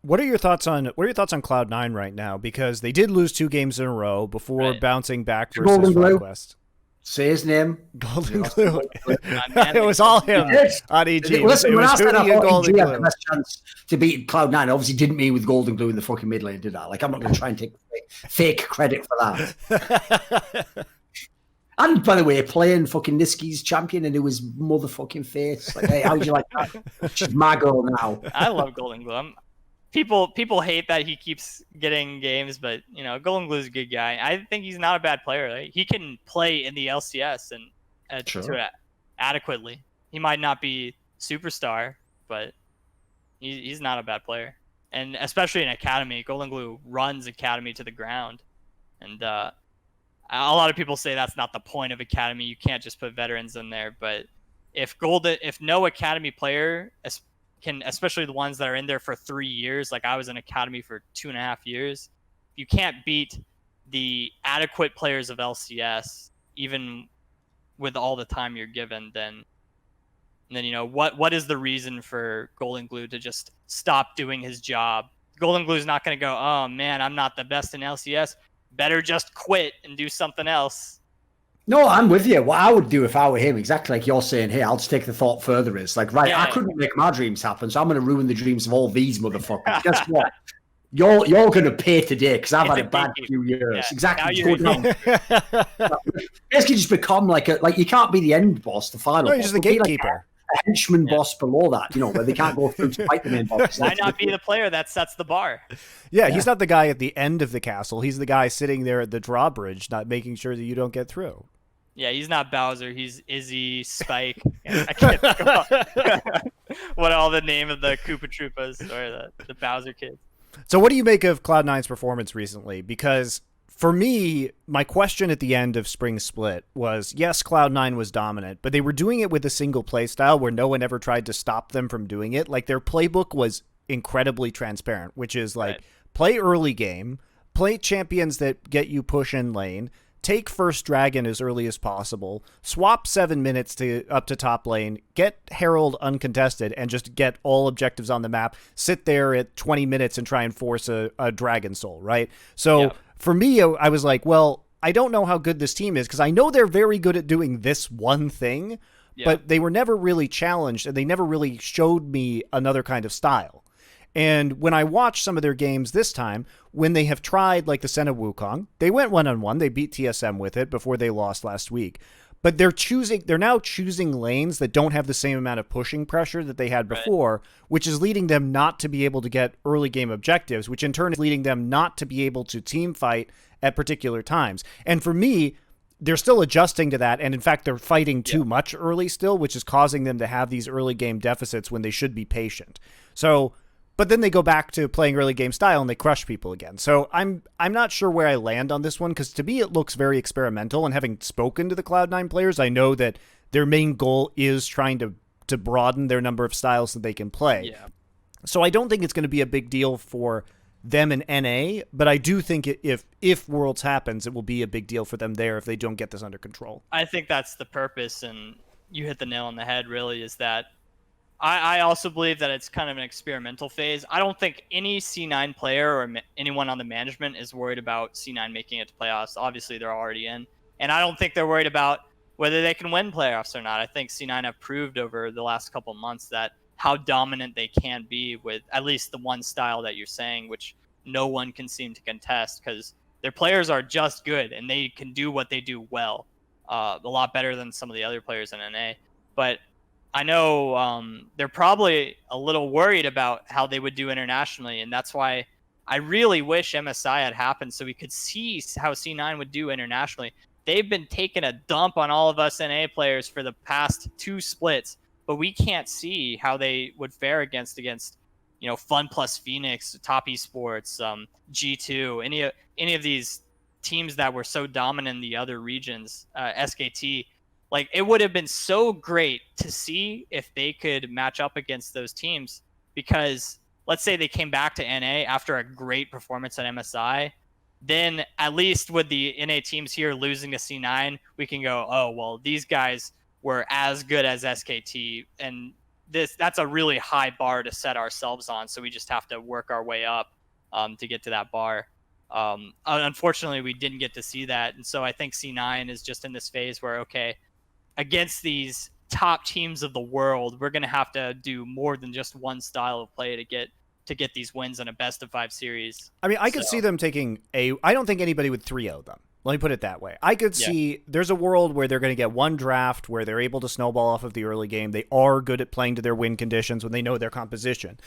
A: What are your thoughts on Cloud9 right now? Because they did lose 2 games in a row before bouncing back versus FlyQuest.
B: Say his name.
A: Golden Glue. It was all him on EG.
B: Listen, when I said I thought EG had the
A: Glue.
B: best chance to beat Cloud9, obviously didn't mean with Golden Glue in the fucking mid lane, did I? Like, I'm not going to try and take fake credit for that. And by the way, playing fucking Niski's champion into his motherfucking face. Like, hey, how would you like that? She's my girl now.
C: I love Golden Glue. People hate that he keeps getting games, but Golden Glue's a good guy. I think he's not a bad player. Right? He can play in the LCS and adequately. He might not be superstar, but he's not a bad player. And especially in Academy, Golden Glue runs Academy to the ground. And a lot of people say that's not the point of Academy. You can't just put veterans in there. But if no Academy player can, especially the ones that are in there for 3 years, like I was in Academy for 2.5 years, you can't beat the adequate players of LCS, even with all the time you're given, then what is the reason for Golden Glue to just stop doing his job? Golden Glue's not going to go, oh man, I'm not the best in LCS. Better just quit and do something else.
B: No, I'm with you. What I would do if I were him, exactly like you're saying here, I'll just take the thought further is like, right, I couldn't make my dreams happen, so I'm going to ruin the dreams of all these motherfuckers. Guess what? You're going to pay today because I've had a bad few years. Yeah, exactly. Basically, just become like you can't be the end boss, the final.
A: No, you're just the gatekeeper.
B: Like a henchman boss below that, where they can't go through to fight the main boss.
C: Why not be the player that sets the bar?
A: Yeah, he's not the guy at the end of the castle. He's the guy sitting there at the drawbridge, not making sure that you don't get through.
C: Yeah, he's not Bowser. He's Izzy, Spike. I can't think of what all the name of the Koopa Troopas or the Bowser kids.
A: So what do you make of Cloud9's performance recently? Because for me, my question at the end of Spring Split was, yes, Cloud9 was dominant, but they were doing it with a single play style where no one ever tried to stop them from doing it. Like, their playbook was incredibly transparent, which is like, play early game, play champions that get you push in lane, take first dragon as early as possible, swap 7 minutes up to top lane, get Herald uncontested, and just get all objectives on the map, sit there at 20 minutes and try and force a dragon soul, right? So for me, I was like, well, I don't know how good this team is because I know they're very good at doing this one thing, but they were never really challenged and they never really showed me another kind of style. And when I watched some of their games this time, when they have tried like the Senna Wukong, they went 1-on-1. They beat TSM with it before they lost last week. But they're now choosing lanes that don't have the same amount of pushing pressure that they had before, which is leading them not to be able to get early game objectives, which in turn is leading them not to be able to team fight at particular times. And for me, they're still adjusting to that. And in fact, they're fighting too much early still, which is causing them to have these early game deficits when they should be patient. So, but then they go back to playing early game style and they crush people again. So I'm not sure where I land on this one because to me it looks very experimental. And having spoken to the Cloud9 players, I know that their main goal is trying to broaden their number of styles that they can play.
C: Yeah.
A: So I don't think it's going to be a big deal for them in NA, but I do think if Worlds happens, it will be a big deal for them there if they don't get this under control.
C: I think that's the purpose, and you hit the nail on the head, really, is that I also believe that it's kind of an experimental phase. I don't think any C9 player or anyone on the management is worried about C9 making it to playoffs. Obviously, they're already in. And I don't think they're worried about whether they can win playoffs or not. I think C9 have proved over the last couple months that how dominant they can be with at least the one style that you're saying, which no one can seem to contest because their players are just good and they can do what they do well, a lot better than some of the other players in NA. But I know they're probably a little worried about how they would do internationally, and that's why I really wish MSI had happened so we could see how C9 would do internationally. They've been taking a dump on all of us NA players for the past 2 splits, but we can't see how they would fare against Fun Plus Phoenix, Top Esports, G2, any of these teams that were so dominant in the other regions, SKT. Like, it would have been so great to see if they could match up against those teams because let's say they came back to NA after a great performance at MSI, then at least with the NA teams here losing to C9, we can go, oh, well, these guys were as good as SKT, and that's a really high bar to set ourselves on, so we just have to work our way up to get to that bar. Unfortunately, we didn't get to see that, and so I think C9 is just in this phase where, okay, against these top teams of the world, we're going to have to do more than just one style of play to get these wins in a best-of-5 series.
A: I mean, I could see them taking I don't think anybody would 3-0 them. Let me put it that way. I could see there's a world where they're going to get one draft where they're able to snowball off of the early game. They are good at playing to their win conditions when they know their composition.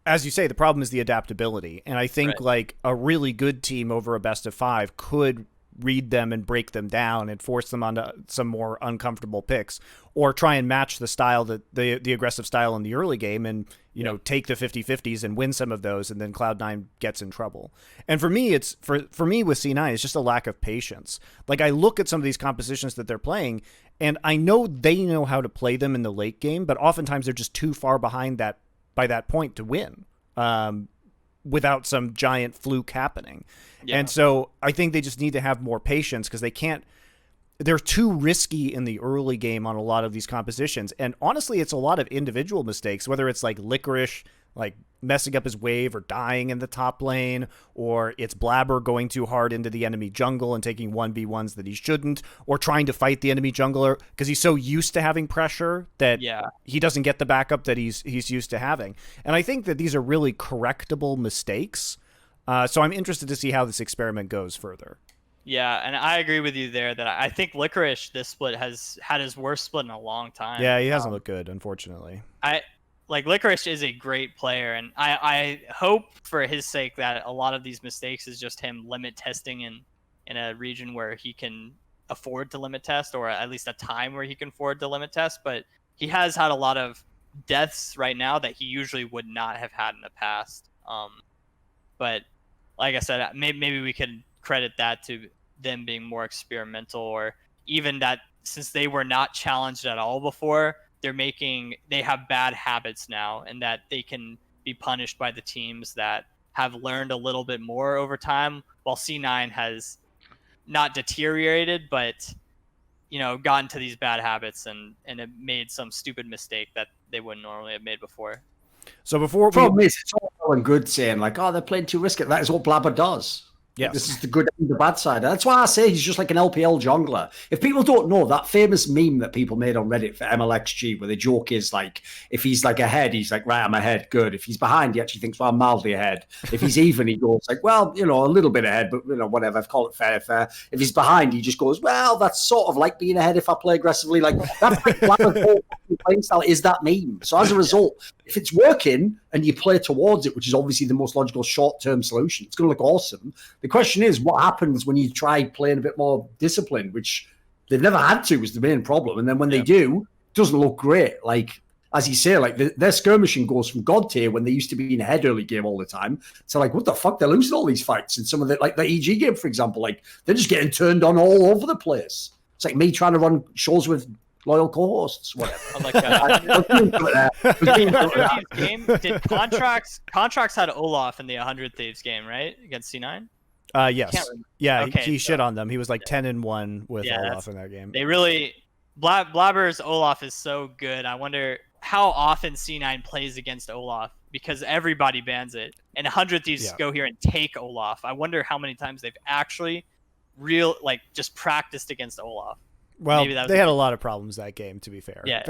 A: As you say, the problem is the adaptability. And I think like a really good team over a best-of-5 could read them and break them down and force them onto some more uncomfortable picks, or try and match the style that the aggressive style in the early game and, take the 50-50s and win some of those. And then Cloud9 gets in trouble. And for me, it's for me with C9, it's just a lack of patience. Like I look at some of these compositions that they're playing and I know they know how to play them in the late game, but oftentimes they're just too far behind that by that point to win. Without some giant fluke happening. Yeah. And so I think they just need to have more patience because they're too risky in the early game on a lot of these compositions. And honestly, it's a lot of individual mistakes, whether it's like Licorice, like messing up his wave or dying in the top lane, or it's Blabber going too hard into the enemy jungle and taking 1v1s that he shouldn't, or trying to fight the enemy jungler because he's so used to having pressure that he doesn't get the backup that he's used to having. And I think that these are really correctable mistakes. So I'm interested to see how this experiment goes further.
C: Yeah, and I agree with you there that I think Licorice this split has had his worst split in a long time.
A: Yeah, he hasn't looked good, unfortunately.
C: Licorice is a great player, and I hope for his sake that a lot of these mistakes is just him limit testing in a region where he can afford to limit test, or at least a time where he can afford to limit test. But he has had a lot of deaths right now that he usually would not have had in the past. But like I said, maybe we could credit that to them being more experimental, or even that since they were not challenged at all before, they have bad habits now, and that they can be punished by the teams that have learned a little bit more over time, while C9 has not deteriorated, but gotten to these bad habits and it made some stupid mistake that they wouldn't normally have made before.
A: So before
B: problem is, it's all well and good saying like, oh, they're playing too risky. That is what Blabber does.
A: Yes.
B: This is the good and the bad side. That's why I say he's just like an LPL jungler. If people don't know, that famous meme that people made on Reddit for MLXG, where the joke is like, if he's like ahead, he's like, right, I'm ahead, good. If he's behind, he actually thinks, well, I'm mildly ahead. If he's even, he goes like, well, a little bit ahead, but whatever, I've called it fair. If he's behind, he just goes, well, that's sort of like being ahead if I play aggressively. Like, that's like Blabber's whole playing style is that meme. So as a result, if it's working and you play towards it, which is obviously the most logical short-term solution, it's going to look awesome. The question is, what happens when you try playing a bit more disciplined, which they've never had to, is the main problem. And then when they do, it doesn't look great. Like, as you say, like their skirmishing goes from God tier when they used to be in a head early game all the time to like, what the fuck? They're losing all these fights. And some of the, like the EG game, for example, like they're just getting turned on all over the place. It's like me trying to run shows with loyal co-hosts, whatever.
C: I'm like, game, did Contracts had Olaf in the 100 Thieves game, right? Against C9?
A: Yes. Yeah,
C: okay,
A: he shit on them. He was like 10-1 with Olaf in that game.
C: They really... Blabber's Olaf is so good. I wonder how often C9 plays against Olaf, because everybody bans it. And 100 Thieves go here and take Olaf. I wonder how many times they've actually just practiced against Olaf.
A: Well, they had a lot of problems that game, to be fair.
C: Yeah.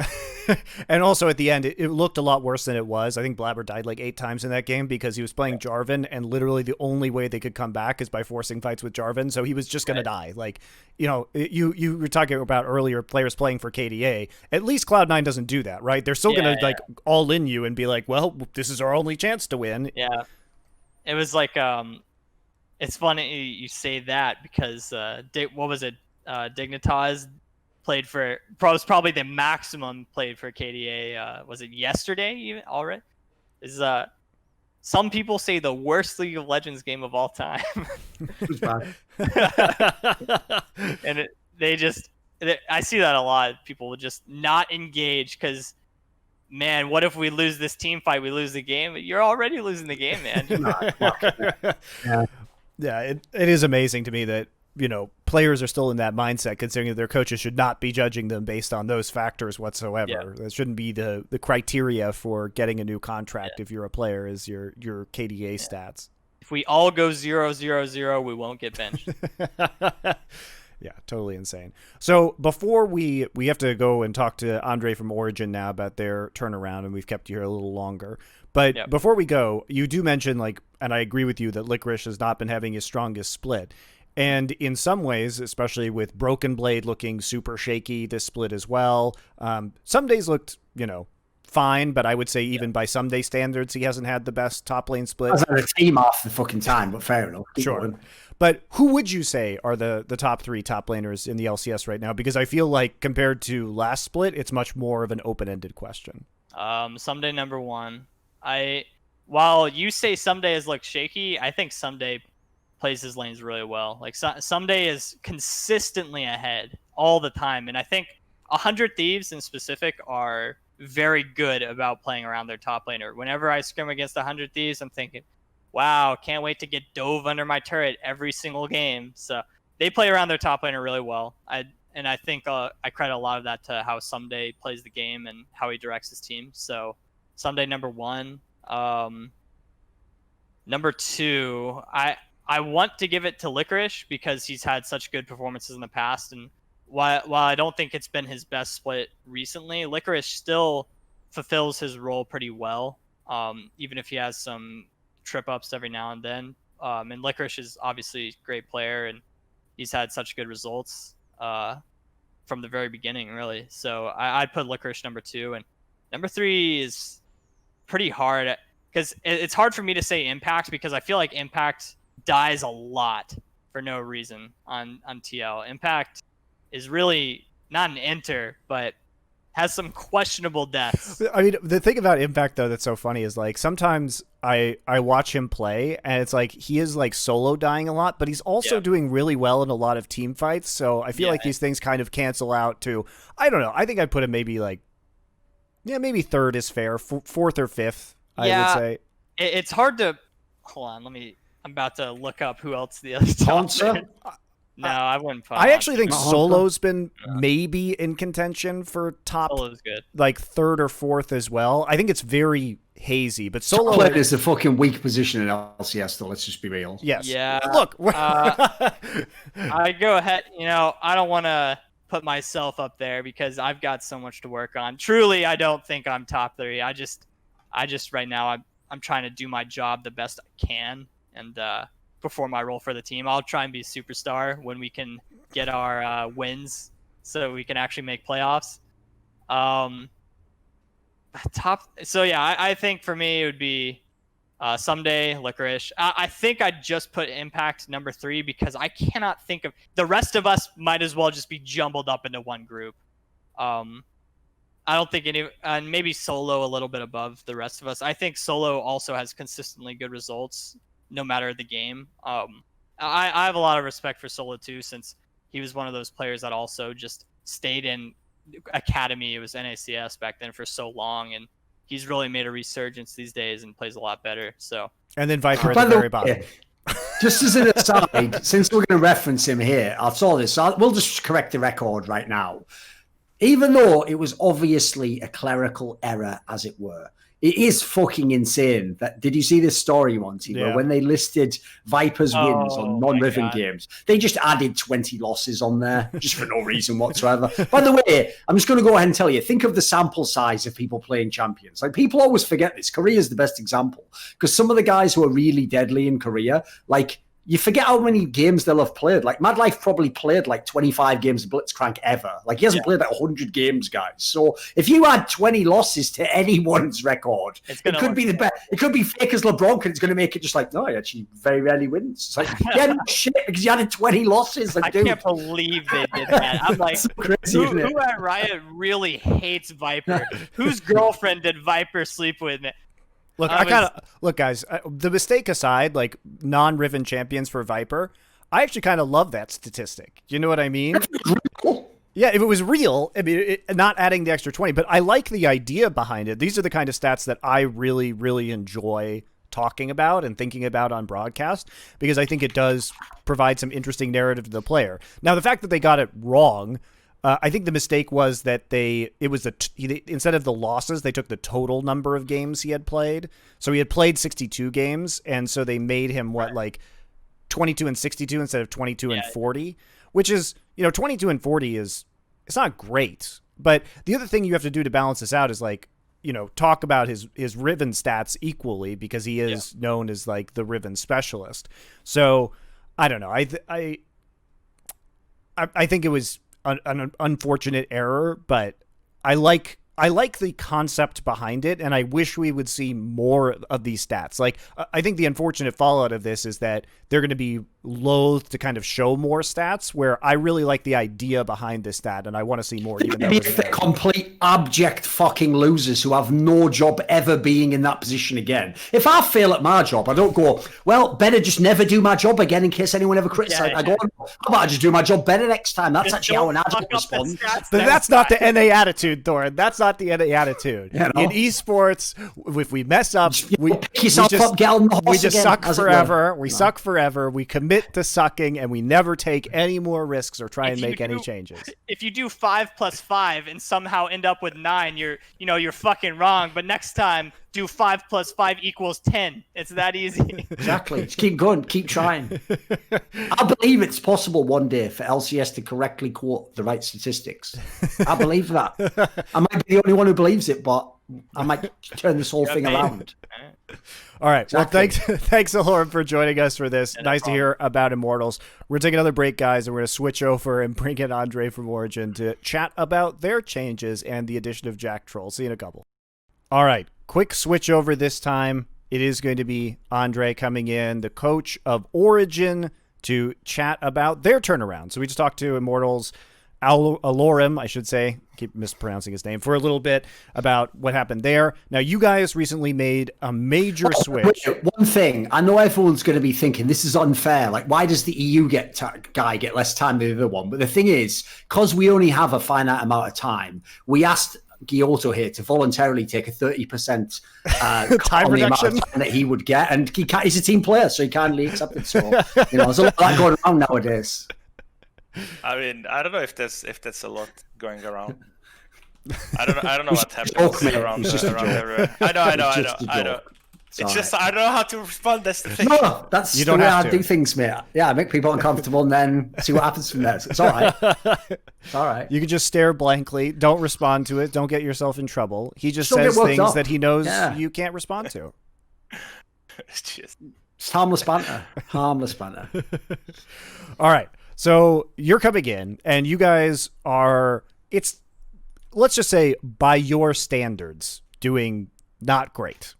A: And also at the end, it looked a lot worse than it was. I think Blabber died like 8 times in that game because he was playing Jarvan, and literally the only way they could come back is by forcing fights with Jarvan. So he was just going to die. Like, you were talking about earlier players playing for KDA. At least Cloud9 doesn't do that, right? They're still going to all in you and be like, well, this is our only chance to win.
C: Yeah. It was like, it's funny you say that because, what was it? Dignitas played for was probably the maximum played for KDA. Was it yesterday even already? Is some people say the worst League of Legends game of all time. And I see that a lot. People will just not engage because, man, what if we lose this team fight? We lose the game. You're already losing the game, man.
A: Yeah, it is amazing to me that players are still in that mindset, considering that their coaches should not be judging them based on those factors whatsoever. Yeah. That shouldn't be the criteria for getting a new contract if you're a player, is your KDA stats.
C: If we all go 0-0-0, we won't get benched.
A: Yeah, totally insane. So before we have to go and talk to Andre from Origen now about their turnaround, and we've kept you here a little longer. But before we go, you do mention, and I agree with you, that Licorice has not been having his strongest split. And in some ways, especially with Broken Blade looking super shaky this split as well, some days looked, fine, but I would say even by some day standards, he hasn't had the best top lane split.
B: I was a team off the fucking time, but fair enough.
A: Sure. But who would you say are the top 3 top laners in the LCS right now? Because I feel like compared to last split, it's much more of an open-ended question.
C: Someday number 1. While you say Someday has looked shaky, I think Someday plays his lanes really well. Like Someday is consistently ahead all the time, and I think 100 Thieves in specific are very good about playing around their top laner. Whenever I scrim against 100 Thieves, I'm thinking, wow, can't wait to get dove under my turret every single game. So they play around their top laner really well. I think I credit a lot of that to how Someday plays the game and how he directs his team. So Someday number 1. Number 2, I want to give it to Licorice because he's had such good performances in the past, and while I don't think it's been his best split recently, Licorice still fulfills his role pretty well, even if he has some trip-ups every now and then. And Licorice is obviously a great player, and he's had such good results from the very beginning, really. So I'd put Licorice number 2, and number 3 is pretty hard, because it's hard for me to say Impact, because I feel like Impact dies a lot for no reason on TL. Impact is really not an enter, but has some questionable deaths.
A: I mean, the thing about Impact, though, that's so funny is, sometimes I watch him play, and it's like he is, solo dying a lot, but he's also doing really well in a lot of team fights, so I feel like these things kind of cancel out to, I don't know, I think I'd put him maybe, maybe 3rd is fair, 4th or 5th, I would say.
C: It's hard to... Hold on, I'm about to look up who else the other top. No, I wouldn't put
A: I actually think
B: Monte.
A: Solo's been maybe in contention for top,
C: Solo's good.
A: like third or fourth as well. I think it's very hazy, but Solo
B: Solo is a fucking weak position in LCS, though. Let's just be real.
A: Yes.
C: Yeah.
A: Look.
C: I go ahead. I don't want to put myself up there because I've got so much to work on. Truly, I don't think I'm top 3. I just right now I'm trying to do my job the best I can and perform my role for the team. I'll try and be a superstar when we can get our wins, so we can actually make playoffs. I think for me it would be someday Licorice. I think I'd just put Impact number 3 because I cannot think of the rest of us. Might as well just be jumbled up into one group. I don't think and maybe Solo a little bit above the rest of us. I think Solo also has consistently good results no matter the game. I have a lot of respect for Solo too, since he was one of those players that also just stayed in Academy. It was NACS back then for so long, and he's really made a resurgence these days and plays a lot better. So,
A: and then Viper at the very bottom.
B: Just as an aside, since we're going to reference him here, I saw this. We'll just correct the record right now. Even though it was obviously a clerical error, as it were, it is fucking insane. Did you see this story, Monty?
A: Yeah.
B: Where when they listed Viper's wins on non-Riven games, they just added 20 losses on there just for no reason whatsoever. By the way, I'm just going to go ahead and tell you, think of the sample size of people playing champions. Like, people always forget this. Korea is the best example because some of the guys who are really deadly in Korea, like, you forget how many games they'll have played. Like, Mad Life probably played like 25 games of Blitzcrank ever. Like, he hasn't played like 100 games, guys. So if you add 20 losses to anyone's record, it could be the best. It could be fake as LeBron, and it's going to make it just like, no, he actually very rarely wins. It's like, yeah, no shit, because you added 20 losses. Like,
C: I can't believe they did that. I'm like,
B: so crazy,
C: who at Riot really hates Viper? Whose girlfriend did Viper sleep with?
A: Look, look, guys. The mistake aside, like non-Riven champions for Viper, I actually kind of love that statistic. You know what I mean? Yeah, if it was real, I mean, not adding the extra 20, but I like the idea behind it. These are the kind of stats that I really, really enjoy talking about and thinking about on broadcast because I think it does provide some interesting narrative to the player. Now, the fact that they got it wrong. I think the mistake was that instead of the losses, they took the total number of games he had played. So he had played 62 games, and so they made him like 22 and 62 instead of 22 and 40, which is, 22 and 40 it's not great. But the other thing you have to do to balance this out is like, talk about his Riven stats equally because he is known as like the Riven specialist. So I don't know. I think it was an unfortunate error, but I like the concept behind it, and I wish we would see more of these stats. Like, I think the unfortunate fallout of this is that they're going to be loath to kind of show more stats, where I really like the idea behind this stat, and I want to see more. Even
B: Maybe the complete abject fucking losers who have no job ever being in that position again. If I fail at my job, I don't go, well, better just never do my job again in case anyone ever criticizes. I go, how about I just do my job better next time? That's actually how an adult responds.
A: But that's not the NA attitude, Thorin. That's not the NA attitude.
B: Yeah, no.
A: In esports, if we mess up, we just suck forever. We suck forever. We commit to sucking, and we never take any more risks or try and make any changes.
C: If you do 5 + 5 and somehow end up with 9, you're fucking wrong. But next time, do 5 + 5 = 10. It's that easy.
B: Exactly. Just keep going. Keep trying. I believe it's possible one day for LCS to correctly quote the right statistics. I believe that. I might be the only one who believes it, but I might turn this whole thing around.
A: All right.
B: Exactly.
A: Well, thanks, Allorim, for joining us for this.
C: Yeah,
A: nice to hear about Immortals. We're going to take another break, guys, and we're going to switch over and bring in Andre from Origen to chat about their changes and the addition of Jactroll. See you in a couple. All right. Quick switch over this time. It is going to be Andre coming in, the coach of Origen, to chat about their turnaround. So we just talked to Immortals, Allorim, I should say, keep mispronouncing his name, for a little bit about what happened there. Now, you guys recently made a major switch.
B: Wait, one thing, I know everyone's going to be thinking this is unfair. Like, why does the EU guy get less time than the other one? But the thing is, because we only have a finite amount of time, we asked Guilhoto here to voluntarily take a 30%
A: time reduction
B: that he would get, and he's a team player, so he kindly accepted. So there's a lot of that going around nowadays.
D: I mean, I don't know if that's a lot going around. I don't know what happens
B: joke, mate.
D: around
B: It's just a joke.
D: everywhere. I know.
B: Just a
D: I know.
B: joke.
D: It's just I don't know how to respond. That's the thing.
B: No, that's
A: You
B: the
A: don't
B: way
A: have
B: I
A: to.
B: do things, mate. Yeah, I make people uncomfortable and then see what happens from there. It's all right. It's all right.
A: You can just stare blankly. Don't respond to it. Don't get yourself in trouble. He just
B: Don't get
A: says
B: worked
A: things
B: up.
A: that he knows
B: Yeah.
A: you can't respond to.
D: It's just
B: It's harmless banter. Harmless banter.
A: All right. So you're coming in, and you guys are, let's just say, by your standards, doing not great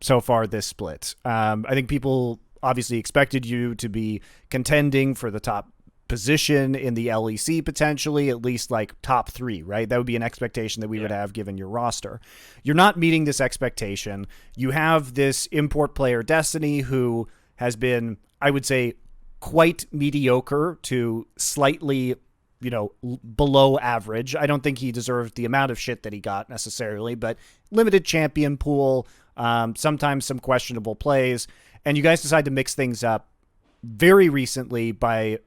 A: so far this split. I think people obviously expected you to be contending for the top position in the LEC, potentially, at least like top 3, right? That would be an expectation that we would have given your roster. You're not meeting this expectation. You have this import player, Destiny, who has been, I would say, quite mediocre to slightly, below average. I don't think he deserved the amount of shit that he got necessarily, but limited champion pool, sometimes some questionable plays, and you guys decide to mix things up very recently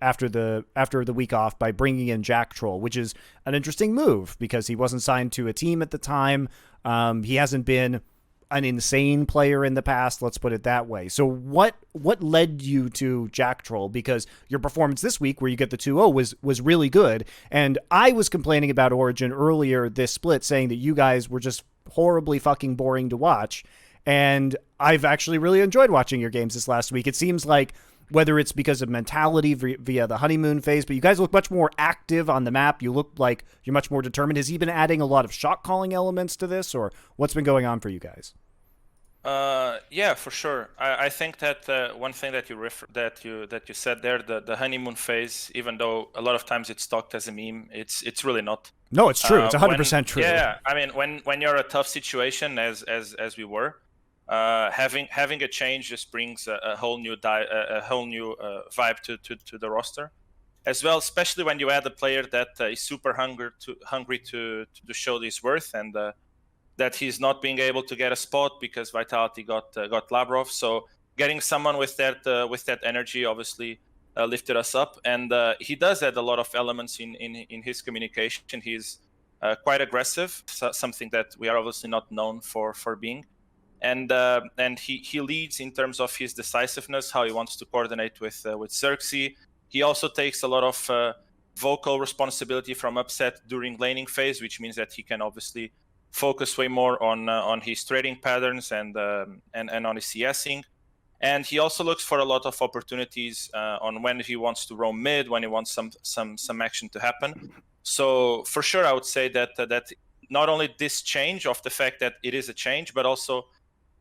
A: after the week off by bringing in Jactroll, which is an interesting move because he wasn't signed to a team at the time. He hasn't been an insane player in the past, let's put it that way. So what led you to Jactroll? Because your performance this week where you get the 2-0 was really good. And I was complaining about Origen earlier this split, saying that you guys were just horribly fucking boring to watch. And I've actually really enjoyed watching your games this last week. It seems like whether it's because of mentality via the honeymoon phase, but you guys look much more active on the map. You look like you're much more determined. Has he been adding a lot of shot calling elements to this, or what's been going on for you guys?
D: Yeah, for sure. I think that one thing that you said there, the honeymoon phase, even though a lot of times it's talked as a meme, it's really not.
A: No, it's true. It's 100% true.
D: Yeah, I mean, when you're in a tough situation, as we were, having a change just brings a whole new vibe to the roster, as well. Especially when you add a player that is super hungry to show his worth, and that he's not being able to get a spot because Vitality got Labrov. So getting someone with that energy obviously lifted us up, and he does add a lot of elements in his communication. He's quite aggressive, something that we are obviously not known for being. And he leads in terms of his decisiveness, how he wants to coordinate with Xerxes. He also takes a lot of vocal responsibility from upset during laning phase, which means that he can obviously focus way more on his trading patterns and on his CSing. And he also looks for a lot of opportunities on when he wants to roam mid, when he wants some action to happen. So for sure, I would say that not only this change of the fact that it is a change, but also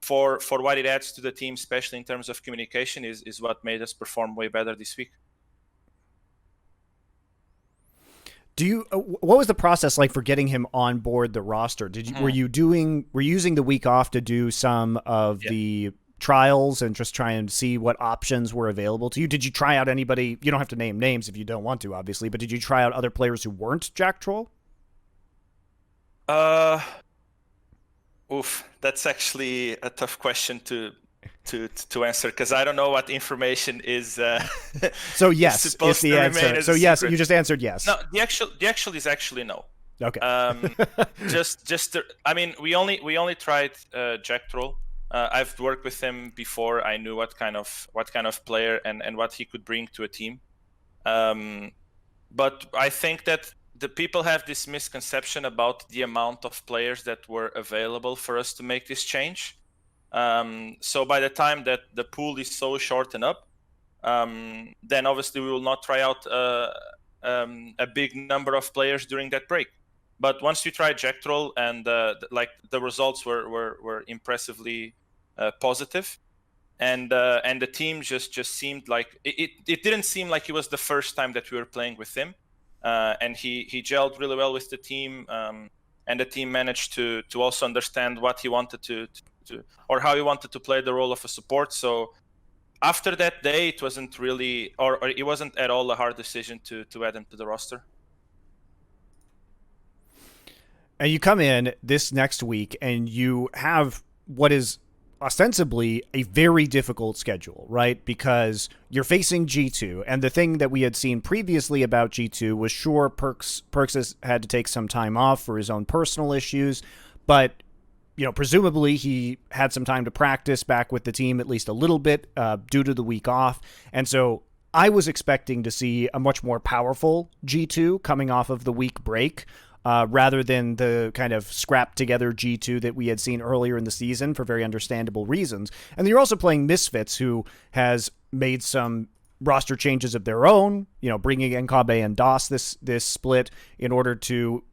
D: for what it adds to the team, especially in terms of communication, is what made us perform way better this week.
A: What was the process like for getting him on board the roster? Were you using the week off to do some of the trials and just try and see what options were available to you? Did you try out anybody? You don't have to name names if you don't want to, obviously, but did you try out other players who weren't Jactroll?
D: That's actually a tough question to answer because I don't know what information is.
A: So yes,
D: supposed
A: is the
D: to
A: answer.
D: remain as
A: So
D: a
A: yes,
D: secret.
A: you just answered yes.
D: No, the actual is actually no.
A: Okay.
D: I mean, we only tried Jactroll. I've worked with him before. I knew what kind of player and what he could bring to a team. But I think that the people have this misconception about the amount of players that were available for us to make this change. So by the time that the pool is so shortened up, then obviously we will not try out a big number of players during that break. But once we tried Jactroll and the results were impressively positive, and the team just seemed like it didn't seem like it was the first time that we were playing with him, and he gelled really well with the team, and the team managed to also understand what he wanted to or how he wanted to play the role of a support. So after that day, it wasn't really or it wasn't at all a hard decision to add him to the roster. And
A: you come in this next week and you have what is ostensibly a very difficult schedule, right? Because you're facing G2, and the thing that we had seen previously about G2 was, sure, Perkz has had to take some time off for his own personal issues, but presumably he had some time to practice back with the team at least a little bit due to the week off. And so I was expecting to see a much more powerful G2 coming off of the week break, rather than the kind of scrapped together G2 that we had seen earlier in the season for very understandable reasons. And you're also playing Misfits, who has made some roster changes of their own, bringing in Kabe and DOS this split in order to,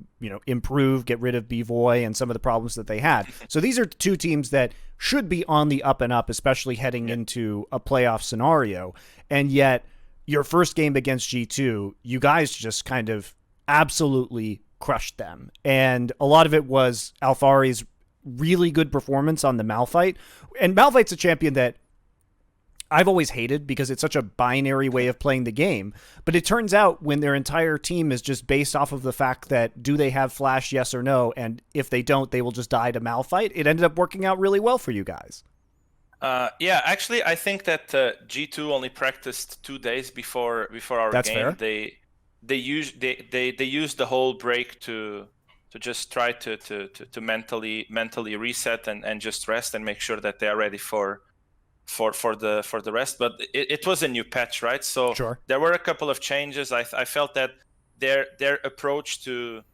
A: improve, get rid of B-Voy and some of the problems that they had. So these are two teams that should be on the up and up, especially heading into a playoff scenario. And yet your first game against G2, you guys just kind of absolutely crushed them. And a lot of it was Alphari's really good performance on the Malphite. And Malphite's a champion that I've always hated because it's such a binary way of playing the game. But it turns out when their entire team is just based off of the fact that do they have flash, yes or no, and if they don't, they will just die to Malphite, it ended up working out really well for you guys.
D: Yeah, actually, I think that G2 only practiced 2 days before our
A: That's
D: game.
A: fair.
D: They used the whole break to just try to mentally reset and just rest and make sure that they are ready for the rest. But it was a new patch, right? So
A: Sure.
D: There were a couple of changes. I felt that their approach to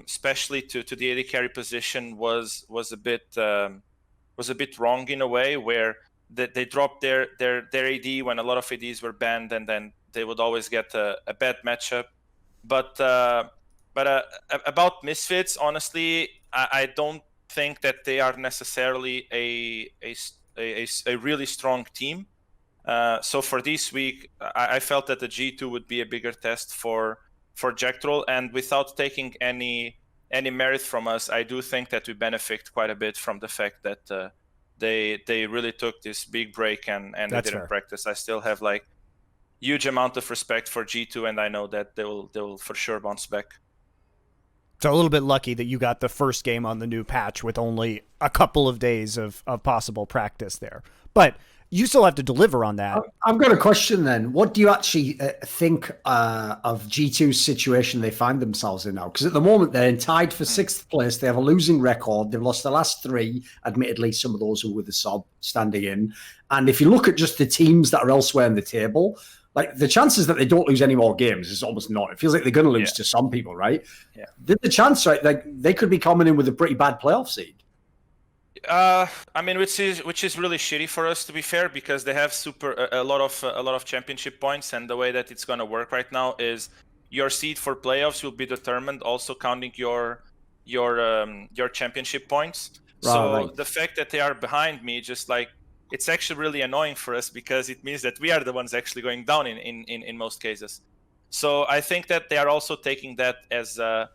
D: especially to the AD carry position was a bit wrong in a way, where they dropped their AD when a lot of ADs were banned, and then they would always get a bad matchup. But about Misfits, honestly, I don't think that they are necessarily a really strong team. So for this week, I felt that the G2 would be a bigger test for Jactroll, and without taking any merit from us, I do think that we benefit quite a bit from the fact that they really took this big break and they didn't
A: fair.
D: practice. I still have huge amount of respect for G2, and I know that they will for sure bounce back.
A: So a little bit lucky that you got the first game on the new patch with only a couple of days of possible practice there. But you still have to deliver on that.
B: I've got a question then. What do you actually think of G2's situation they find themselves in now? Because at the moment they're tied for 6th place. They have a losing record. They've lost the last 3, admittedly, some of those who were the sub standing in. And if you look at just the teams that are elsewhere in the table, the chances that they don't lose any more games is almost not. It feels like they're going to lose to some people, right?
D: Yeah.
B: There's a chance, right? They could be coming in with a pretty bad playoff seed.
D: I mean, which is really shitty for us, to be fair, because they have a lot of championship points, and the way that it's going to work right now is your seed for playoffs will be determined also counting your championship points.
B: Right.
D: The fact that they are behind me, just it's actually really annoying for us, because it means that we are the ones actually going down in most cases. So I think that they are also taking that as a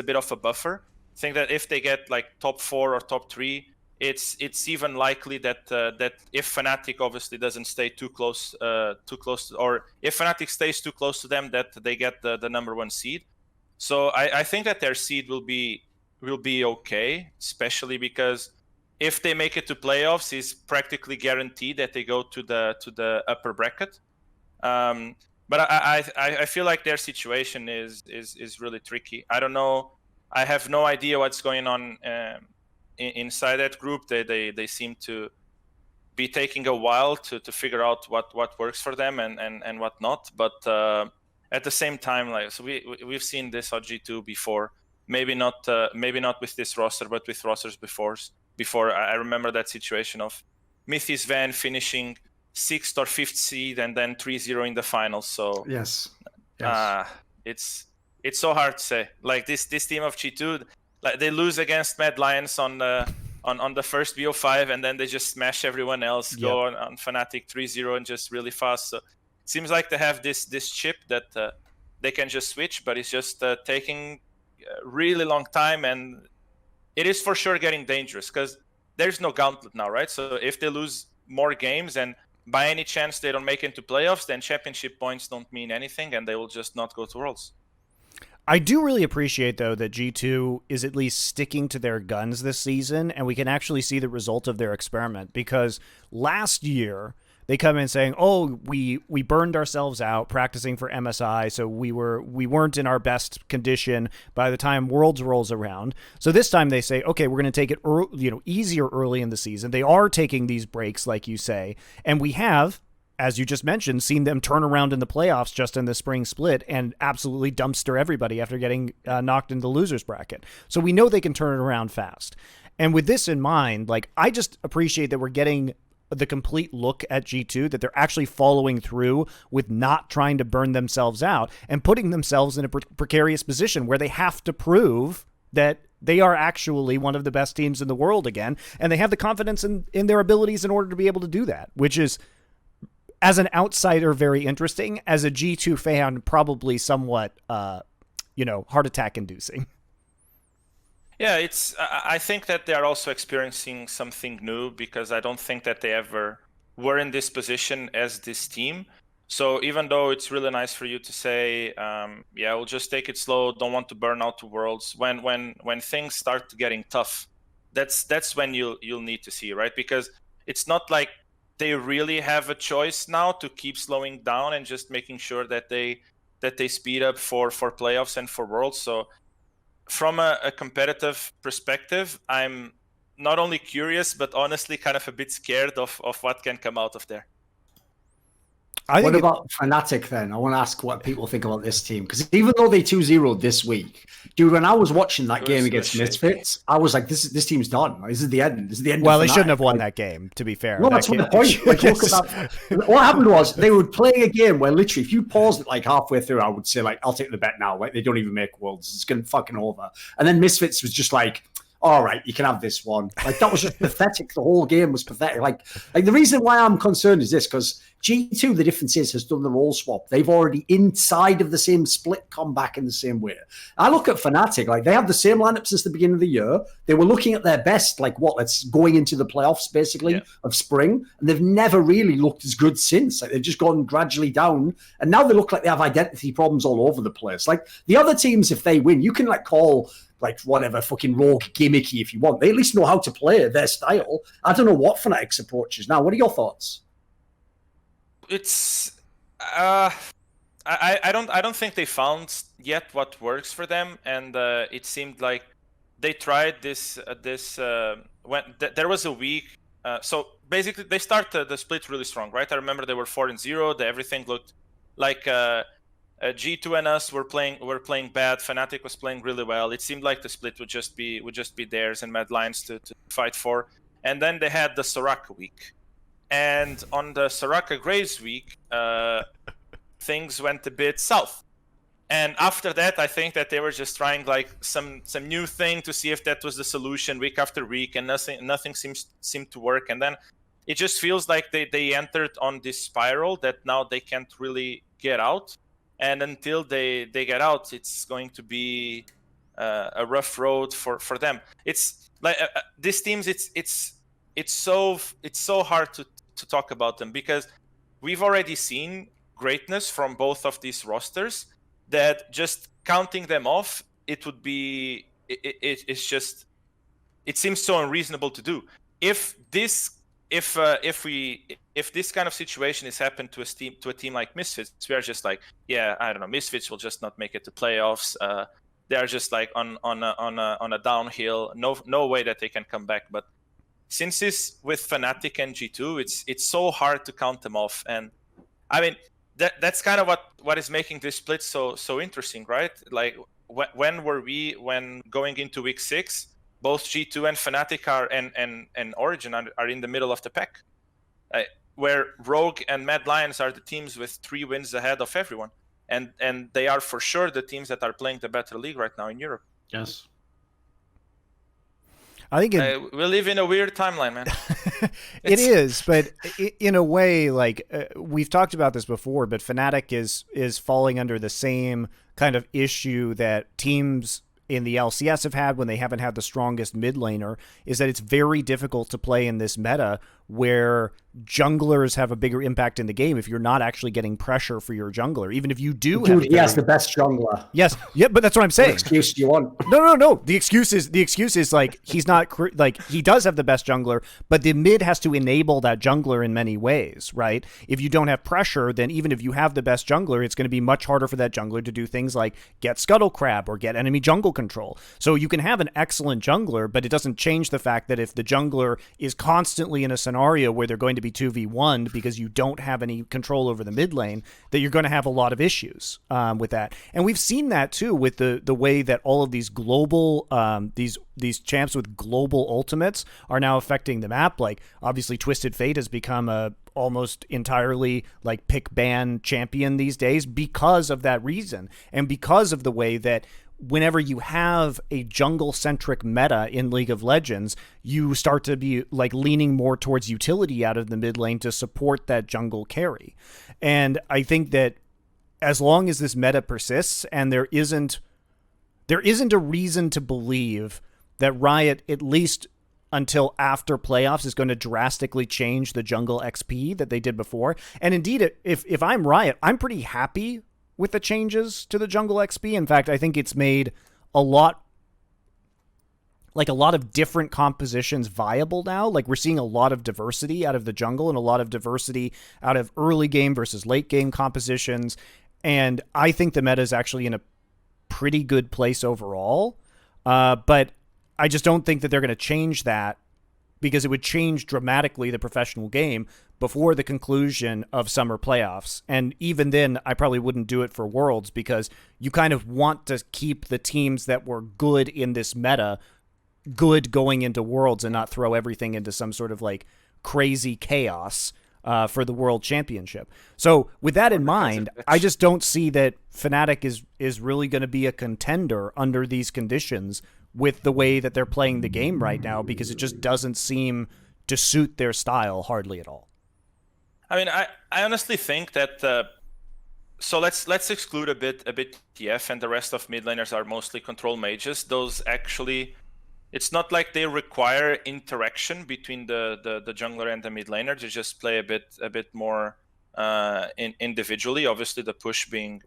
D: bit of a buffer. I think that if they get top 4 or top 3, it's even likely that if Fnatic obviously doesn't stay too close, or if Fnatic stays too close to them, that they get the number 1 seed. So I think that their seed will be okay, especially because if they make it to playoffs, it's practically guaranteed that they go to the upper bracket. But I feel like their situation is really tricky. I don't know. I have no idea what's going on inside that group. They seem to be taking a while to figure out what works for them and what not. But at the same time, so we've seen this on G2 before. Maybe not with this roster, but with rosters before. I remember that situation of Mythis Van finishing 6th or 5th seed and then 3-0 in the finals. So
B: yes.
D: It's so hard to say. This team of G2, they lose against Mad Lions on the first BO5, and then they just smash everyone else.
A: Yep.
D: Go on Fnatic 3-0 and just really fast. So it seems like they have this chip that they can just switch, but it's just taking a really long time, and it is for sure getting dangerous because there's no gauntlet now, right? So if they lose more games and by any chance they don't make it into playoffs, then championship points don't mean anything, and they will just not go to Worlds.
A: I do really appreciate, though, that G2 is at least sticking to their guns this season, and we can actually see the result of their experiment, because last year they come in saying, oh, we burned ourselves out practicing for MSI, so we weren't in our best condition by the time Worlds rolls around. So this time they say, okay, we're going to take it easier early in the season. They are taking these breaks, like you say, and we have, as you just mentioned, seen them turn around in the playoffs just in the spring split and absolutely dumpster everybody after getting knocked into the losers bracket. So we know they can turn it around fast. And with this in mind, like, I just appreciate that we're getting the complete look at G2, that they're actually following through with not trying to burn themselves out and putting themselves in a precarious position where they have to prove that they are actually one of the best teams in the world again. And they have the confidence in their abilities in order to be able to do that, which is, as an outsider, very interesting. As a G2 fan, probably somewhat, heart attack inducing.
D: Yeah, I think that they are also experiencing something new, because I don't think that they ever were in this position as this team. So even though it's really nice for you to say, we'll just take it slow, don't want to burn out the Worlds, when things start getting tough, that's when you'll need to see, right? Because it's not like they really have a choice now to keep slowing down and just making sure that they speed up for playoffs and for Worlds. So from a competitive perspective, I'm not only curious, but honestly kind of a bit scared of what can come out of there.
B: What about Fnatic then? I want to ask what people think about this team, because even though they 2-0'd this week, dude, when I was watching that game against Misfits, I was like, this team's done. This is the end. This is the end.
A: Well, they shouldn't have won that game, to be fair.
B: No, that's my point. Like, look at that. What happened was they were playing a game where literally, if you paused it like halfway through, I would say, like, I'll take the bet now. Like, they don't even make Worlds. It's going to fucking over. And then Misfits was just like, all right, you can have this one. Like, that was just pathetic. The whole game was pathetic. Like the reason why I'm concerned is this, because G2, the difference is, has done the role swap. They've already, inside of the same split, come back in the same way. I look at Fnatic, like, they have the same lineup since the beginning of the year. They were looking at their best, like, let's going into the playoffs, basically, of spring. And they've never really looked as good since. Like, they've just gone gradually down. And now they look like they have identity problems all over the place. Like, the other teams, if they win, you can, like, call, like, whatever, fucking rogue gimmicky if you want. They at least know how to play their style. I don't know what Fnatic's approach is now. What are your thoughts?
D: It's I don't think they found yet what works for them, and it seemed like they tried this when there was a week. So basically, they started the split really strong, right? I remember they were 4-0. Everything looked like G2 and us were playing bad. Fnatic was playing really well. It seemed like the split would just be theirs and Mad Lions to fight for. And then they had the Soraka week. And on the Soraka Graves week, things went a bit south. And after that, I think that they were just trying like some new thing to see if that was the solution week after week, and nothing seemed to work. And then it just feels like they entered on this spiral that now they can't really get out. And until they get out, it's going to be a rough road for them. It's like these teams. It's so hard to talk about them, because we've already seen greatness from both of these rosters that just counting them off, it would be it's just, it seems so unreasonable to do. If this kind of situation is happened to a team like Misfits, we are just like, yeah, I don't know, Misfits will just not make it to playoffs. They are just like on a downhill. No way that they can come back. But since it's with Fnatic and G2, it's so hard to count them off. And I mean, that's kind of what is making this split so interesting, right? Like when going into week 6, both G2 and Fnatic and Origen are in the middle of the pack, where Rogue and Mad Lions are the teams with 3 wins ahead of everyone, and they are for sure the teams that are playing the better league right now in Europe.
B: Yes.
A: I think
D: we live in a weird timeline, man.
A: It is, but in a way, like we've talked about this before, but Fnatic is falling under the same kind of issue that teams in the LCS have had when they haven't had the strongest mid laner, is that it's very difficult to play in this meta where junglers have a bigger impact in the game if you're not actually getting pressure for your jungler, even if you do have
B: he has the best jungler.
A: Yes, yeah, but that's what I'm saying.
B: What excuse do you want?
A: No. The excuse is like he's not like he does have the best jungler, but the mid has to enable that jungler in many ways, right? If you don't have pressure, then even if you have the best jungler, it's going to be much harder for that jungler to do things like get scuttle crab or get enemy jungle control. So you can have an excellent jungler, but it doesn't change the fact that if the jungler is constantly in a scenario where they're going to be 2v1 because you don't have any control over the mid lane, that you're going to have a lot of issues with that. And we've seen that too with the way that all of these global these champs with global ultimates are now affecting the map. Like obviously Twisted Fate has become a almost entirely like pick ban champion these days because of that reason, and because of the way that whenever you have a jungle-centric meta in League of Legends, you start to be like leaning more towards utility out of the mid lane to support that jungle carry. And I think that as long as this meta persists and there isn't a reason to believe that Riot, at least until after playoffs, is going to drastically change the jungle XP that they did before. And indeed, if I'm Riot, I'm pretty happy with the changes to the jungle XP. In fact, I think it's made a lot of different compositions viable now. Like we're seeing a lot of diversity out of the jungle and a lot of diversity out of early game versus late game compositions. And I think the meta is actually in a pretty good place overall. But I just don't think that they're going to change that, because it would change dramatically the professional game before the conclusion of summer playoffs. And even then, I probably wouldn't do it for Worlds, because you kind of want to keep the teams that were good in this meta good going into Worlds and not throw everything into some sort of like crazy chaos for the World Championship. So with that in mind, I just don't see that Fnatic is really going to be a contender under these conditions with the way that they're playing the game right now, because it just doesn't seem to suit their style hardly at all.
D: I mean, I honestly think that so let's exclude a bit TF, and the rest of mid laners are mostly control mages. Those actually, it's not like they require interaction between the jungler and the mid laner. They just play a bit more individually. Obviously, the push being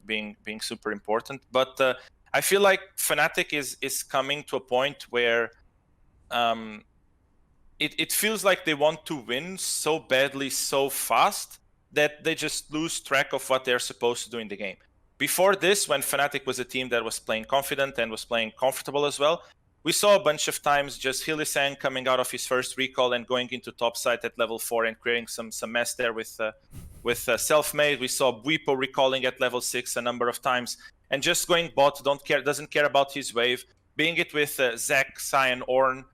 D: super important, but I feel like Fnatic is coming to a point where it feels like they want to win so badly, so fast, that they just lose track of what they're supposed to do in the game. Before this, when Fnatic was a team that was playing confident and was playing comfortable as well, we saw a bunch of times just Hylissang coming out of his first recall and going into top side at level 4 and creating some mess there with Selfmade. We saw Bwipo recalling at level 6 a number of times and just going bot, doesn't care about his wave. Being it with Zac, Cyan, Ornn,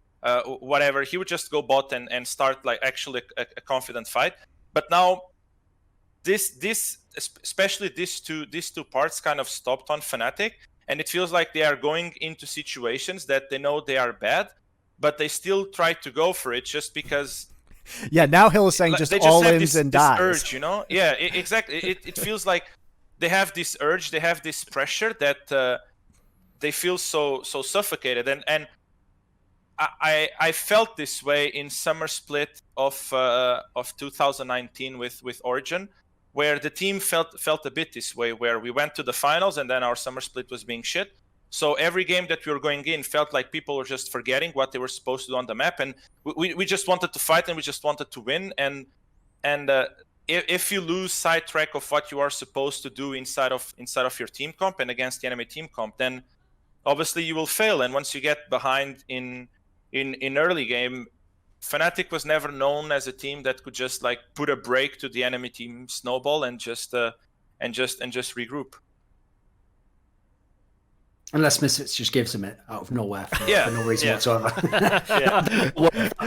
D: whatever, he would just go bot and start like actually a confident fight. But now this especially these two parts kind of stopped on Fnatic, and it feels like they are going into situations that they know they are bad, but they still try to go for it just because.
A: Yeah, now Hylissang just all-ins and dies.
D: This urge, you know? Yeah, exactly. It feels like they have this urge, they have this pressure that they feel so suffocated. And I felt this way in summer split of 2019 with Origen, where the team felt a bit this way, where we went to the finals and then our summer split was being shit. So every game that we were going in felt like people were just forgetting what they were supposed to do on the map, and we just wanted to fight and we just wanted to win. And if you lose sidetrack of what you are supposed to do inside of your team comp and against the enemy team comp, then obviously you will fail. And once you get behind in early game, Fnatic was never known as a team that could just like put a break to the enemy team snowball and just regroup.
B: Unless Misfits just gives them it out of nowhere for no reason whatsoever.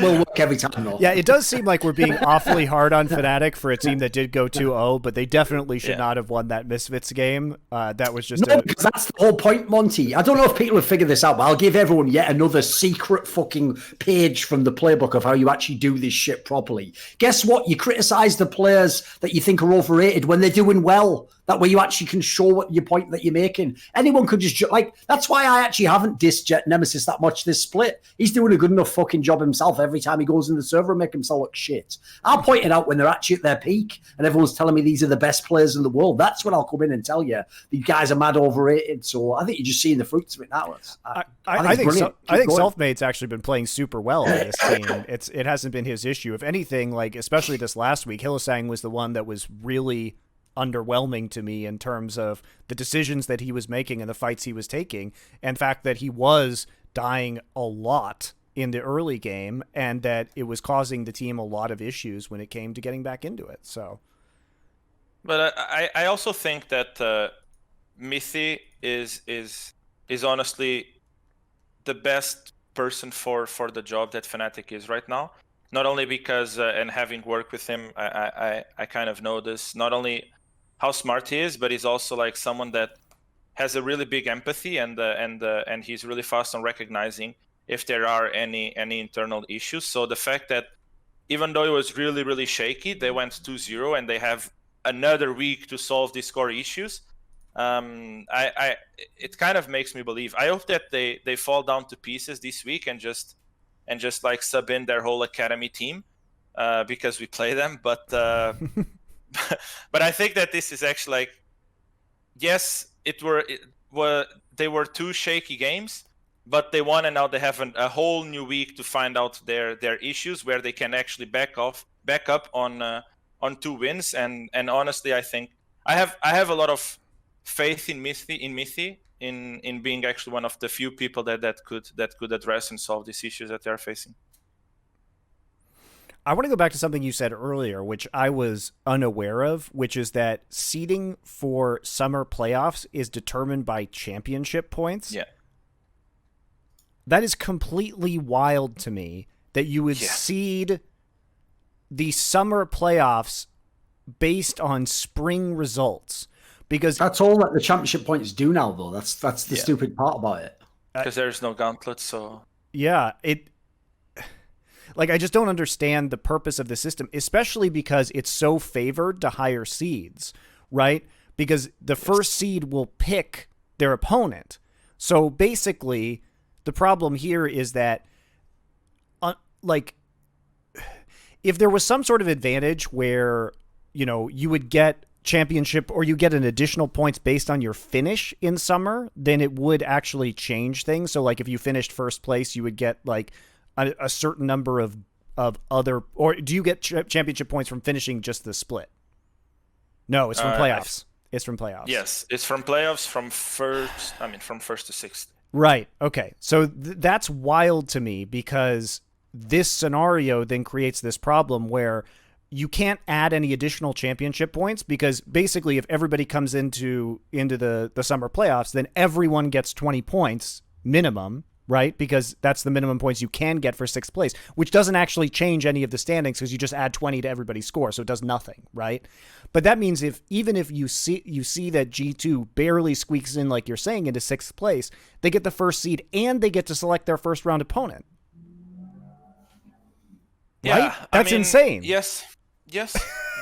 B: Will work every time, though.
A: Yeah, it does seem like we're being awfully hard on Fnatic for a team that did go 2-0, but they definitely should not have won that Misfits game. That was just
B: because that's the whole point, Monty. I don't know if people have figured this out, but I'll give everyone yet another secret fucking page from the playbook of how you actually do this shit properly. Guess what? You criticize the players that you think are overrated when they're doing well. That way you actually can show what your point that you're making. Anyone could just, like, that's why I actually haven't dissed Jet Nemesis that much this split. He's doing a good enough fucking job himself every time he goes in the server and make himself look shit. I'll point it out when they're actually at their peak and everyone's telling me these are the best players in the world. That's when I'll come in and tell you these guys are mad overrated. So I think you're just seeing the fruits of it now.
A: I think Selfmade's actually been playing super well on this team. It hasn't been his issue. If anything, like especially this last week, Hylissang was the one that was really underwhelming to me in terms of the decisions that he was making and the fights he was taking, and fact that he was dying a lot in the early game and that it was causing the team a lot of issues when it came to getting back into it. So,
D: but I also think that Mithy is honestly the best person for the job that Fnatic is right now. Not only because and having worked with him, I kind of know this. Not only how smart he is, but he's also like someone that has a really big empathy and he's really fast on recognizing if there are any internal issues. So the fact that even though it was really, really shaky, they went 2-0 and they have another week to solve these core issues. It kind of makes me believe. I hope that they fall down to pieces this week and just like sub in their whole academy team because we play them. But but I think that this is actually like, yes, they were two shaky games, but they won and now they have a whole new week to find out their issues where they can actually back up on 2 wins. And honestly, I think I have a lot of faith in Mithy in being actually one of the few people that could address and solve these issues that they're facing.
A: I want to go back to something you said earlier, which I was unaware of, which is that seeding for summer playoffs is determined by championship points.
D: Yeah.
A: That is completely wild to me that you would seed the summer playoffs based on spring results. Because
B: that's all that the championship points do now, though. That's the stupid part about it.
D: Because there's no gauntlet, so...
A: Yeah, I just don't understand the purpose of the system, especially because it's so favored to higher seeds, right? Because the first seed will pick their opponent. So basically, the problem here is that, if there was some sort of advantage where, you would get championship or you get an additional points based on your finish in summer, then it would actually change things. So, if you finished first place, you would get, a certain number of other, or do you get championship points from finishing just the split? No, it's from playoffs. It's from playoffs.
D: Yes, it's from playoffs from first to sixth.
A: Right. Okay. So that's wild to me because this scenario then creates this problem where you can't add any additional championship points because basically if everybody comes into the summer playoffs, then everyone gets 20 points minimum, right? Because that's the minimum points you can get for sixth place, which doesn't actually change any of the standings because you just add 20 to everybody's score, so it does nothing, right? But that means even if you see that G2 barely squeaks in, like you're saying, into sixth place, they get the first seed and they get to select their first round opponent.
D: Yeah,
A: right? That's insane.
D: Yes,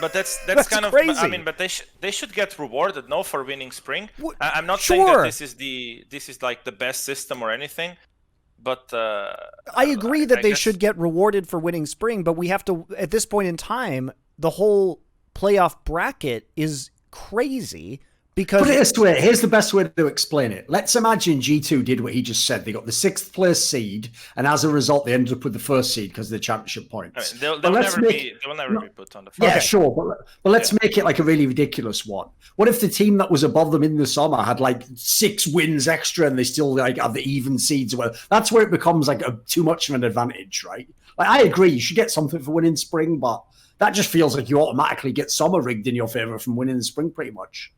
D: but that's kind of
A: crazy.
D: But they should get rewarded, no, for winning spring. I'm not
A: sure.
D: saying that this is like the best system or anything. But
A: I agree that they should get rewarded for winning spring, but we have to, at this point in time, the whole playoff bracket is crazy because...
B: Put it this way, here's the best way to explain it. Let's imagine G2 did what he just said. They got the sixth place seed, and as a result, they ended up with the first seed because of the championship points.
D: They will never be put on the first.
B: Yeah, sure, but let's make it like a really ridiculous one. What if the team that was above them in the summer had 6 wins extra and they still have the even seeds? Well, that's where it becomes too much of an advantage, right? I agree, you should get something for winning spring, but that just feels like you automatically get summer rigged in your favor from winning the spring pretty much.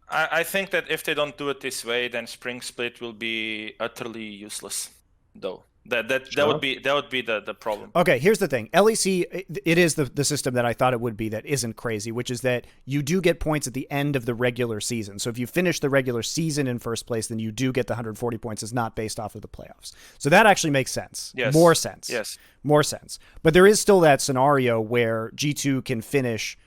D: I think that if they don't do it this way, then spring split will be utterly useless, though. That would be the problem.
A: Okay, here's the thing. LEC, it is the system that I thought it would be that isn't crazy, which is that you do get points at the end of the regular season. So if you finish the regular season in first place, then you do get the 140 points. It's not based off of the playoffs. So that actually makes sense.
D: Yes.
A: More sense.
D: Yes.
A: More sense. But there is still that scenario where G2 can finish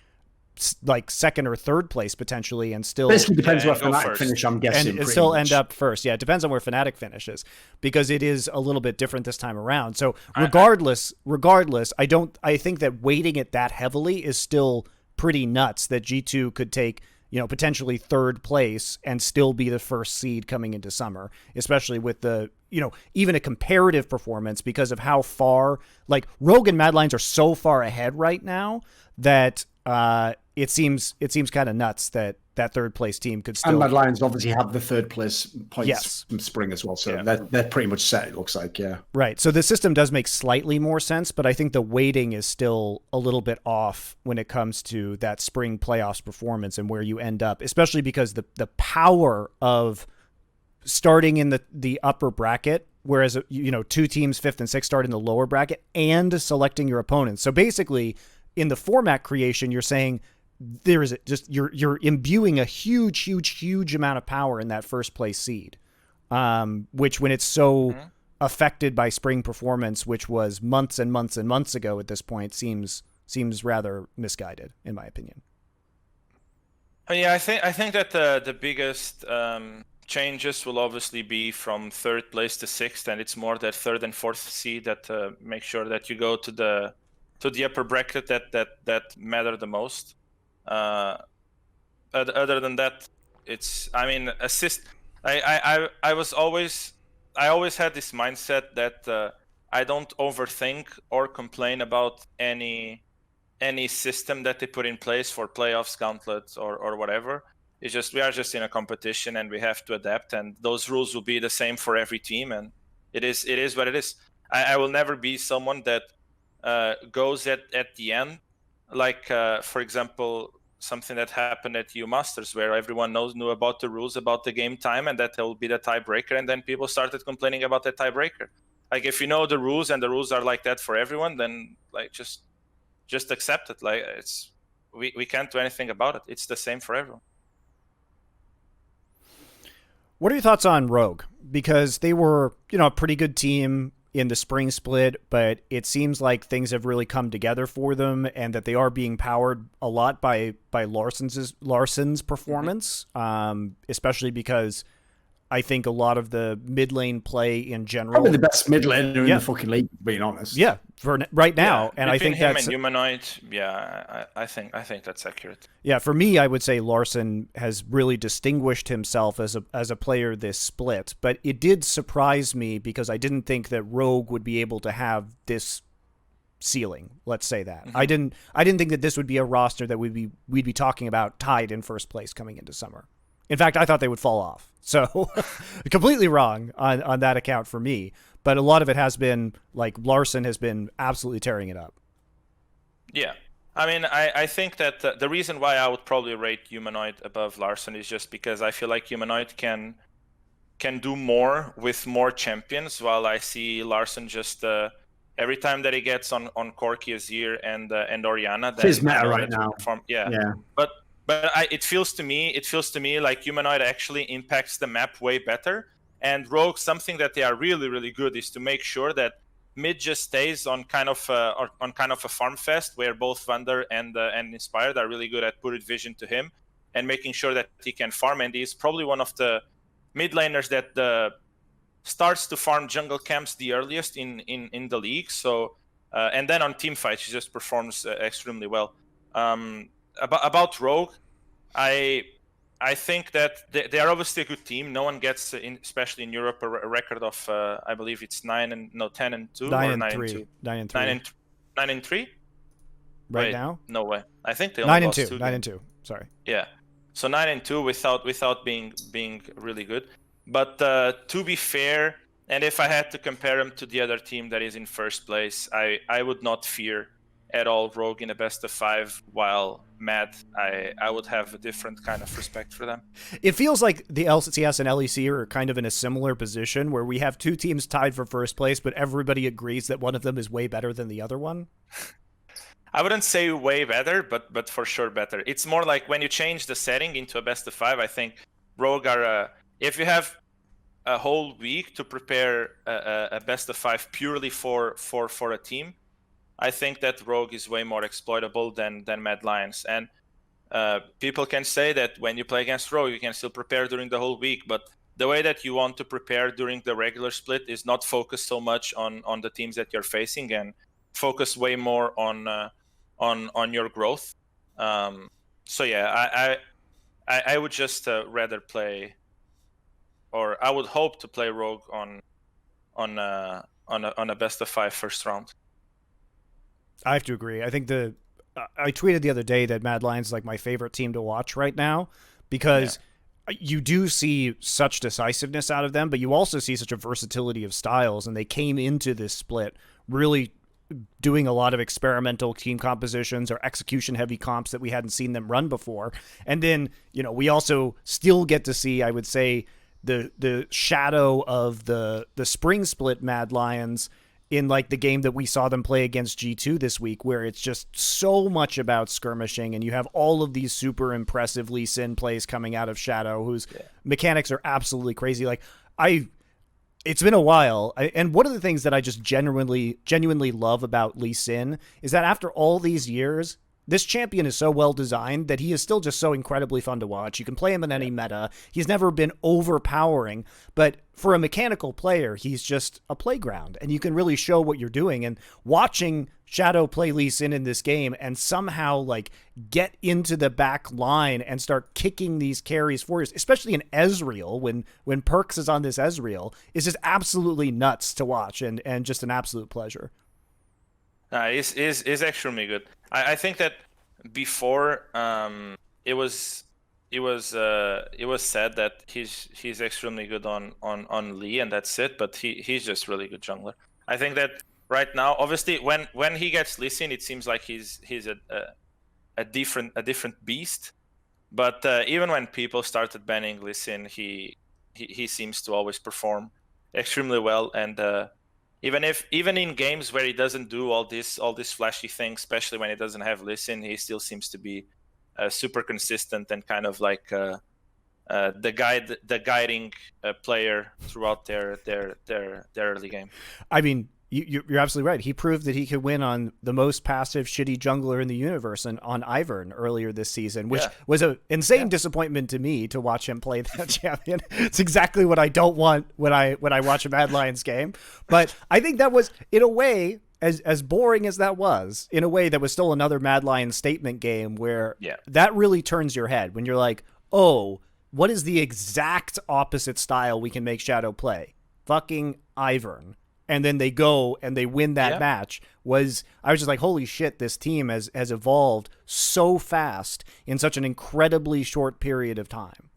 A: like second or third place potentially, and still
B: Basically depends where
D: go
B: Fnatic
D: first.
B: finish, I'm guessing.
A: and still end up first. Yeah, it depends on where Fnatic finishes, because it is a little bit different this time around. So regardless, I think that weighting it that heavily is still pretty nuts that G2 could take, potentially third place and still be the first seed coming into summer, especially with the, even a comparative performance, because of how far, like, Rogue and Mad Lions are so far ahead right now that it seems kind of nuts that third place team could still.
B: And Mad Lions obviously have the third place points
A: Yes.
B: from spring as well, so they're pretty much set, it looks like, yeah.
A: Right. So the system does make slightly more sense, but I think the weighting is still a little bit off when it comes to that spring playoffs performance and where you end up, especially because the power of starting in the upper bracket, whereas, two teams, 5th and 6th, start in the lower bracket, and selecting your opponents. So basically, in the format creation, you're saying there is just you're imbuing a huge amount of power in that first place seed, which, when it's so affected by spring performance, which was months and months and months ago at this point, seems rather misguided, in my opinion.
D: Yeah, I think that the biggest changes will obviously be from third place to 6th, and it's more that 3rd and 4th seed that make sure that you go to the upper bracket that matter the most. Other than that, assist. I always had this mindset that I don't overthink or complain about any system that they put in place for playoffs, gauntlets, or whatever. It's just, we are just in a competition and we have to adapt, and those rules will be the same for every team, and it is what it is. I will never be someone that goes at the end, like for example, something that happened at U Masters, where everyone knew about the rules, about the game time, and that will be the tiebreaker, and then people started complaining about the tiebreaker. Like, if you know the rules and the rules are like that for everyone, then like just accept it. Like, we can't do anything about it. It's the same for everyone.
A: What are your thoughts on Rogue? Because they were, a pretty good team in the spring split, but it seems like things have really come together for them, and that they are being powered a lot by Larsson's performance, especially because I think a lot of the mid lane play in general,
B: Probably the best mid laner in the fucking league, being honest.
A: Yeah, for right now,
D: Yeah,
A: and I think
D: him
A: that's
D: and Humanoid. Yeah, I think that's accurate.
A: Yeah, for me, I would say Larsson has really distinguished himself as a player this split, but it did surprise me because I didn't think that Rogue would be able to have this ceiling. Let's say that. I didn't think that this would be a roster that we'd be talking about tied in first place coming into summer. In fact, I thought they would fall off. So completely wrong on that account for me. But a lot of it has been like Larsson has been absolutely tearing it up.
D: Yeah. I mean, I think that the reason why I would probably rate Humanoid above Larsson is just because I feel like Humanoid can do more with more champions, while I see Larsson just every time that he gets on Corki, Azir, and Orianna.
B: It's his meta right now.
D: Yeah. But it feels to me like Humanoid actually impacts the map way better. And Rogue, something that they are really, really good is to make sure that mid just stays on kind of a farm fest, where both Vander and Inspired are really good at putting vision to him and making sure that he can farm. And he's probably one of the mid laners that starts to farm jungle camps the earliest in the league. So and then on team fights, he just performs extremely well. About Rogue, I think that they are obviously a good team. No one gets, especially in Europe, a record of I believe it's 10 and 2
A: 9
D: or
A: and
D: 9
A: 3.
D: and 2.
A: 9 and 3.
D: 9 and 3.
A: Right
D: Wait,
A: now?
D: No way. I think they only
A: 9 and
D: lost
A: 2.
D: 2
A: 9
D: games.
A: and 2. Sorry.
D: Yeah. So 9 and 2 without being really good. But to be fair, and if I had to compare them to the other team that is in first place, I would not fear at all Rogue in a best of 5, while Mad, I would have a different kind of respect for them.
A: It feels like the LCS and LEC are kind of in a similar position, where we have two teams tied for first place, but everybody agrees that one of them is way better than the other one.
D: I wouldn't say way better, but for sure better. It's more like when you change the setting into a best of 5, I think Rogue are if you have a whole week to prepare a best of 5 purely for a team, I think that Rogue is way more exploitable than Mad Lions. And people can say that when you play against Rogue, you can still prepare during the whole week, but the way that you want to prepare during the regular split is not focus so much on the teams that you're facing, and focus way more on your growth. So yeah, I would just rather play, or I would hope to play Rogue on a best of 5 first round.
A: I have to agree. I think I tweeted the other day that Mad Lions is like my favorite team to watch right now, because you do see such decisiveness out of them, but you also see such a versatility of styles, and they came into this split really doing a lot of experimental team compositions or execution heavy comps that we hadn't seen them run before. And then, we also still get to see, I would say, the shadow of the spring split Mad Lions in like the game that we saw them play against G2 this week, where it's just so much about skirmishing, and you have all of these super impressive Lee Sin plays coming out of Shadow, whose mechanics are absolutely crazy. Like it's been a while, and one of the things that I just genuinely love about Lee Sin is that after all these years, this champion is so well designed that he is still just so incredibly fun to watch. You can play him in any meta. He's never been overpowering, but for a mechanical player, he's just a playground, and you can really show what you're doing. And watching Shadow play Lee Sin in this game and somehow like get into the back line and start kicking these carries for you, especially in Ezreal, when Perks is on this Ezreal, is just absolutely nuts to watch, and just an absolute pleasure.
D: Is extremely good. I think that before it was said that he's extremely good on Lee, and that's it. But he's just really good jungler. I think that right now, obviously, when he gets Lee Sin, it seems like he's a different beast. But even when people started banning Lee Sin, he seems to always perform extremely well, and even in games where he doesn't do all this flashy things, especially when he doesn't have Lee Sin, he still seems to be super consistent and kind of like the guiding player throughout their early game.
A: I mean, you're absolutely right. He proved that he could win on the most passive shitty jungler in the universe and on Ivern earlier this season, which was an insane disappointment to me to watch him play that champion. It's exactly what I don't want when I watch a Mad Lions game. But I think that was, in a way, as boring as that was, in a way that was still another Mad Lions statement game where that really turns your head when you're like, oh, what is the exact opposite style we can make Shadow play? Fucking Ivern. And then they go and they win that match. I was just like, holy shit, this team has evolved so fast in such an incredibly short period of time.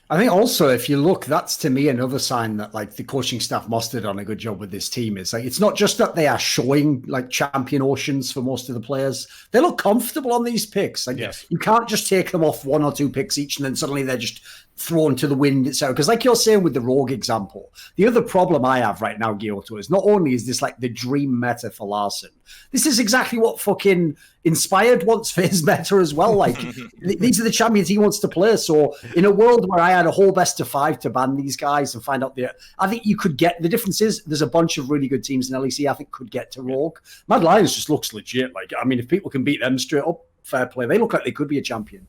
B: I think also, if you look, that's to me another sign that like the coaching staff must have done a good job with this team. It's like, it's not just that they are showing like champion oceans for most of the players. They look comfortable on these picks. Like you can't just take them off 1 or 2 picks each and then suddenly they're just thrown to the wind itself. Because like you're saying with the Rogue example, the other problem I have right now, Guilhoto, is not only is this like the dream meta for Larson, this is exactly what fucking Inspired wants for his meta as well. Like these are the champions he wants to play. So in a world where I had a whole best of 5 to ban these guys and find out I think you could get, the difference is there's a bunch of really good teams in LEC I think could get to Rogue. Mad Lions just looks legit. Like, I mean, if people can beat them straight up, fair play. They look like they could be a champion.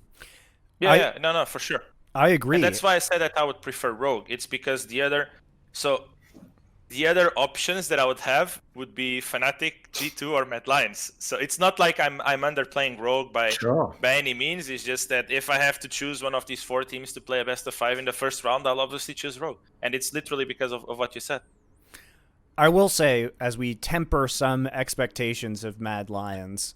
D: No, for sure.
A: I agree.
D: And that's why I said that I would prefer Rogue. It's because the other options that I would have would be Fnatic, G2, or Mad Lions. So it's not like I'm underplaying Rogue by any means. It's just that if I have to choose one of these 4 teams to play a best of 5 in the first round, I'll obviously choose Rogue. And it's literally because of what you said.
A: I will say, as we temper some expectations of Mad Lions,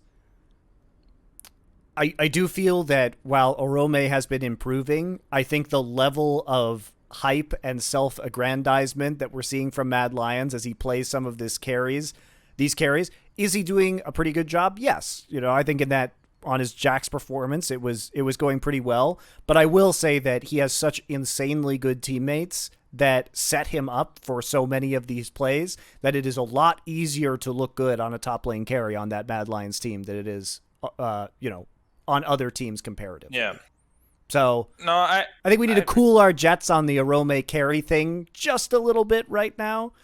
A: I do feel that while Orome has been improving, I think the level of hype and self-aggrandizement that we're seeing from Mad Lions as he plays some of these carries, is he doing a pretty good job? Yes. I think in that, on his Jax performance, it was going pretty well. But I will say that he has such insanely good teammates that set him up for so many of these plays that it is a lot easier to look good on a top lane carry on that Mad Lions team than it is, on other teams comparatively.
D: Yeah.
A: So
D: no, I
A: think we need to cool our jets on the Orome carry thing just a little bit right now,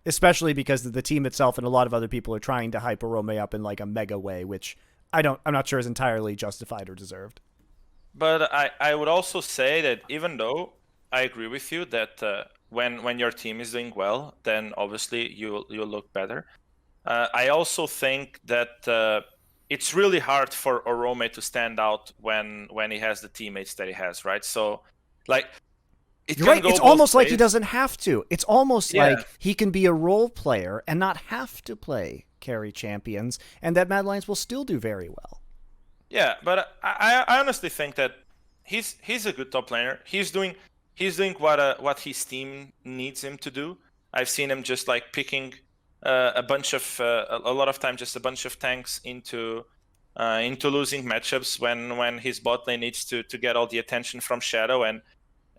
A: especially because the team itself and a lot of other people are trying to hype Orome up in like a mega way, which I'm not sure is entirely justified or deserved.
D: But I would also say that even though I agree with you that when your team is doing well, then obviously you'll look better. I also think that it's really hard for Orome to stand out when he has the teammates that he has, right? So, like,
A: You're right. It's almost like he doesn't have to. It's almost
D: Yeah.
A: like he can be a role player and not have to play carry champions, and that Mad Lions will still do very well.
D: Yeah, but I honestly think that he's a good top laner. He's doing what his team needs him to do. I've seen him just like picking a lot of time just a bunch of tanks into losing matchups when his bot lane needs to get all the attention from Shadow,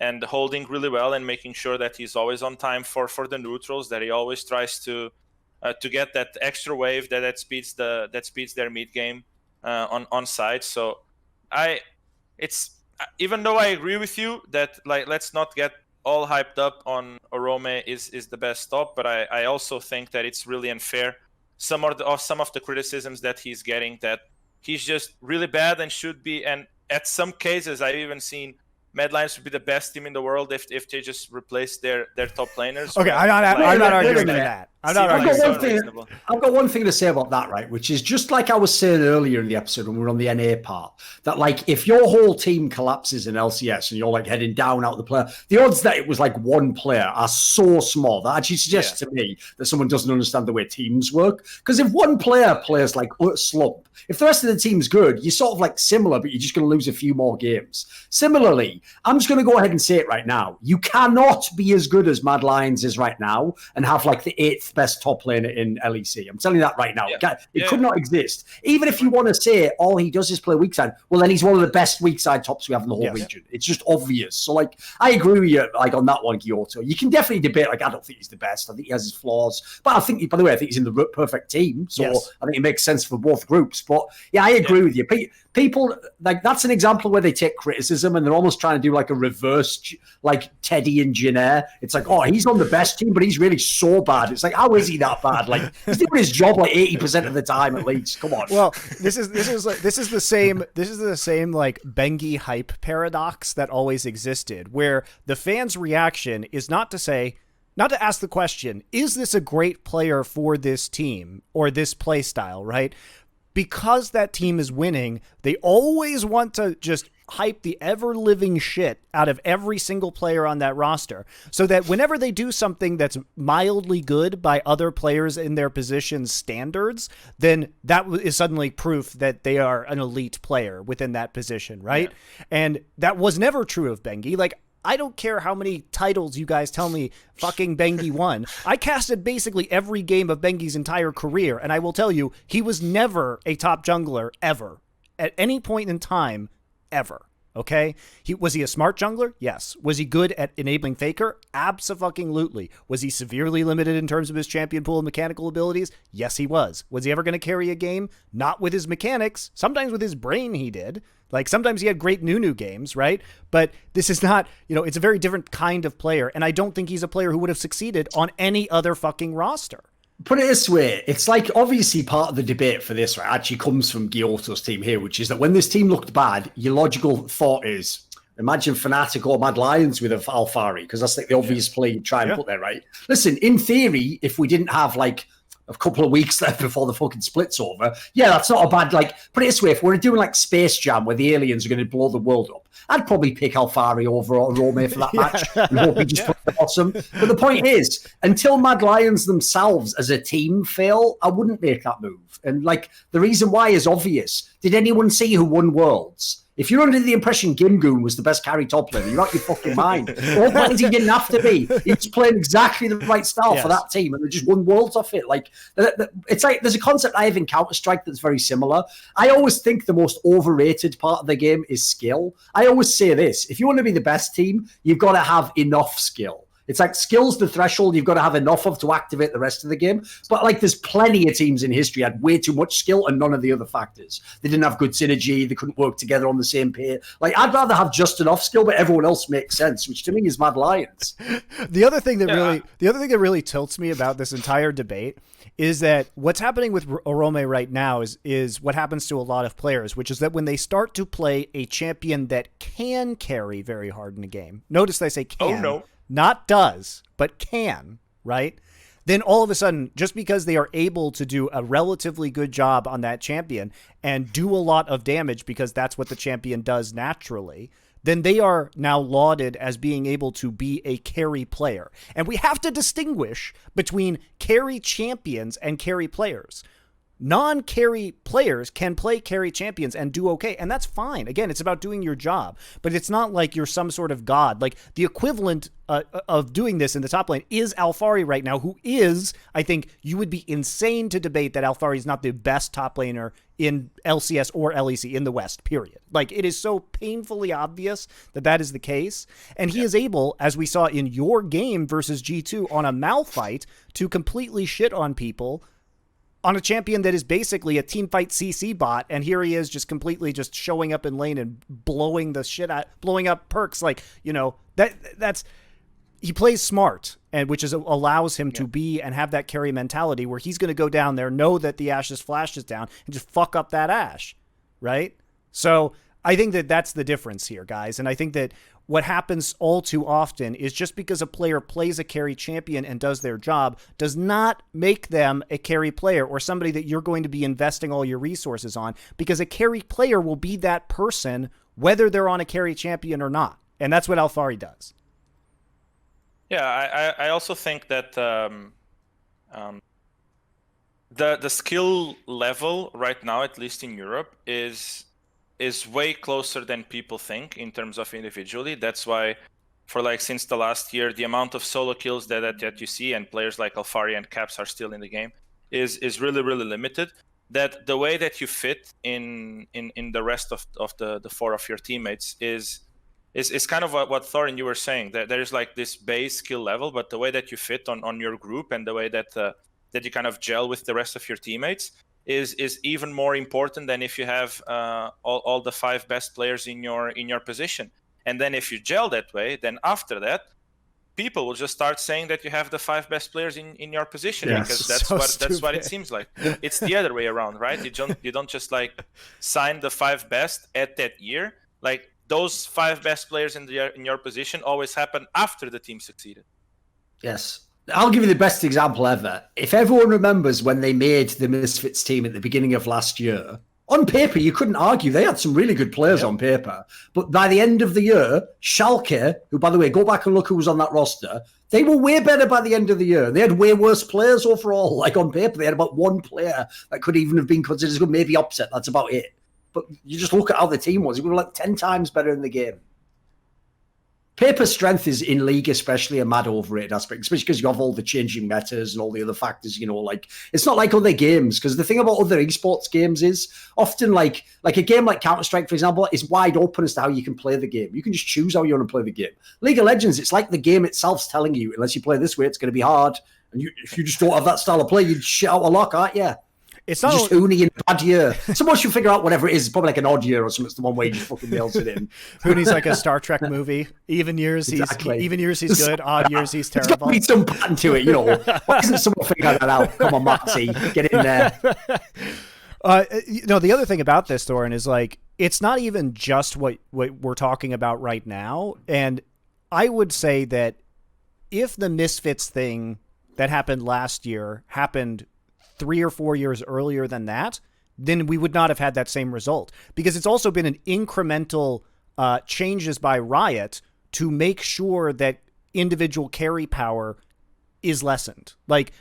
D: and holding really well and making sure that he's always on time for the neutrals, that he always tries to get that extra wave that speeds their mid game on side. So even though I agree with you that, like, let's not get all hyped up on Orome is the best top, but I also think that it's really unfair some of the criticisms that he's getting, that he's just really bad and should be, and at some cases I've even seen Mad Lions would be the best team in the world if they just replace their top laners.
A: Okay, I'm not arguing that. I'm not arguing that.
B: I've got one thing to say about that, right? Which is just like I was saying earlier in the episode when we were on the NA part, that like if your whole team collapses in LCS and you're like heading down out the player, the odds that it was like one player are so small that actually suggests to me that someone doesn't understand the way teams work. Because if one player plays like slump, if the rest of the team's good, you're sort of like similar, but you're just going to lose a few more games. Similarly, I'm just going to go ahead and say it right now. You cannot be as good as Mad Lions is right now and have like the 8th best top laner in LEC. I'm telling you that right now. It could not exist. Even if you want to say all he does is play weak side, well, then he's one of the best weak side tops we have in the whole region. It's just obvious. So, like, I agree with you, like, on that one, Guilhoto. You can definitely debate, like, I don't think he's the best. I think he has his flaws. But I think, by the way, I think he's in the perfect team. So I think it makes sense for both groups. But, yeah, I agree with you. People, like, that's an example where they take criticism and they're almost trying to do, like, a reverse, like, Teddy and Janair. It's like, oh, he's on the best team, but he's really so bad. It's like, how is he that bad? Like, he's doing his job like 80% of the time at least. Come on.
A: Well, this is the same like Bengi hype paradox that always existed, where the fans' reaction is not to ask the question, is this a great player for this team or this play style, right? Because that team is winning, they always want to just hype the ever-living shit out of every single player on that roster, so that whenever they do something that's mildly good by other players in their position's standards, then that is suddenly proof that they are an elite player within that position, right? Yeah. And that was never true of Bengi. Like, I don't care how many titles you guys tell me fucking Bengi won. I casted basically every game of Bengi's entire career, and I will tell you, he was never a top jungler ever, at any point in time, ever. Okay? Was he a smart jungler? Yes. Was he good at enabling Faker? Abso-fucking-lutely. Was he severely limited in terms of his champion pool and mechanical abilities? Yes, he was. Was he ever going to carry a game? Not with his mechanics. Sometimes with his brain he did. Like, sometimes he had great Nunu games, right? But this is not, it's a very different kind of player, and I don't think he's a player who would have succeeded on any other fucking roster.
B: Put it this way, it's like obviously part of the debate for this, right, actually comes from Guilhoto's team here, which is that when this team looked bad, your logical thought is, imagine Fnatic or Mad Lions with Alfari, because that's like the obvious play you try and put there, right? Listen, in theory, if we didn't have like a couple of weeks left before the fucking split's over, that's not a bad, like, put it this way, if we're doing like Space Jam where the aliens are going to blow the world up, I'd probably pick Alfari over Orome for that match and hope he just plays awesome. But the point is, until Mad Lions themselves as a team fail, I wouldn't make that move. And like, the reason why is obvious. Did anyone see who won Worlds? If you're under the impression Gimgoon was the best carry top laner, you're out your fucking mind. All plans he didn't have to be. He's playing exactly the right style for that team, and they just won Worlds off it. Like, it's like there's a concept I have in Counter-Strike that's very similar. I always think the most overrated part of the game is skill. I always say this: if you want to be the best team, you've got to have enough skill. It's like skill's the threshold you've got to have enough of to activate the rest of the game. But like there's plenty of teams in history had way too much skill and none of the other factors. They didn't have good synergy. They couldn't work together on the same page. Like I'd rather have just enough skill, but everyone else makes sense, which to me is Mad Lions.
A: The other thing that really tilts me about this entire debate is that what's happening with Orome right now is what happens to a lot of players, which is that when they start to play a champion that can carry very hard in a game, notice they say can, not does, but can, right? Then all of a sudden, just because they are able to do a relatively good job on that champion and do a lot of damage because that's what the champion does naturally, then they are now lauded as being able to be a carry player. And we have to distinguish between carry champions and carry players. Non-carry players can play carry champions and do okay, and that's fine. Again, it's about doing your job, but it's not like you're some sort of god. Like the equivalent of doing this in the top lane is Alphari right now, who is, I think you would be insane to debate that Alphari is not the best top laner in LCS or LEC in the West, period. Like it is so painfully obvious that that is the case, and he is able, as we saw in your game versus G2 on a Malphite, to completely shit on people on a champion that is basically a teamfight CC bot, and here he is just completely just showing up in lane and blowing the shit out, blowing up perks. Like, you know, that's he plays smart, and which is allows him to be and have that carry mentality where he's going to go down there, know that the Ashe's flash is down, and just fuck up that Ashe, right? So I think that that's the difference here, guys, and I think that what happens all too often is just because a player plays a carry champion and does their job does not make them a carry player or somebody that you're going to be investing all your resources on, because a carry player will be that person whether they're on a carry champion or not. And that's what Alphari does.
D: Yeah, I also think that the skill level right now, at least in Europe, is way closer than people think in terms of individually. That's why, for like since the last year, the amount of solo kills that you see, and players like Alphari and Caps are still in the game, is really, really limited. That the way that you fit in the rest of the four of your teammates is kind of what Thorin, you were saying, that there's like this base skill level, but the way that you fit on your group and the way that you kind of gel with the rest of your teammates is even more important than if you have all the 5 best players in your position. And then if you gel that way, then after that, people will just start saying that you have the 5 best players in your position, because that's what it seems like. It's the other way around, right? You don't just like sign the 5 best at that year. Like those 5 best players in your position always happen after the team succeeded.
B: Yes. I'll give you the best example ever. If everyone remembers when they made the Misfits team at the beginning of last year, on paper, you couldn't argue. They had some really good players on paper. But by the end of the year, Schalke, who, by the way, go back and look who was on that roster, they were way better by the end of the year. They had way worse players overall. Like on paper, they had about 1 player that could even have been considered as good, maybe Upset. That's about it. But you just look at how the team was. It was like 10 times better in the game. Paper strength is in League especially a mad overrated aspect, especially because you have all the changing metas and all the other factors, you know, like it's not like other games, because the thing about other esports games is often like a game like Counter-Strike, for example, is wide open as to how you can play the game. You can just choose how you want to play the game. League of Legends, it's like the game itself's telling you, unless you play this way, it's going to be hard. And if you just don't have that style of play, you'd shit out a lock, aren't you?
A: It's not
B: just Uni in a bad year. Someone should figure out whatever it is. It's probably like an odd year or something. It's the one way you just fucking nails it in.
A: Uni's like a Star Trek movie. Even years he's good. Odd years he's terrible.
B: There's got to be some pattern to it, you know. Why isn't someone figure that out? Come on, Maxi, get in there.
A: You know, the other thing about this, Thorin, is like it's not even just what we're talking about right now. And I would say that if the Misfits thing that happened last year happened 3 or 4 years earlier than that, then we would not have had that same result, because it's also been an incremental changes by Riot to make sure that individual carry power is lessened. Like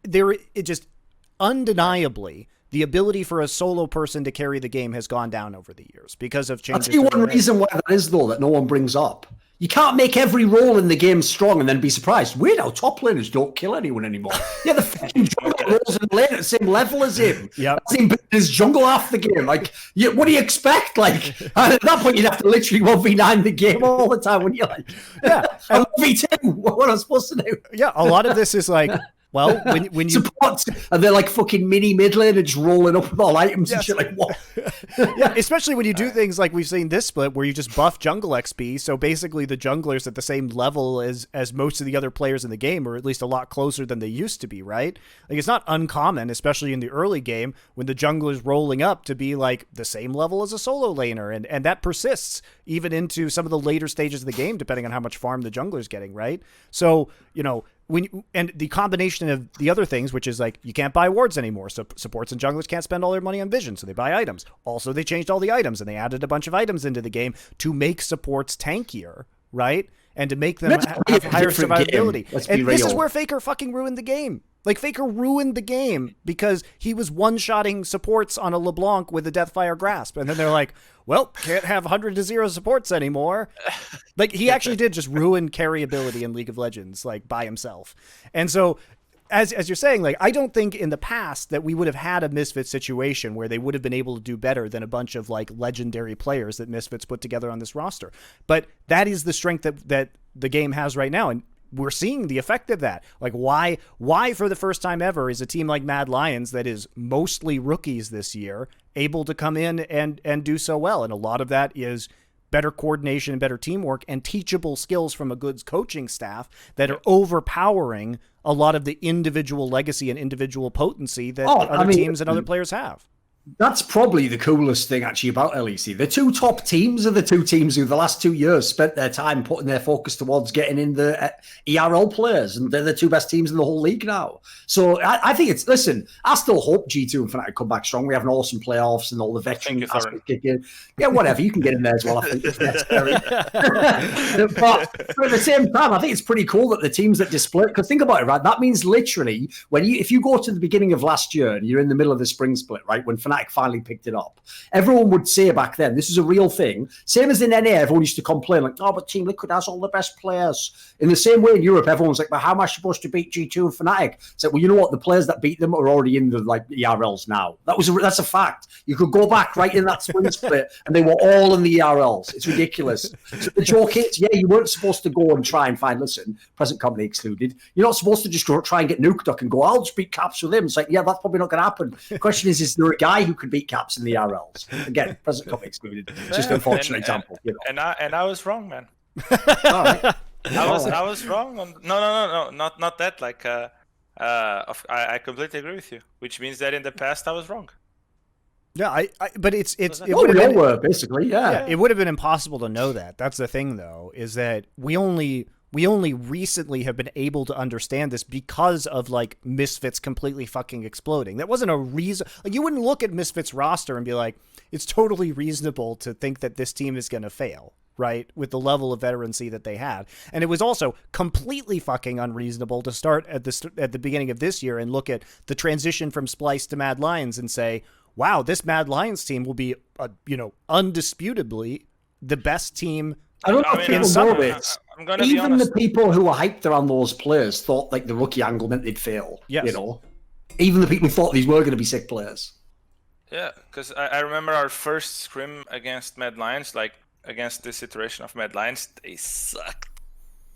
A: it just undeniably, the ability for a solo person to carry the game has gone down over the years because of changes.
B: I'll tell you one reason why that is, though, that no one brings up. You can't make every role in the game strong and then be surprised. Weird how top laners don't kill anyone anymore. Yeah, the fucking jungle rolls in the lane at the same level as him.
A: Yep.
B: That's him beating his jungle half the game. Like, what do you expect? Like, at that point, you'd have to literally 1v9 the game all the time when you're like,
A: Yeah.
B: 1v2, what am I supposed to do?
A: Yeah, a lot of this is like, well, when you
B: Support, and they're like fucking mini mid lane and just rolling up with all items and shit. Like, what?
A: yeah, especially when you do things like we've seen this split where you just buff jungle XP, so basically the junglers at the same level as most of the other players in the game, or at least a lot closer than they used to be, right? Like, it's not uncommon, especially in the early game, when the jungler's rolling up to be like the same level as a solo laner, and that persists even into some of the later stages of the game, depending on how much farm the jungler's getting, right? So, you know, and the combination of the other things, which is like you can't buy wards anymore, so supports and junglers can't spend all their money on vision, so they buy items. Also, they changed all the items and they added a bunch of items into the game to make supports tankier, right? And to make them have higher survivability. And this is where Faker fucking ruined the game. Like, Faker ruined the game because he was one-shotting supports on a LeBlanc with a Deathfire Grasp. And then they're like, well, can't have 100-0 supports anymore. Like, he actually did just ruin carryability in League of Legends, like, by himself. And so, as you're saying, like, I don't think in the past that we would have had a Misfits situation where they would have been able to do better than a bunch of, like, legendary players that Misfits put together on this roster. But that is the strength that the game has right now. And we're seeing the effect of that. Like, why for the first time ever is a team like Mad Lions, that is mostly rookies this year, able to come in and do so well? And a lot of that is better coordination and better teamwork and teachable skills from a good coaching staff that are overpowering a lot of the individual legacy and individual potency that other teams and other players have.
B: That's probably the coolest thing actually about LEC. The two top teams are the two teams who the last 2 years spent their time putting their focus towards getting in the ERL players, and they're the two best teams in the whole league now. So I think it's, listen, I still hope G2 and Fnatic come back strong. We have an awesome playoffs and all the veteran aspect kick in. Yeah, whatever, you can get in there as well, I think, if necessary. but at the same time, I think it's pretty cool that the teams that display, because think about it, right? That means literally, if you go to the beginning of last year and you're in the middle of the spring split, right, when Fnatic finally picked it up, everyone would say back then, this is a real thing. Same as in NA, everyone used to complain like, oh, but Team Liquid has all the best players. In the same way in Europe, everyone's like, but how am I supposed to beat G2 and Fnatic? It's like, well, you know what? The players that beat them are already in the ERLs now. That's a fact. You could go back right in that spring split and they were all in the ERLs. It's ridiculous. So the joke is, yeah, you weren't supposed to go and try and find, listen, present company excluded, you're not supposed to just go try and get Nuke Duck and go, I'll just beat Caps with him. It's like, yeah, that's probably not going to happen. The question is there a guy who could beat Caps in the RLs? Again, present company excluded. It's just an unfortunate example. You know.
D: And I was wrong, man.
B: All right.
D: I was wrong. No, not that. Like, I completely agree with you. Which means that in the past I was wrong.
A: Yeah, but it
B: we all were basically. Yeah,
A: it would have been impossible to know that. That's the thing, though, is that we only recently have been able to understand this because of, like, Misfits completely fucking exploding. That wasn't a reason. Like, you wouldn't look at Misfits roster and be like, it's totally reasonable to think that this team is going to fail, right? With the level of veterancy that they had. And it was also completely fucking unreasonable to start at the beginning of this year and look at the transition from Splice to Mad Lions and say, wow, this Mad Lions team will be, undisputably the best team.
B: I don't know if people know this. Even the people who were hyped around those players thought like the rookie angle meant they'd fail.
A: Yes.
B: You know, even the people who thought these were going to be sick players.
D: Yeah, because I remember our first scrim against Mad Lions, like against this iteration of Mad Lions, they sucked.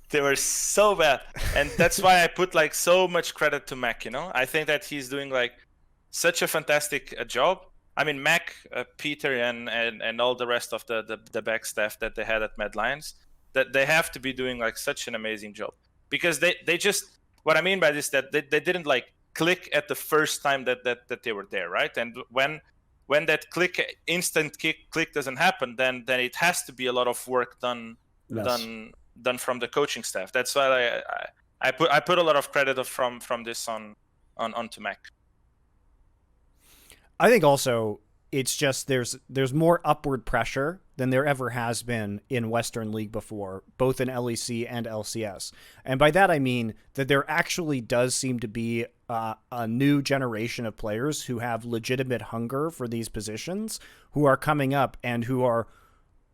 D: They were so bad, and that's why I put like so much credit to Mac. You know, I think that he's doing like such a fantastic job. I mean, Mac, Peter, and all the rest of the back staff that they had at Mad Lions, that they have to be doing like such an amazing job, because they just, what I mean by this, that they didn't like click at the first time that they were there, right? And when that instant click doesn't happen, then it has to be a lot of work done from the coaching staff. That's why I put a lot of credit from this onto Mac.
A: I think also it's just there's more upward pressure than there ever has been in Western League before, both in LEC and LCS. And by that I mean that there actually does seem to be a new generation of players who have legitimate hunger for these positions, who are coming up and who are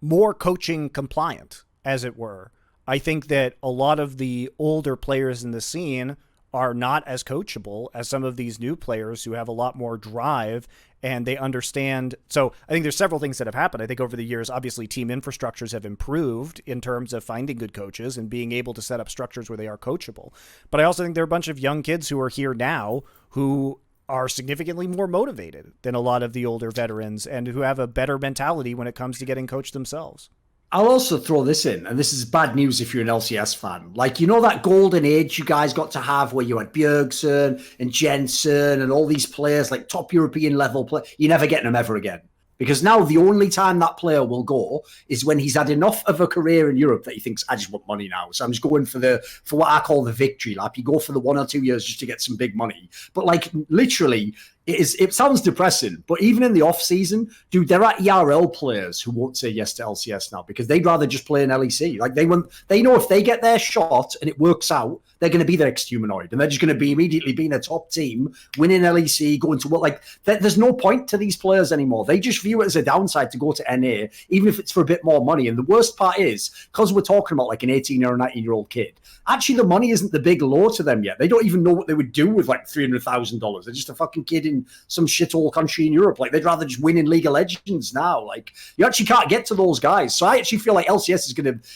A: more coaching compliant, as it were. I think that a lot of the older players in the scene are not as coachable as some of these new players who have a lot more drive and they understand. So I think there's several things that have happened. I think over the years, obviously team infrastructures have improved in terms of finding good coaches and being able to set up structures where they are coachable. But I also think there are a bunch of young kids who are here now who are significantly more motivated than a lot of the older veterans and who have a better mentality when it comes to getting coached themselves.
B: I'll also throw this in, and this is bad news if you're an LCS fan. Like, you know that golden age you guys got to have where you had Bjergsen and Jensen and all these players, like top European level play. You're never getting them ever again. Because now the only time that player will go is when he's had enough of a career in Europe that he thinks, I just want money now. So I'm just going for what I call the victory lap. You go for the 1 or 2 years just to get some big money. But like literally, it sounds depressing, but even in the off season, dude, there are ERL players who won't say yes to LCS now because they'd rather just play in LEC. Like they know if they get their shot and it works out, they're going to be the next humanoid, and they're just going to be immediately being a top team, winning LEC, going to what like. There's no point to these players anymore. They just view it as a downside to go to NA, even if it's for a bit more money. And the worst part is because we're talking about like an 18 or 19-year-old kid. Actually, the money isn't the big law to them yet. They don't even know what they would do with like $300,000. They're just a fucking kid in some shithole country in Europe. Like they'd rather just win in League of Legends now. Like you actually can't get to those guys. So I actually feel like LCS is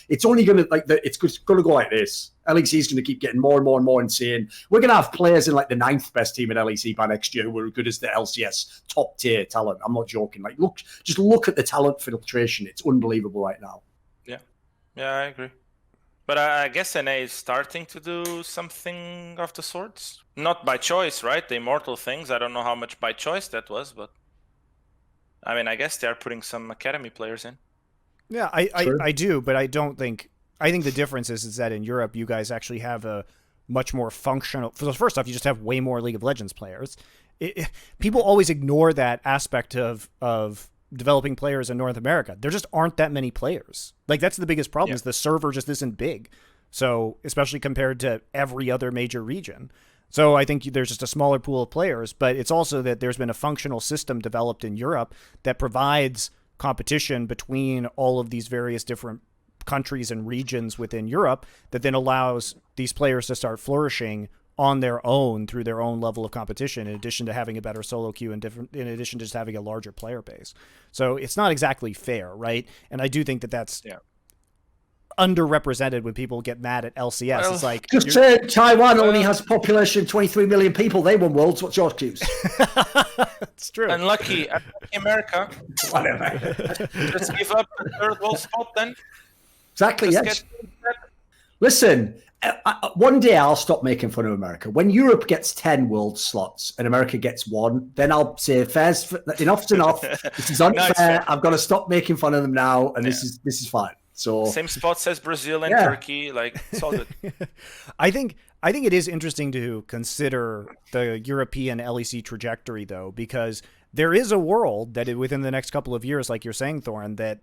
B: it's going to go like this. LEC is going to keep getting more and more and more insane. We're going to have players in like the 9th best team in LEC by next year who are as good as the LCS top tier talent. I'm not joking. Like just look at the talent filtration. It's unbelievable right now.
D: Yeah, I agree. But I guess NA is starting to do something of the sorts. Not by choice, right? The Immortal things. I don't know how much by choice that was, but I mean, I guess they're putting some Academy players in.
A: Yeah, I do, but I don't think... I think the difference is that in Europe, you guys actually have a much more functional... First off, you just have way more League of Legends players. People always ignore that aspect of developing players in North America. There just aren't that many players. Like, that's the biggest problem, is the server just isn't big. So, especially compared to every other major region. So I think there's just a smaller pool of players, but it's also that there's been a functional system developed in Europe that provides competition between all of these various different countries and regions within Europe that then allows these players to start flourishing on their own through their own level of competition, in addition to having a better solo queue and in addition to just having a larger player base. So it's not exactly fair, right? And I do think that that's underrepresented when people get mad at LCS. Well, it's like
B: just Taiwan only has a population of 23 million people. They won Worlds. What's your excuse?
A: It's true.
D: Unlucky America.
B: Whatever.
D: Just give up the third world spot then.
B: Exactly. Yes. Listen. One day I'll stop making fun of America. When Europe gets 10 world slots and America gets 1, then I'll say, enough's enough. This is unfair. I've got to stop making fun of them now, and this is fine. So
D: same spots as Brazil and Turkey, like it's all good.
A: I think it is interesting to consider the European LEC trajectory, though, because there is a world that within the next couple of years, like you're saying, Thorin, that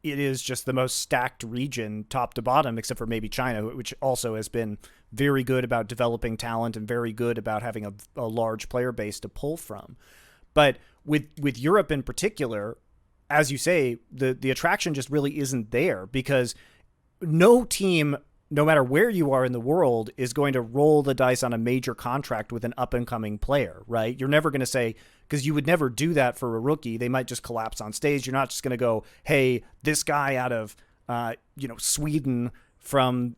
A: it is just the most stacked region top to bottom, except for maybe China, which also has been very good about developing talent and very good about having a large player base to pull from. But with Europe in particular, as you say, the attraction just really isn't there, because no team, no matter where you are in the world, is going to roll the dice on a major contract with an up-and-coming player, right? You're never going to say, because you would never do that for a rookie. They might just collapse on stage. You're not just going to go, hey, this guy out of Sweden from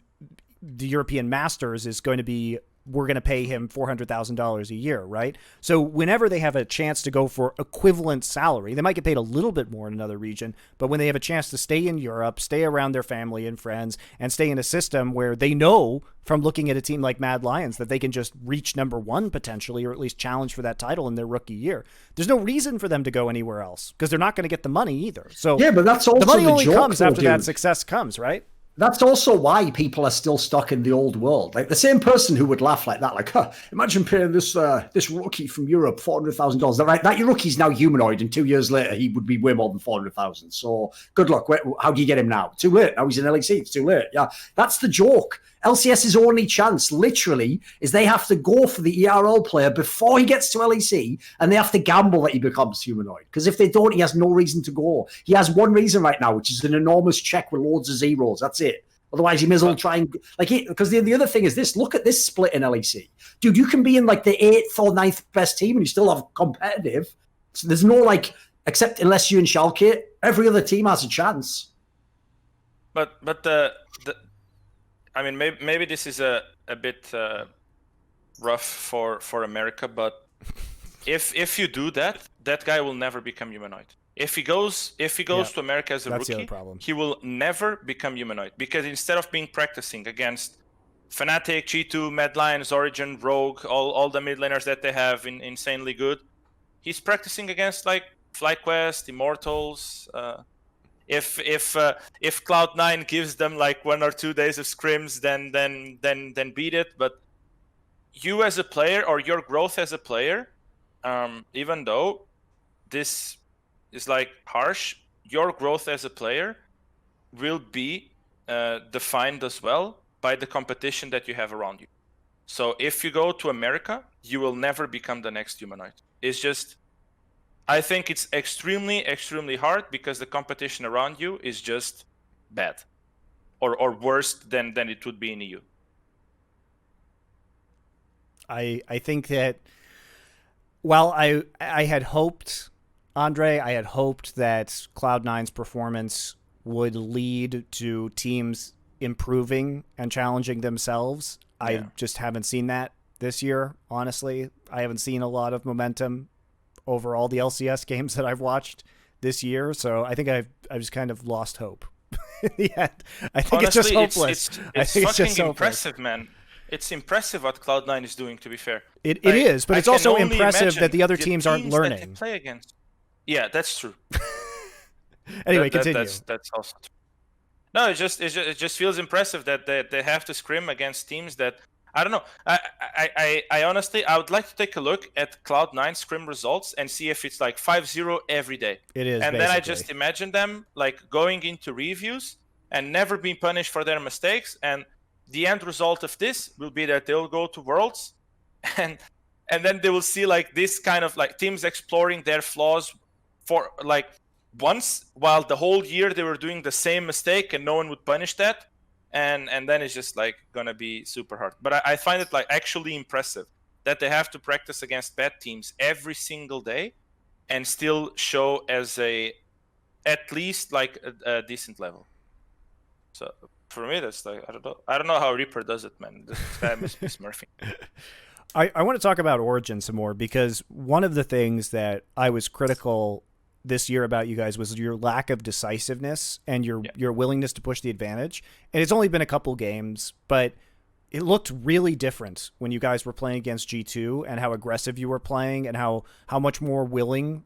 A: the European Masters is going to be, we're going to pay him $400,000 a year, right? So whenever they have a chance to go for equivalent salary, they might get paid a little bit more in another region, but when they have a chance to stay in Europe, stay around their family and friends, and stay in a system where they know from looking at a team like Mad Lions that they can just reach number 1 potentially, or at least challenge for that title in their rookie year, there's no reason for them to go anywhere else, because they're not going to get the money either. So
B: yeah, but that's also
A: the money only
B: joke,
A: comes after that success comes, right?
B: That's also why people are still stuck in the old world. Like the same person who would laugh like that, like, imagine paying this rookie from Europe $400,000. Right, that rookie's now humanoid, and 2 years later he would be way more than 400,000. So good luck. How do you get him now? Too late. Now he's in LEC. It's too late. Yeah, that's the joke. LCS's only chance, literally, is they have to go for the ERL player before he gets to LEC, and they have to gamble that he becomes humanoid. Because if they don't, he has no reason to go. He has one reason right now, which is an enormous check with loads of zeros. That's it. Otherwise, you may as well try and because the other thing is this. Look at this split in LEC, dude. You can be in like the 8th or 9th best team, and you still have competitive. So there's no like, except unless you're in Schalke, every other team has a chance.
D: But I mean, maybe this is a bit rough for America, but if you do that, that guy will never become humanoid. If he goes to America as a rookie, he will never become humanoid, because instead of being practicing against Fnatic, G2, Mad Lions, Origen, Rogue, all the mid laners that they have insanely good, he's practicing against like FlyQuest, Immortals. If Cloud9 gives them like 1 or 2 days of scrims, then beat it. But you as a player, or your growth as a player, even though this is like harsh, your growth as a player will be defined as well by the competition that you have around you. So if you go to America, you will never become the next humanoid. It's just, I think it's extremely, extremely hard, because the competition around you is just bad, or worse than it would be in EU.
A: I think that while I had hoped, Andre, I had hoped that Cloud9's performance would lead to teams improving and challenging themselves. Yeah. I just haven't seen that this year, honestly. I haven't seen a lot of momentum over all the LCS games that I've watched this year, so I think I've just kind of lost hope. Yeah, I think honestly, it's just hopeless.
D: It's fucking impressive, man. It's impressive what Cloud9 is doing, to be fair.
A: It is, but it's also impressive that the other teams aren't learning.
D: That they play against. Yeah, that's true.
A: Anyway, continue.
D: That's also true. No, it just feels impressive that they have to scrim against teams that, I don't know. I honestly, I would like to take a look at Cloud9 scrim results and see if it's like 5-0 every day.
A: It is,
D: and
A: basically.
D: Then I just imagine them like going into reviews and never being punished for their mistakes. And the end result of this will be that they'll go to Worlds, and then they will see like this kind of like teams exploring their flaws for like once, while the whole year they were doing the same mistake and no one would punish that. And then it's just like gonna be super hard. But I find it like actually impressive that they have to practice against bad teams every single day and still show as at least like a decent level. So for me, that's like, I don't know how Reaper does it, man. This guy must be smurfing.
A: I want to talk about Origen some more, because one of the things that I was critical this year about you guys was your lack of decisiveness and your willingness to push the advantage. And it's only been a couple games, but it looked really different when you guys were playing against G2, and how aggressive you were playing, and how much more willing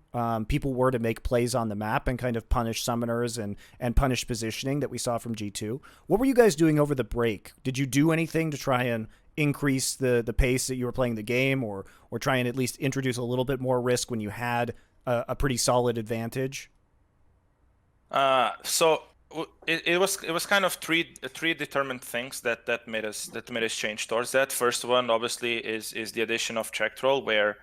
A: people were to make plays on the map and kind of punish summoners and punish positioning that we saw from G2. What were you guys doing over the break? Did you do anything to try and increase the pace that you were playing the game, or try and at least introduce a little bit more risk when you had a pretty solid advantage?
D: So it was kind of three determined things that made us change towards that. First one obviously is the addition of Jactroll, where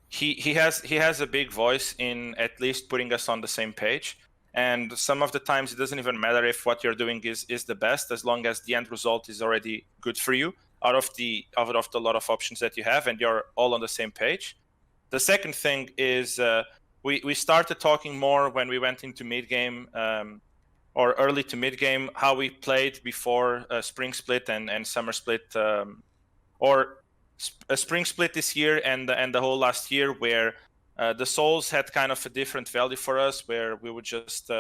D: he has a big voice in at least putting us on the same page. And some of the times it doesn't even matter if what you're doing is the best, as long as the end result is already good for you out of the lot of options that you have, and you're all on the same page. The second thing is we started talking more when we went into mid game, or early to mid game, how we played before spring split and summer split, or a spring split this year and the whole last year, where the souls had kind of a different value for us, where we would just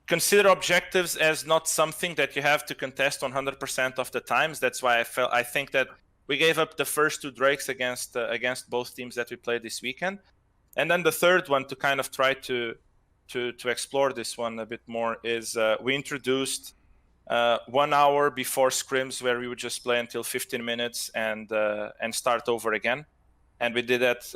D: consider objectives as not something that you have to contest 100% of the times. That's why I think that we gave up the first 2 Drakes against both teams that we played this weekend. And then the third one, to kind of try to explore this one a bit more, is we introduced 1 hour before scrims, where we would just play until 15 minutes and start over again. And we did that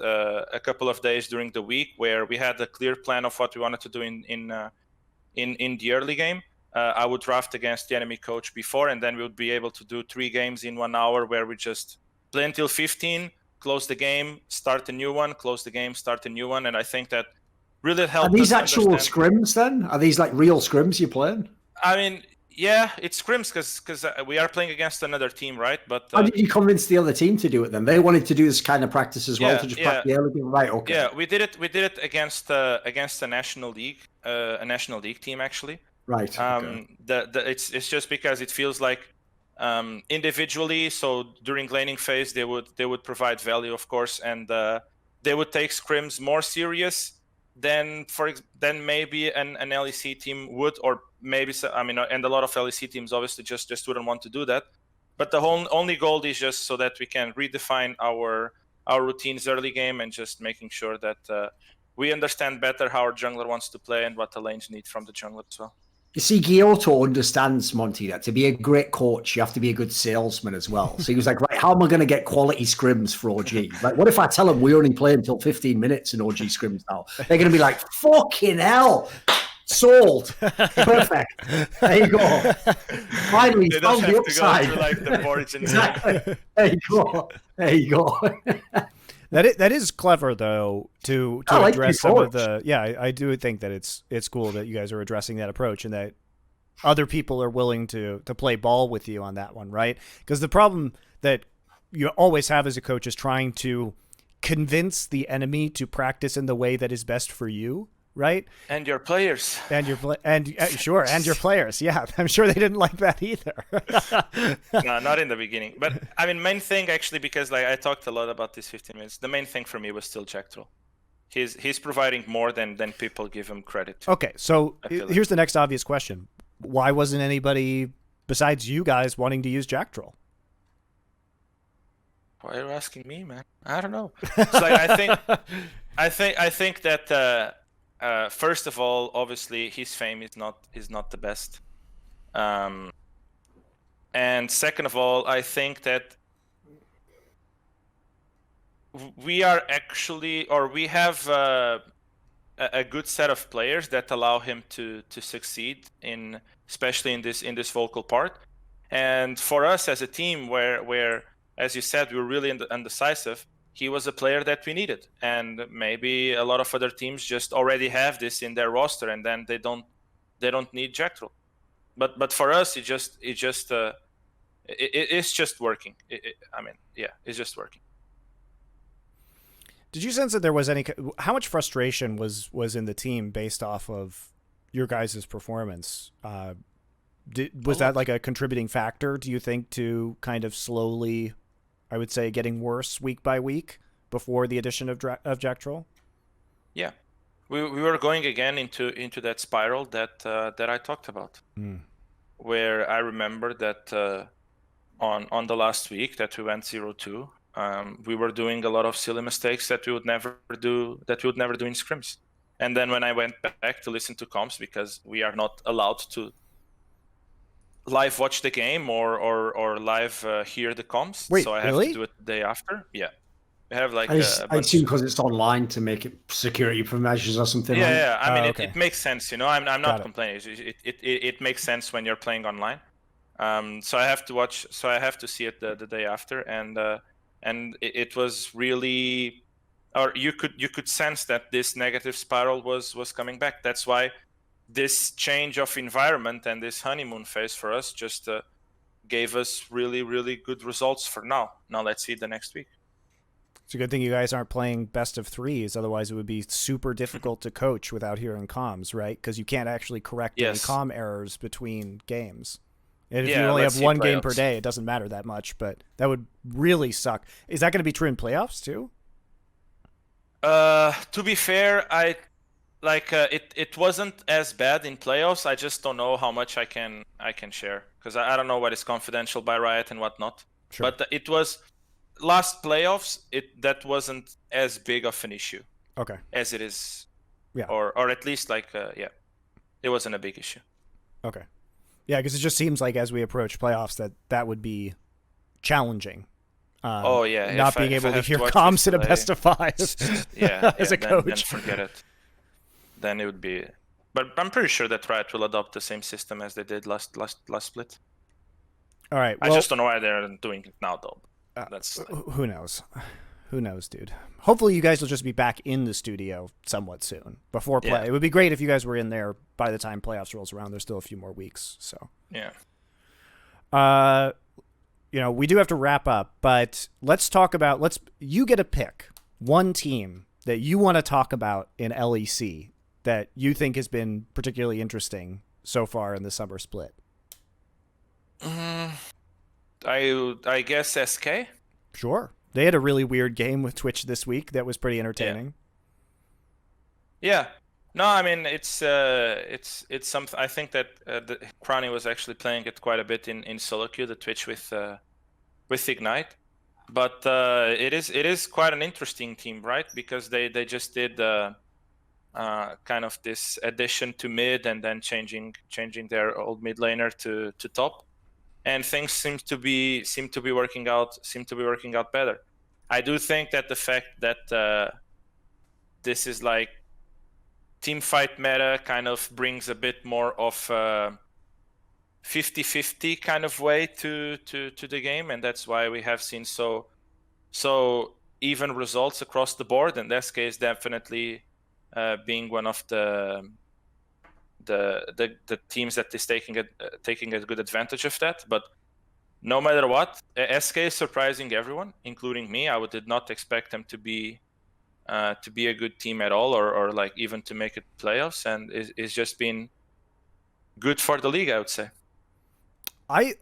D: a couple of days during the week, where we had a clear plan of what we wanted to do in the early game. I would draft against the enemy coach before, and then we would be able to do 3 games in 1 hour, where we just play until 15, close the game, start a new one, close the game, start a new one. And I think that really helped.
B: Are these actual scrims then? Are these like real scrims you're playing?
D: I mean, yeah, it's scrims because we are playing against another team, right? But
B: how did you convince the other team to do it then? They wanted to do this kind of practice as well, to just practice the early game, right? Okay.
D: Yeah, we did it against a national league team actually.
B: Right. Okay.
D: It's just because it feels like individually. So during laning phase, they would provide value, of course, and they would take scrims more serious than maybe an LEC team would, or maybe and a lot of LEC teams obviously just wouldn't want to do that. But the only goal is just so that we can redefine our routines early game and just making sure that we understand better how our jungler wants to play and what the lanes need from the jungler as well.
B: You see, Guilhoto understands, Monty, that to be a great coach, you have to be a good salesman as well. So he was like, right, how am I going to get quality scrims for OG? Like, what if I tell them we only play until 15 minutes in OG scrims now? They're going to be like, fucking hell, sold. Perfect. There you go. Finally,
D: they
B: found the upside.
D: Go like the Origen.
B: Exactly. There you go. There you go.
A: That is clever though to address some of the I do think that it's cool that you guys are addressing that approach and that other people are willing to play ball with you on that one, right? Because the problem that you always have as a coach is trying to convince the enemy to practice in the way that is best for you, right?
D: And your players.
A: And your players. Yeah, I'm sure they didn't like that either.
D: No, not in the beginning. But I mean, main thing actually, because like I talked a lot about this 15 minutes. The main thing for me was still Jactroll. He's providing more than people give him credit to.
A: Okay, so here's the next obvious question: why wasn't anybody besides you guys wanting to use Jactroll?
D: Why are you asking me, man? I don't know. It's like I think that. First of all, obviously his fame is not the best, and second of all, I think that we are actually, or we have a good set of players that allow him to succeed especially in this vocal part, and for us as a team, where as you said, we were really undecisive. He was a player that we needed, and maybe a lot of other teams just already have this in their roster, and then they don't need Jactroll. But for us, it's just working. It's just working.
A: Did you sense that there was how much frustration was in the team based off of your guys' performance? Was that like a contributing factor, do you think, to kind of slowly, I would say, getting worse week by week before the addition of Jactroll? Yeah,
D: we were going again into that spiral that I talked about, where I remember that on the last week that we went 0-2, we were doing a lot of silly mistakes that we would never do in scrims. And then when I went back to listen to comps, because we are not allowed to live watch the game or live hear the comps.
A: Wait,
D: so I have to do it the day after. Yeah, we have like
B: I assume because it's online to make it security measures or something.
D: Yeah. I mean, it makes sense. I'm not complaining. It makes sense when you're playing online. So I have to watch. So I have to see it the day after, and it was really, or you could sense that this negative spiral was coming back. That's why this change of environment and this honeymoon phase for us just gave us really, really good results for now. Now let's see the next week.
A: It's a good thing you guys aren't playing best of threes. Otherwise, it would be super difficult to coach without hearing comms, right? Because you can't actually correct any comm errors between games. And if you only have one game per day, it doesn't matter that much, but that would really suck. Is that going to be true in playoffs too?
D: To be fair, it wasn't as bad in playoffs. I just don't know how much I can share, because I don't know what is confidential by Riot and whatnot. Sure. But it was last playoffs. That wasn't as big of an issue.
A: Okay.
D: As it is.
A: Yeah.
D: Or at least it wasn't a big issue.
A: Okay. Yeah, because it just seems like as we approach playoffs that would be challenging. Not being able to hear comms in a best of five. As a coach.
D: Then forget it. Then it would be, but I'm pretty sure that Riot will adopt the same system as they did last split.
A: All right.
D: I just don't know why they're doing it now, though.
A: Who knows? Who knows, dude? Hopefully you guys will just be back in the studio somewhat soon before play.
D: Yeah.
A: It would be great if you guys were in there by the time playoffs rolls around. There's still a few more weeks, so.
D: Yeah.
A: We do have to wrap up, but let's talk about, you get a pick. One team that you want to talk about in LEC that you think has been particularly interesting so far in the summer split.
D: I guess SK.
A: Sure. They had a really weird game with Twitch this week that was pretty entertaining.
D: Yeah. No, I mean it's something. I think that Crowny was actually playing it quite a bit in solo queue, the Twitch with Ignite, but it is quite an interesting team, right? Because they just did kind of this addition to mid and then changing their old mid laner to top, and things seem to be working out better. I do think that the fact that this is like team fight meta kind of brings a bit more of 50-50 kind of way to the game, and that's why we have seen so even results across the board. And SK is definitely being one of the teams that is taking a good advantage of that. But no matter what, SK is surprising everyone, including me. I did not expect them to be a good team at all, or like even to make it playoffs, and it's just been good for the league, I would say.
A: I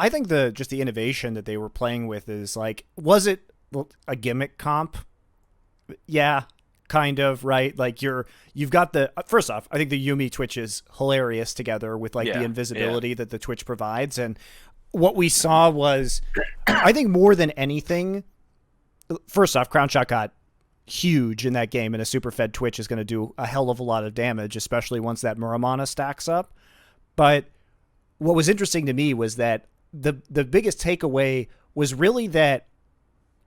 A: think the innovation that they were playing with is like, was it a gimmick comp? Yeah, kind of, right? Like you've got the first off, I think the Yuumi Twitch is hilarious together with like the invisibility that the Twitch provides, and what we saw was, I think more than anything, first off, Crownshot got huge in that game, and a super fed Twitch is going to do a hell of a lot of damage, especially once that Muramana stacks up. But what was interesting to me was that the biggest takeaway was really that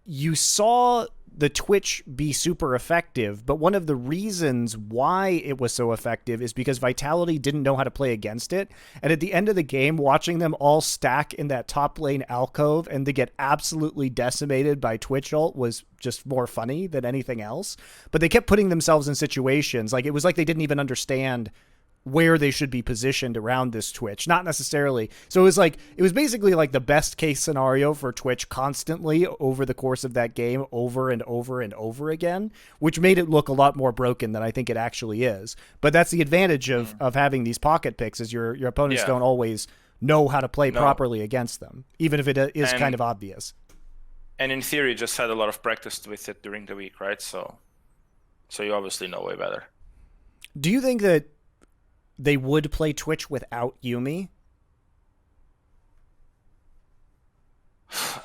A: you saw the Twitch be super effective, but one of the reasons why it was so effective is because Vitality didn't know how to play against it. And at the end of the game, watching them all stack in that top lane alcove and to get absolutely decimated by Twitch ult was just more funny than anything else. But they kept putting themselves in situations, like it was like they didn't even understand where they should be positioned around this Twitch. Not necessarily. So it was basically like the best case scenario for Twitch constantly over the course of that game, over and over and over again, which made it look a lot more broken than I think it actually is. But that's the advantage of having these pocket picks, is your opponents don't always know how to play properly against them, even if it is kind of obvious.
D: And in theory, just had a lot of practice with it during the week, right? So you obviously know way better.
A: Do you think that they would play Twitch without Yuumi?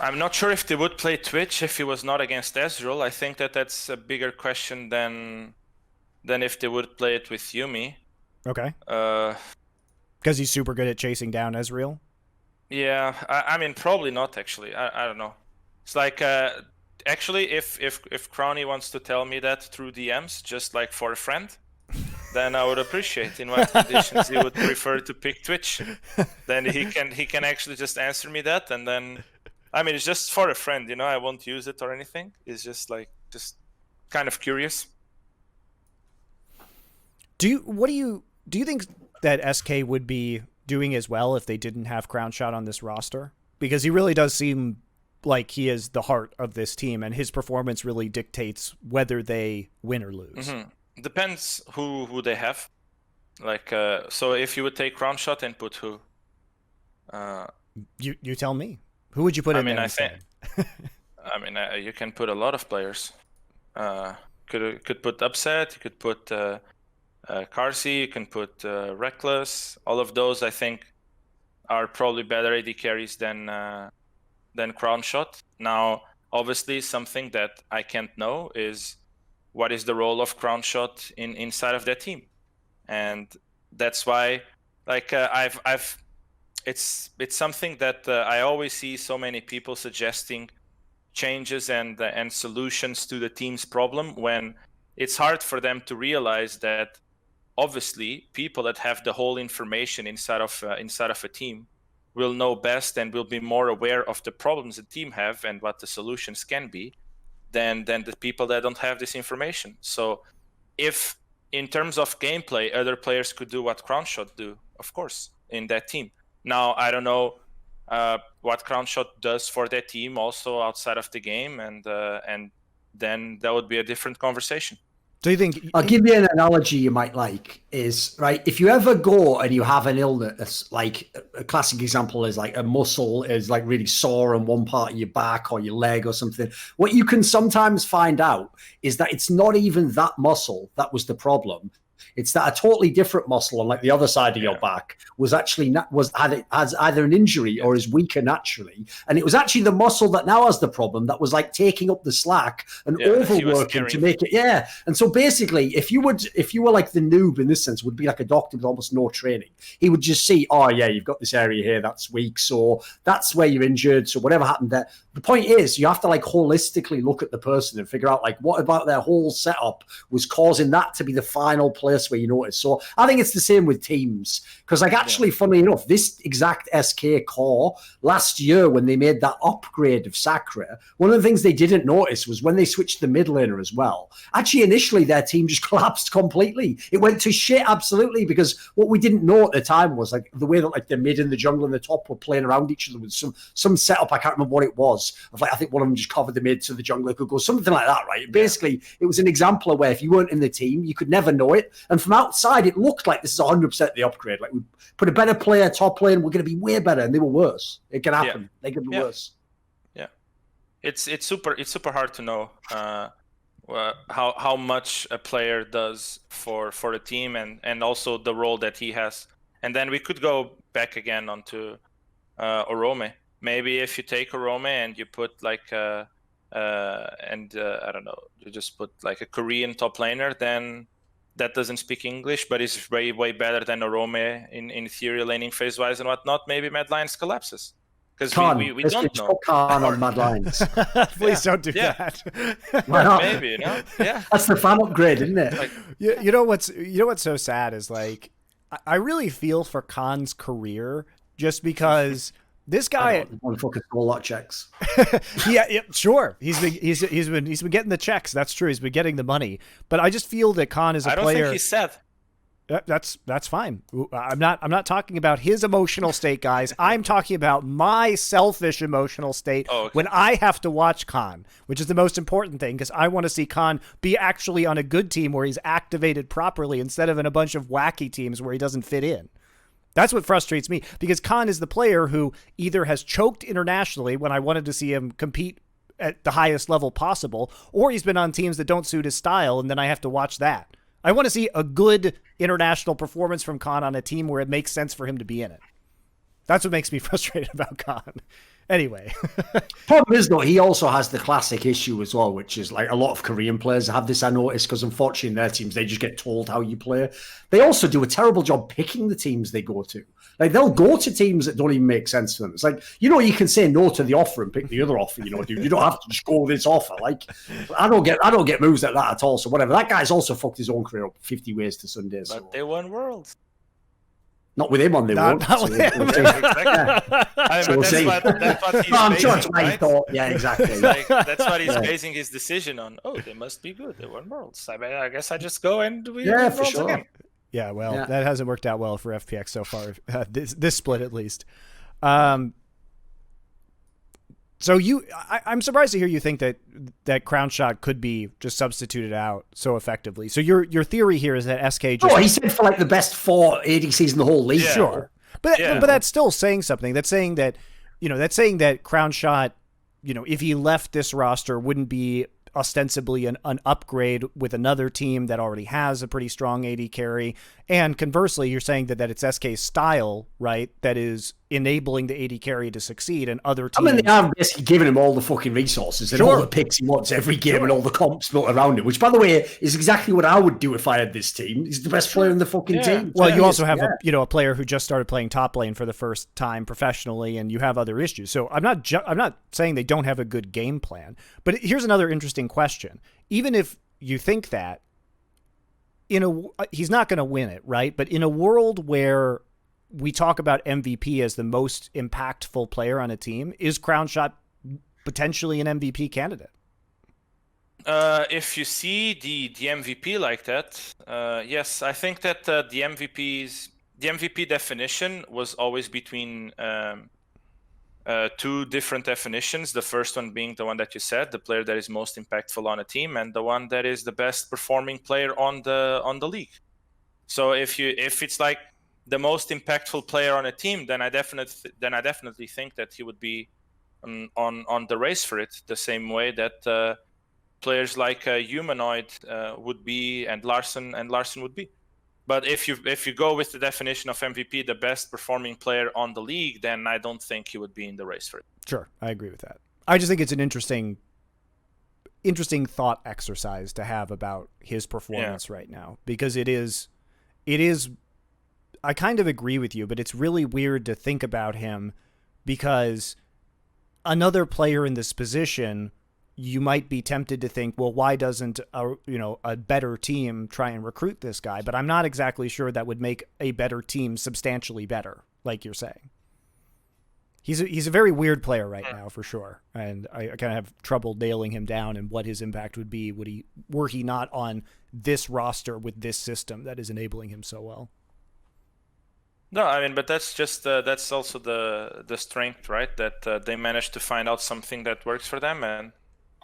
D: I'm not sure if they would play Twitch if he was not against Ezreal. I think that's a bigger question than if they would play it with Yuumi.
A: Okay. Because he's super good at chasing down Ezreal?
D: Yeah, I mean, probably not, actually. I don't know. It's like, actually, if Crowny wants to tell me that through DMs, just like for a friend, then I would appreciate in what conditions he would prefer to pick Twitch. Then he can actually just answer me that, and then, I mean, it's just for a friend, I won't use it or anything. It's just kind of curious.
A: Do you think that SK would be doing as well if they didn't have Crownshot on this roster? Because he really does seem like he is the heart of this team, and his performance really dictates whether they win or lose.
D: Mm-hmm. Depends who they have. Like, so if you would take Crownshot and put who?
A: You tell me. Who would you put in there instead?
D: You can put a lot of players. Could put Upset. You could put Carsey. You can put Reckless. All of those, I think, are probably better AD carries than Crownshot. Now, obviously, something that I can't know is what is the role of Crownshot inside of that team, and that's why, like, it's something that I always see so many people suggesting changes and solutions to the team's problem, when it's hard for them to realize that obviously people that have the whole information inside of a team will know best and will be more aware of the problems the team have and what the solutions can be. than the people that don't have this information. So if in terms of gameplay, other players could do what Crownshot do, of course, in that team. Now, I don't know what Crownshot does for that team also outside of the game, and then that would be a different conversation.
A: Do you think?
B: I'll give you an analogy you might like. Is right if you ever go and you have an illness, like a classic example is like a muscle is like really sore on one part of your back or your leg or something. What you can sometimes find out is that it's not even that muscle that was the problem. It's that a totally different muscle on like the other side of your back was actually has either an injury or is weaker naturally, and it was actually the muscle that now has the problem that was like taking up the slack and overworking to make it. And so basically, if you were like the noob in this sense, would be like a doctor with almost no training. He would just see, oh yeah, you've got this area here that's weak, so that's where you're injured. So whatever happened there. The point is, you have to like holistically look at the person and figure out like what about their whole setup was causing that to be the final place where you notice. So I think it's the same with teams, because like actually, funnily enough, this exact SK core last year when they made that upgrade of Sakura, one of the things they didn't notice was when they switched the mid laner as well. Actually, initially their team just collapsed completely. It went to shit absolutely, because what we didn't know at the time was like the way that like the mid and the jungle and the top were playing around each other with some setup. I can't remember what it was. Of like I think one of them just covered the mid so the jungler could go, something like that, right? Basically, it was an example of where if you weren't in the team, you could never know it. And from outside, it looked like this is 100% the upgrade. Like we put a better player top lane, we're going to be way better, and they were worse. It can happen. They can be worse.
D: Yeah, it's super hard to know how much a player does for the team and also the role that he has. And then we could go back again onto Orome. Maybe if you take Orome and you put like I don't know, you just put like a Korean top laner, then that doesn't speak English, but is way better than Orome in theory laning phase wise and whatnot. Maybe Mad Lions collapses because we don't know.
B: Khan on Mad Lions.
A: Please don't do that.
B: Why not?
D: Maybe, you know,
B: that's the fan upgrade, isn't it?
D: Like,
A: you know what's so sad is like I really feel for Khan's career just because. This guy,
B: motherfucker, a lot of checks.
A: yeah, sure. He's been getting the checks. That's true. He's been getting the money. But I just feel that Khan is a player.
D: I don't think he's sad.
A: That's fine. I'm not talking about his emotional state, guys. I'm talking about my selfish emotional state when I have to watch Khan, which is the most important thing because I want to see Khan be actually on a good team where he's activated properly instead of in a bunch of wacky teams where he doesn't fit in. That's what frustrates me because Khan is the player who either has choked internationally when I wanted to see him compete at the highest level possible, or he's been on teams that don't suit his style, and then I have to watch that. I want to see a good international performance from Khan on a team where it makes sense for him to be in it. That's what makes me frustrated about Khan. Anyway.
B: Problem is, though, he also has the classic issue as well, which is like a lot of Korean players have this, I noticed, because unfortunately in their teams, they just get told how you play. They also do a terrible job picking the teams they go to. Like, they'll go to teams that don't even make sense to them. It's like, you know, you can say no to the offer and pick the other offer, you know, dude. You don't have to just go with this offer. Like, I don't get moves like that at all. So whatever. That guy's also fucked his own career up 50 ways to Sunday.
D: But
B: so.
D: they won Worlds.
B: Not with him on the won't.
A: Not with him.
B: Yeah, exactly.
D: That's what he's basing his decision on. Oh, they must be good. They won Worlds. I mean, I guess I just go and we win
B: for
D: Worlds
B: sure.
D: again.
A: Yeah, well, that hasn't worked out well for FPX so far. This split, at least. So I'm surprised to hear you think that Crownshot could be just substituted out so effectively. So your theory here is that SK just...
B: Oh, he said for like the best 4 ADCs in the whole league.
A: Yeah. Sure. But that's still saying something. That's saying that, Crownshot, if he left this roster, wouldn't be ostensibly an upgrade with another team that already has a pretty strong AD carry. And conversely, you're saying that it's SK's style, right, that is enabling the AD carry to succeed, and other teams...
B: I mean, they are basically giving him all the fucking resources and all the picks he wants every game and all the comps built around him, which, by the way, is exactly what I would do if I had this team. He's the best player in the fucking team.
A: Well, you also have a player who just started playing top lane for the first time professionally, and you have other issues. So I'm not saying they don't have a good game plan, but here's another interesting question. Even if you think that, he's not going to win it, right? But in a world where we talk about MVP as the most impactful player on a team, is Crownshot potentially an MVP candidate?
D: If you see the MVP like that, yes, I think that the MVP definition was always between two different definitions. The first one being the one that you said, the player that is most impactful on a team, and the one that is the best performing player on the league. So if it's like the most impactful player on a team, then I definitely think that he would be on the race for it, the same way that players like Humanoid would be, and Larson would be. But if you go with the definition of MVP, the best performing player on the league, then I don't think he would be in the race for it.
A: Sure, I agree with that. I just think it's an interesting thought exercise to have about his performance right now, because it is. I kind of agree with you, but it's really weird to think about him because another player in this position, you might be tempted to think, well, why doesn't a better team try and recruit this guy? But I'm not exactly sure that would make a better team substantially better, like you're saying. He's a very weird player right now, for sure, and I kind of have trouble nailing him down and what his impact would be were he not on this roster with this system that is enabling him so well.
D: No, I mean, but that's just that's also the strength, right? That they managed to find out something that works for them, and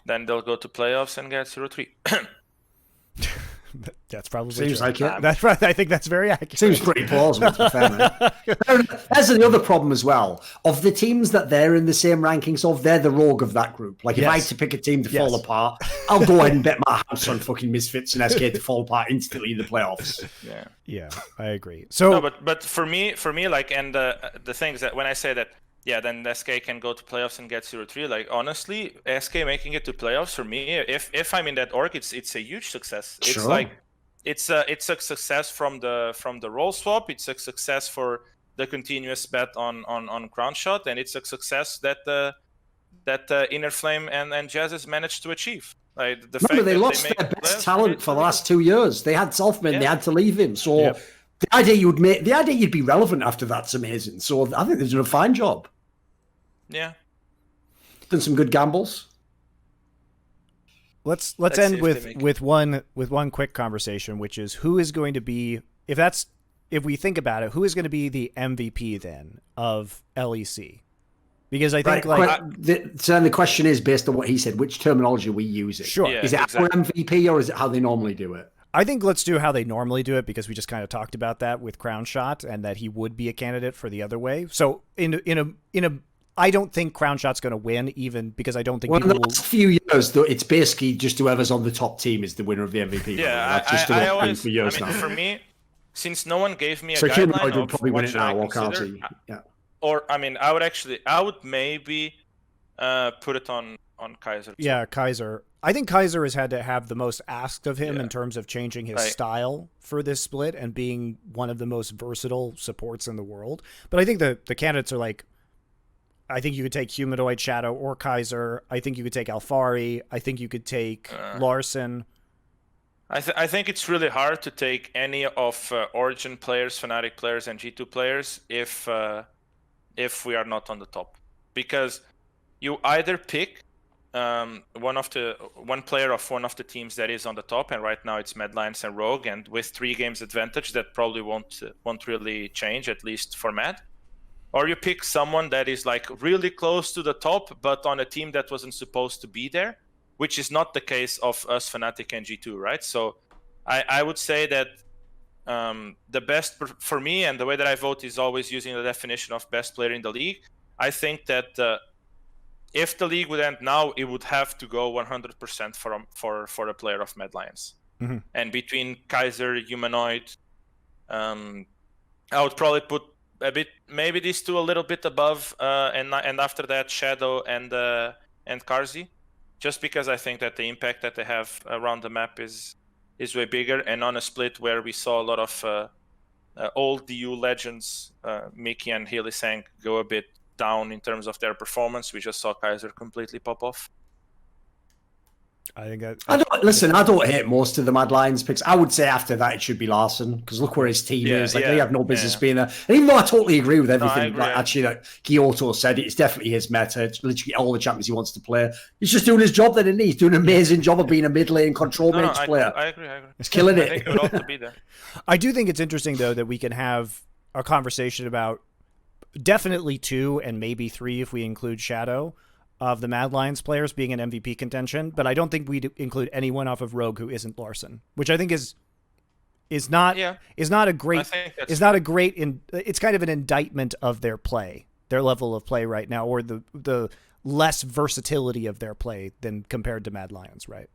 D: then they'll go to playoffs and get 0-3.
A: That's probably
B: seems
A: true.
B: like it.
A: That's right. I think that's very accurate.
B: Seems pretty plausible, to be fair, man. That's the other problem as well. Of the teams that they're in the same rankings of, they're the rogue of that group. Like, if I had to pick a team to fall apart, I'll go ahead and bet my house on fucking Misfits and SK to fall apart instantly in the playoffs.
A: Yeah, I agree. So,
D: no, but for me, like, and the thing is that when I say that, yeah, then SK can go to playoffs and get 0-3. Like, honestly, SK making it to playoffs, for me, if I'm in that org, it's a huge success. It's
B: sure.
D: like it's a success from the role swap. It's a success for the continuous bet on Crownshot, and it's a success that Inner Flame and Jazz has managed to achieve. Like,
B: remember, they lost their best talent for the last 2 years. They had Selfman, they had to leave him. So the idea you'd be relevant after that's amazing. So I think they're doing a fine job.
D: Yeah,
B: done some good gambles.
A: Let's end with one quick conversation, which is who is going to be, if we think about it, who is going to be the MVP then of LEC? Because I think
B: so then the question is, based on what he said, which terminology we use it.
A: Sure.
D: Yeah,
B: is it our MVP or is it how they normally do it?
A: I think let's do how they normally do it, because we just kind of talked about that with Crownshot and that he would be a candidate for the other way. So I don't think Crownshot's going to win, even because I don't think
B: in the last few years, though, it's basically just whoever's on the top team is the winner of the MVP.
D: Yeah,
B: I always, for years now.
D: For me, since no one gave me a
B: guideline,
D: Humanoid
B: would probably win it now, or Kaiser. Yeah.
D: Or I mean, I would maybe put it on Kaiser.
A: Yeah, Kaiser. I think Kaiser has had to have the most asked of him in terms of changing his style for this split and being one of the most versatile supports in the world. But I think the candidates are like, I think you could take Humanoid, Shadow, or Kaiser. I think you could take Alfari. I think you could take Larson.
D: I think it's really hard to take any of Origen players, Fnatic players, and G2 players if we are not on the top, because you either pick one player of one of the teams that is on the top, and right now it's Mad Lions and Rogue, and with 3 games advantage, that probably won't really change, at least for Mad. Or you pick someone that is like really close to the top, but on a team that wasn't supposed to be there, which is not the case of us, Fnatic and G2, right? So I would say that the best for me, and the way that I vote is always using the definition of best player in the league. I think that if the league would end now, it would have to go 100% for a player of Mad Lions.
A: Mm-hmm.
D: And between Kaiser, Humanoid, I would probably put maybe these two a little bit above, and after that Shadow and Karzi, just because I think that the impact that they have around the map is way bigger, and on a split where we saw a lot of old DU legends, Mickey and Healy-Sang, go a bit down in terms of their performance, we just saw Kaiser completely pop off.
A: I think that.
B: I don't hate most of the Mad Lions picks. I would say after that it should be Larson, because look where his team is. Like, they have no business being there. And even though I totally agree with everything actually that Guilhoto said, it's definitely his meta. It's literally all the champions he wants to play. He's just doing his job that he needs. He's doing an amazing job of being a mid lane control mage player.
D: I agree.
B: He's killing it.
D: I think it would also be there.
A: I do think it's interesting, though, that we can have a conversation about definitely 2 and maybe 3 if we include Shadow of the Mad Lions players being an MVP contention, but I don't think we'd include anyone off of Rogue who isn't Larson, which I think is not a great it's kind of an indictment of their play, their level of play right now, or the less versatility of their play than compared to Mad Lions, right?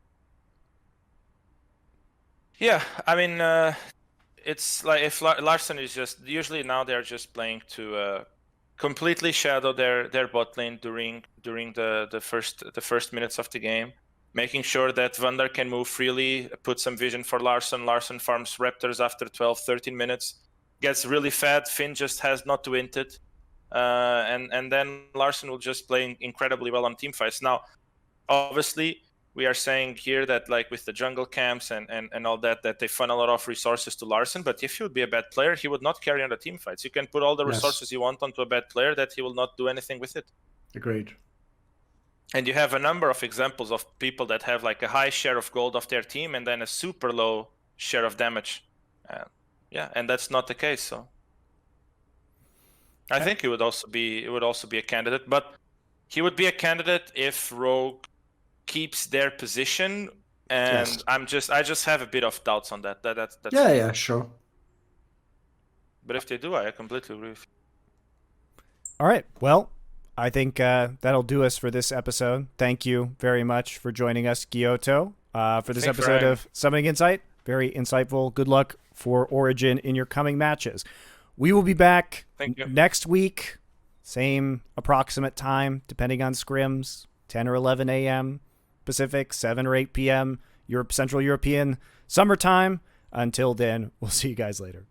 D: Yeah, I mean, it's like if Larson is just usually now they're just playing to completely shadow their bot lane during the first minutes of the game, making sure that Vander can move freely, put some vision for Larson. Larson farms Raptors after 12-13 minutes, gets really fat. Finn just has not to int it, and then Larson will just play incredibly well on team fights. Now, obviously, we are saying here that like with the jungle camps and all that they funnel a lot of resources to Larson, but if he would be a bad player, he would not carry on the team fights. You can put all the resources you want onto a bad player that he will not do anything with it.
B: Agreed.
D: And you have a number of examples of people that have like a high share of gold of their team and then a super low share of damage. And that's not the case. So I think he would also be a candidate, but he would be a candidate if Rogue keeps their position, and I just have a bit of doubts on that. That's
B: sure.
D: But if they do, I completely agree with you.
A: All right, well, I think that'll do us for this episode. Thank you very much for joining us, Guilhoto, for this episode of Summoning Insight. Very insightful. Good luck for Origen in your coming matches. We will be back next week, same approximate time, depending on scrims, 10 or 11 a.m. Pacific, 7 or 8 p.m. Central European summertime. Until then, we'll see you guys later.